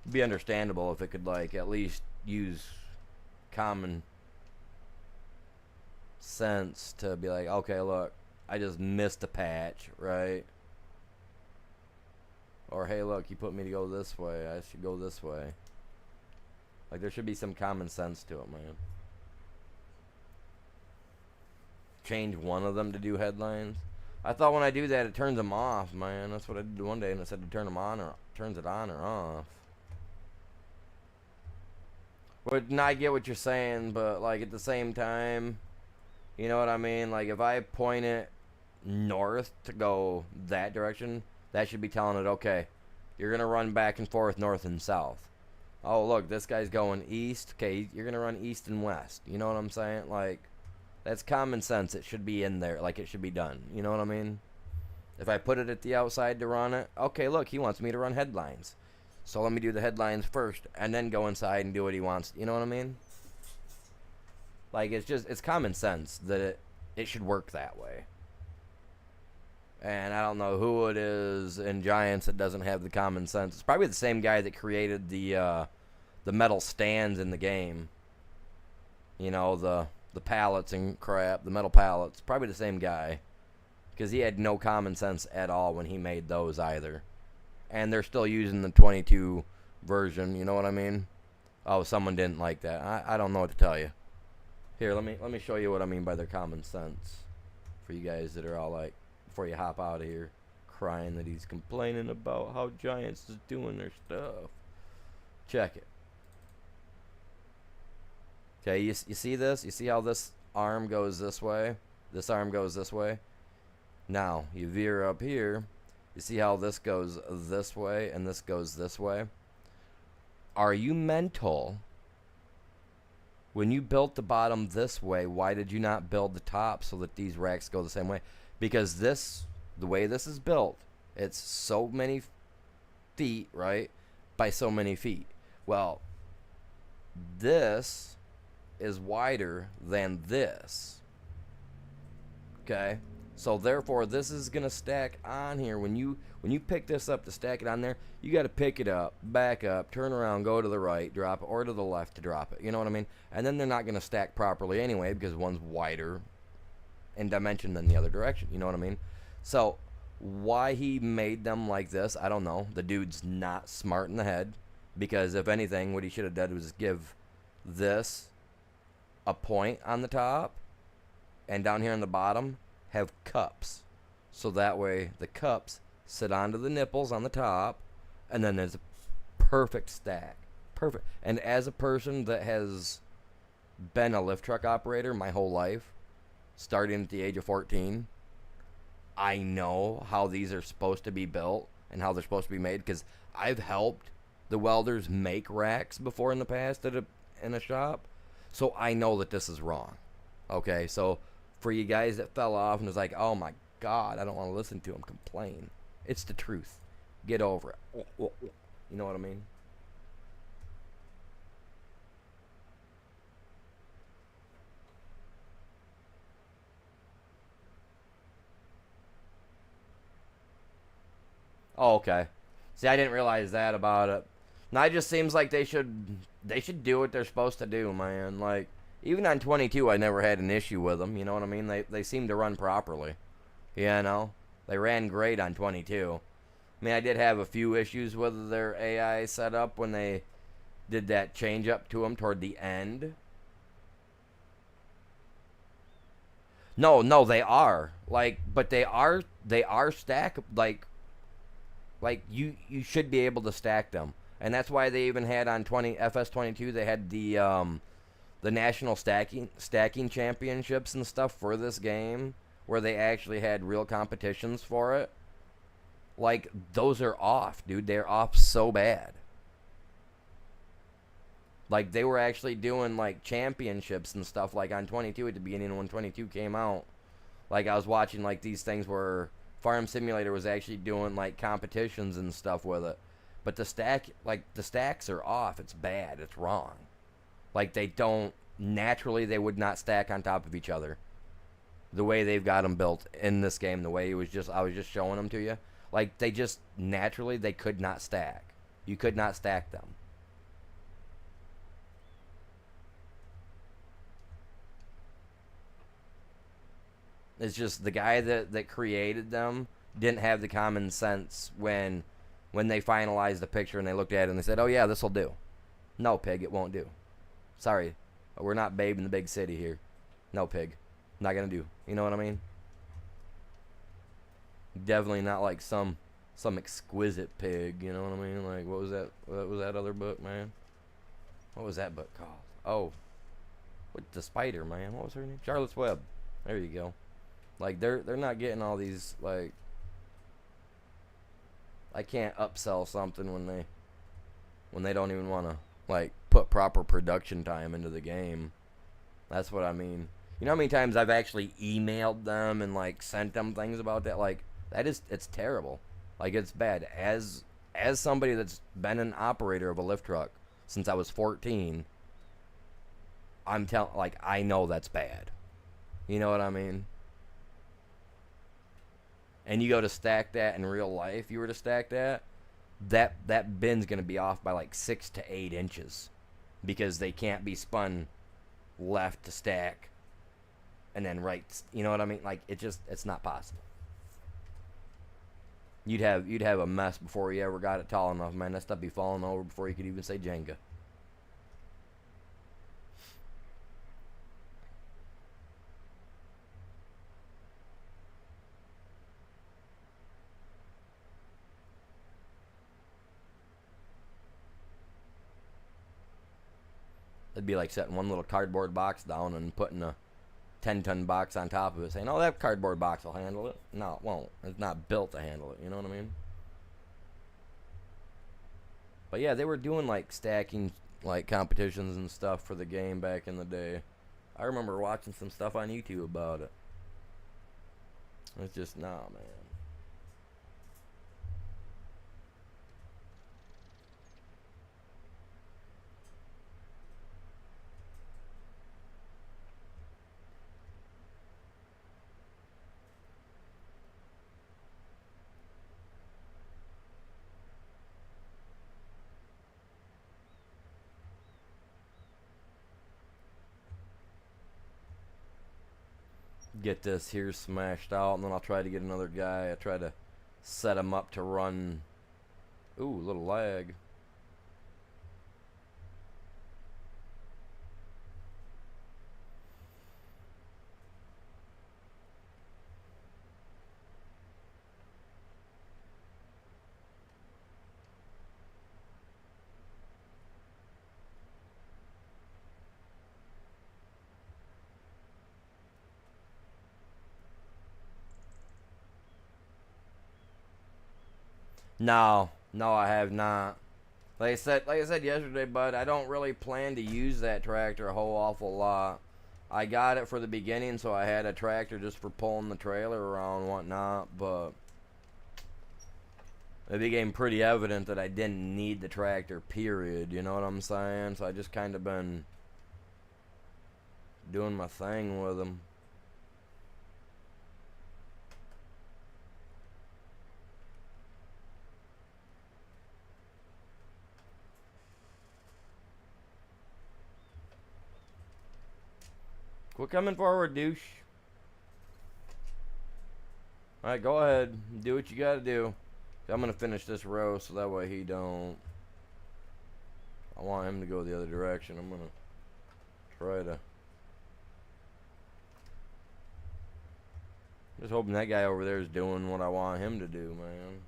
It'd be understandable if it could, like, at least use common sense to be like, okay, look, I just missed a patch, right? Or, hey, look, you put me to go this way. I should go this way. Like, there should be some common sense to it, man. Change one of them to do headlines. I thought when I do that, it turns them off, man. That's what I did one day, and it said to turn them on, or turns it on or off. But I get what you're saying, but, like, at the same time, you know what I mean? Like, if I point it north to go that direction, that should be telling it, okay, you're going to run back and forth north and south. Oh, look, this guy's going east. Okay, you're going to run east and west. You know what I'm saying? Like, that's common sense. It should be in there. Like, it should be done. You know what I mean? If I put it at the outside to run it, okay, look, he wants me to run headlines. So let me do the headlines first and then go inside and do what he wants. You know what I mean? Like, it's common sense that it should work that way. And I don't know who it is in Giants that doesn't have the common sense. It's probably the same guy that created the metal stands in the game. You know, the pallets and crap, the metal pallets. Probably the same guy. Because he had no common sense at all when he made those either. And they're still using the 22 version, you know what I mean? Oh, someone didn't like that. I don't know what to tell you. Here, let me show you what I mean by their common sense. For you guys that are all like, before you hop out of here, crying that he's complaining about how Giants is doing their stuff. Check it. Okay, you see this? You see how this arm goes this way? This arm goes this way? Now, you veer up here. You see how this goes this way and this goes this way? Are you mental? When you built the bottom this way, why did you not build the top so that these racks go the same way? Because the way this is built, it's so many feet, right, by so many feet. Well, this is wider than this. Okay? So therefore, this is gonna stack on here. When you pick this up to stack it on there, you got to pick it up, back up, turn around, go to the right, drop it, or to the left to drop it. You know what I mean? And then they're not gonna stack properly anyway because one's wider in dimension than the other direction. You know what I mean? So why he made them like this, I don't know. The dude's not smart in the head, because if anything, what he should have done was give this a point on the top, and down here on the bottom have cups, so that way the cups sit onto the nipples on the top, and then there's a perfect stack. Perfect. And as a person that has been a lift truck operator my whole life, starting at the age of 14, I know how these are supposed to be built and how they're supposed to be made, because I've helped the welders make racks before in the past in a shop, so I know that this is wrong. Okay, so for you guys that fell off and was like, oh my God, I don't want to listen to him complain, it's the truth. Get over it. You know what I mean? Oh, okay. See, I didn't realize that about it. Now it just seems like they should do what they're supposed to do, man. Like even on 22, I never had an issue with them. You know what I mean? They seem to run properly. You know, they ran great on 22. I mean, I did have a few issues with their AI setup when they did that change up to them toward the end. No, no, they are like, but they are stack like you should be able to stack them, and that's why they even had on 20 FS22 they had the national stacking championships and stuff for this game where they actually had real competitions for it. Like those are off, dude. They're off so bad. Like they were actually doing like championships and stuff like on 22 at the beginning when 22 came out. Like I was watching like these things where Farm Simulator was actually doing like competitions and stuff with it. But the stacks are off. It's bad. It's wrong. Like they don't naturally they would not stack on top of each other. The way they've got them built in this game, the way it was just I was just showing them to you. Like they just naturally they could not stack. You could not stack them. It's just the guy that created them didn't have the common sense when they finalized the picture and they looked at it and they said, "Oh yeah, this will do." No, pig, it won't do. Sorry, we're not Babe in the Big City here. No, pig, not gonna do. You know what I mean? Definitely not like some exquisite pig. You know what I mean? Like what was that? What was that other book, man? What was that book called? Oh, with the spider, man. What was her name? Charlotte's Web. There you go. Like they're not getting all these like I can't upsell something when they don't even want to like put proper production time into the game. That's what I mean. You know how many times I've actually emailed them and like sent them things about that? Like that is it's terrible. Like it's bad. As somebody that's been an operator of a lift truck since I was 14, I know that's bad. You know what I mean? And you go to stack that in real life, you were to stack that bin's gonna be off by like 6 to 8 inches because they can't be spun left to stack and then right. You know what I mean? Like it's not possible. You'd have a mess before you ever got it tall enough, man. That stuff be falling over before you could even say Jenga. It'd be like setting one little cardboard box down and putting a 10-ton box on top of it, saying, "Oh, that cardboard box will handle it." No, it won't. It's not built to handle it. You know what I mean? But yeah, they were doing like stacking like competitions and stuff for the game back in the day. I remember watching some stuff on YouTube about it. It's just nah, man. Get this here smashed out, and then I'll try to get another guy. I try to set him up to run. Ooh, little lag. No, no, I have not. Like I said yesterday, bud, I don't really plan to use that tractor a whole awful lot. I got it for the beginning, so I had a tractor just for pulling the trailer around and whatnot, but it became pretty evident that I didn't need the tractor, period. You know what I'm saying? So I just kind of been doing my thing with them. Quit coming forward, douche. Alright, go ahead. Do what you gotta do. I'm gonna finish this row so that way he don't. I want him to go the other direction. I'm gonna try to. Just hoping that guy over there is doing what I want him to do, man.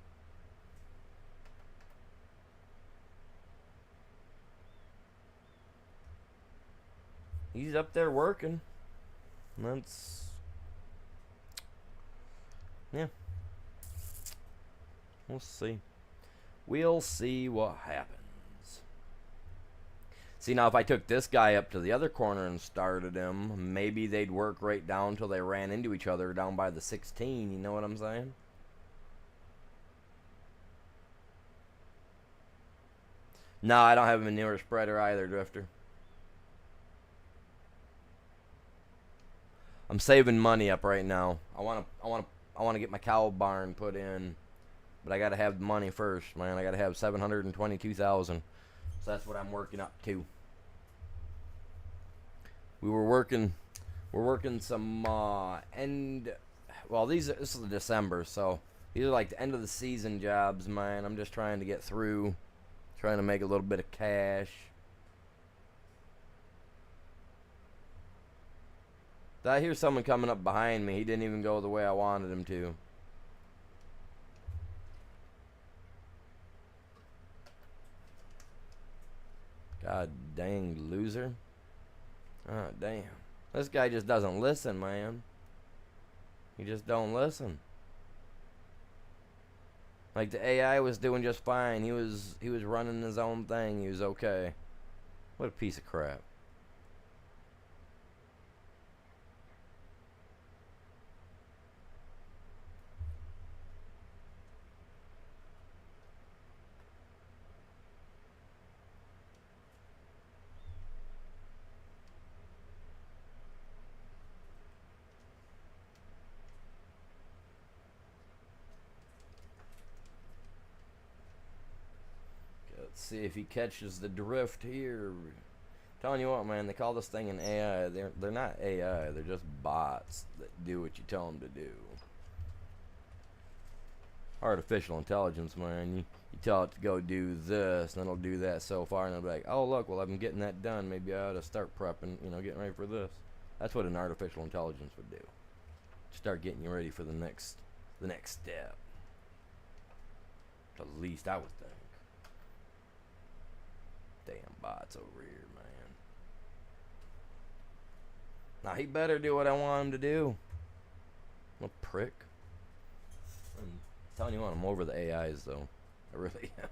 He's up there working. That's. Yeah. We'll see. We'll see what happens. See, now if I took this guy up to the other corner and started him, maybe they'd work right down till they ran into each other down by the 16. You know what I'm saying? No, I don't have a manure spreader either, Drifter. I'm saving money up right now. I want to get my cow barn put in, but I got to have the money first, man. I got to have 722,000. So that's what I'm working up to. We're working some this is December, so these are like the end of the season jobs, man. I'm just trying to get through, trying to make a little bit of cash. Did I hear someone coming up behind me? He didn't even go the way I wanted him to. God dang loser. Ah, damn. This guy just doesn't listen, man. He just don't listen. Like the AI was doing just fine. He was running his own thing. He was okay. What a piece of crap. Let's see if he catches the drift here. Telling you what, man, they call this thing an AI. They're not AI. They're just bots that do what you tell them to do. Artificial intelligence, man. You tell it to go do this, and it'll do that so far, and it'll be like, oh, look, well, I'm getting that done. Maybe I ought to start prepping, getting ready for this. That's what an artificial intelligence would do. Start getting you ready for the next step. At least I would think. Damn bots over here, man. Now he better do what I want him to do. What a prick. I'm telling you what, I'm over the AIs though. I really am.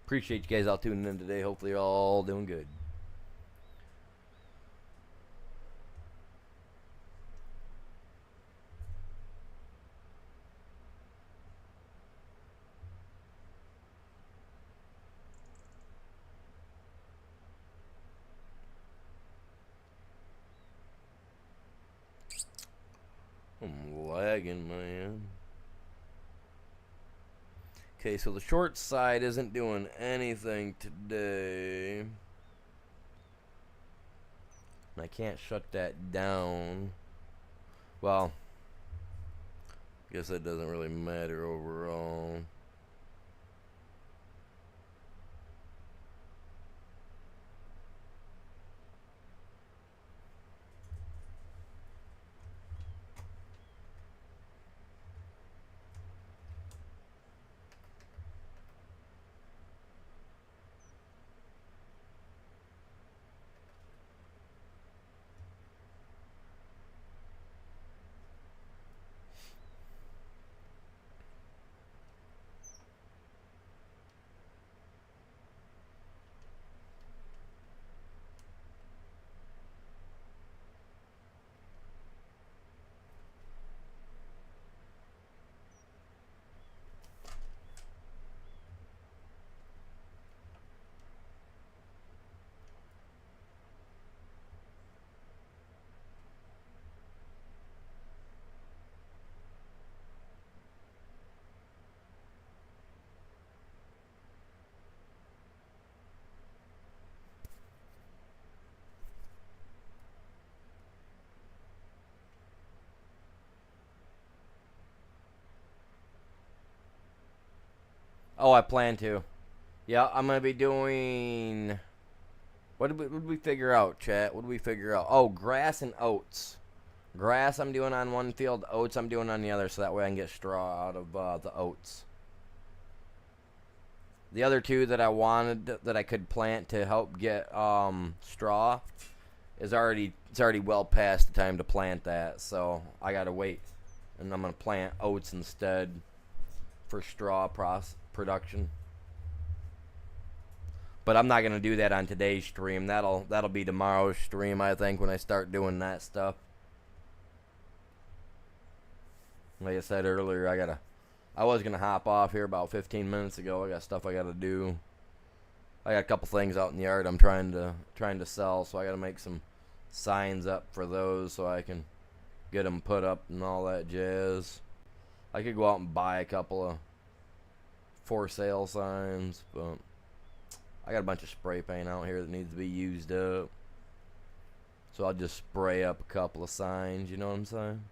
Appreciate you guys all tuning in today. Hopefully you're all doing good. I'm lagging, man. Okay, so the short side isn't doing anything today. I can't shut that down. Well, I guess that doesn't really matter overall. Oh, I plan to. Yeah, I'm gonna be doing. What did we figure out, chat? What did we figure out? Oh, grass and oats. Grass I'm doing on one field, oats I'm doing on the other, so that way I can get straw out of the oats. The other two that I wanted that I could plant to help get straw it's already well past the time to plant that, so I gotta wait, and I'm gonna plant oats instead for straw production. But I'm not gonna do that on today's stream. That'll be tomorrow's stream, I think, when I start doing that stuff. Like I said earlier, I was gonna hop off here about 15 minutes ago. I got stuff I gotta do. I got a couple things out in the yard I'm trying to sell, so I gotta make some signs up for those so I can get them put up and all that jazz. I could go out and buy a couple of for sale signs, but I got a bunch of spray paint out here that needs to be used up, so I'll just spray up a couple of signs, you know what I'm saying?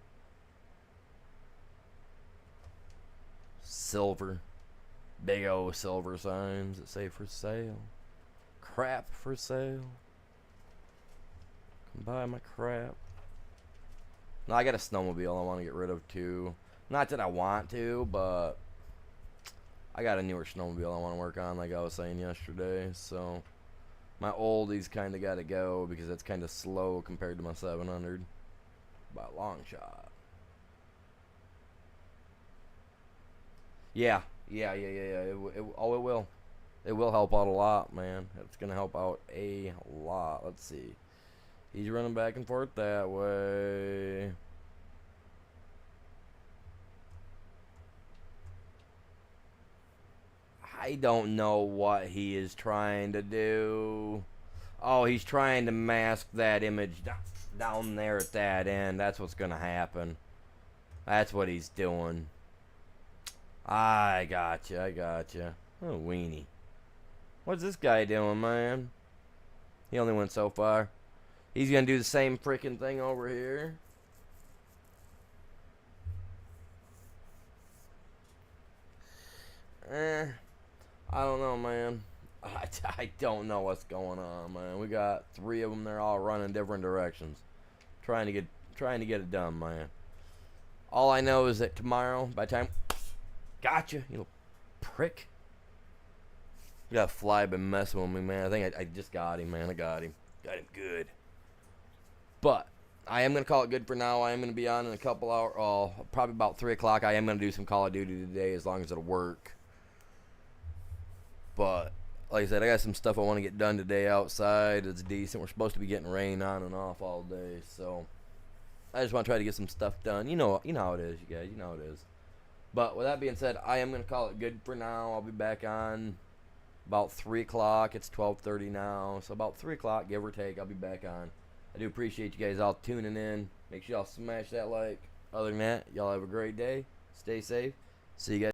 Silver, big old silver signs that say for sale. Crap for sale. Come buy my crap. No, I got a snowmobile I want to get rid of too. Not that I want to, but I got a newer snowmobile I want to work on, like I was saying yesterday. So my oldie's kind of got to go because it's kind of slow compared to my 700 by a long shot. Yeah. It will. It will help out a lot, man. It's gonna help out a lot. Let's see. He's running back and forth that way. I don't know what he is trying to do. Oh, he's trying to mask that image down there at that end. That's what's gonna happen. That's what he's doing. I gotcha. Oh, weenie. What's this guy doing, man? He only went so far. He's gonna do the same freaking thing over here. I don't know, man. I don't know what's going on, man. We got 3 of them. They're all running different directions, trying to get it done, man. All I know is that tomorrow, by the time, gotcha, you little prick. You got a fly been messing with me, man. I think I just got him, man. I got him good. But I am gonna call it good for now. I am gonna be on in a couple hours. Oh, probably about 3 o'clock. I am gonna do some Call of Duty today, as long as it'll work. But like I said, I got some stuff I want to get done today outside. It's decent. We're supposed to be getting rain on and off all day, so I just want to try to get some stuff done. You know how it is, you guys. You know how it is. But with that being said, I am going to call it good for now. I'll be back on about 3 o'clock. It's 12:30 now, so about 3 o'clock, give or take, I'll be back on. I do appreciate you guys all tuning in. Make sure y'all smash that like. Other than that, y'all have a great day. Stay safe. See you guys.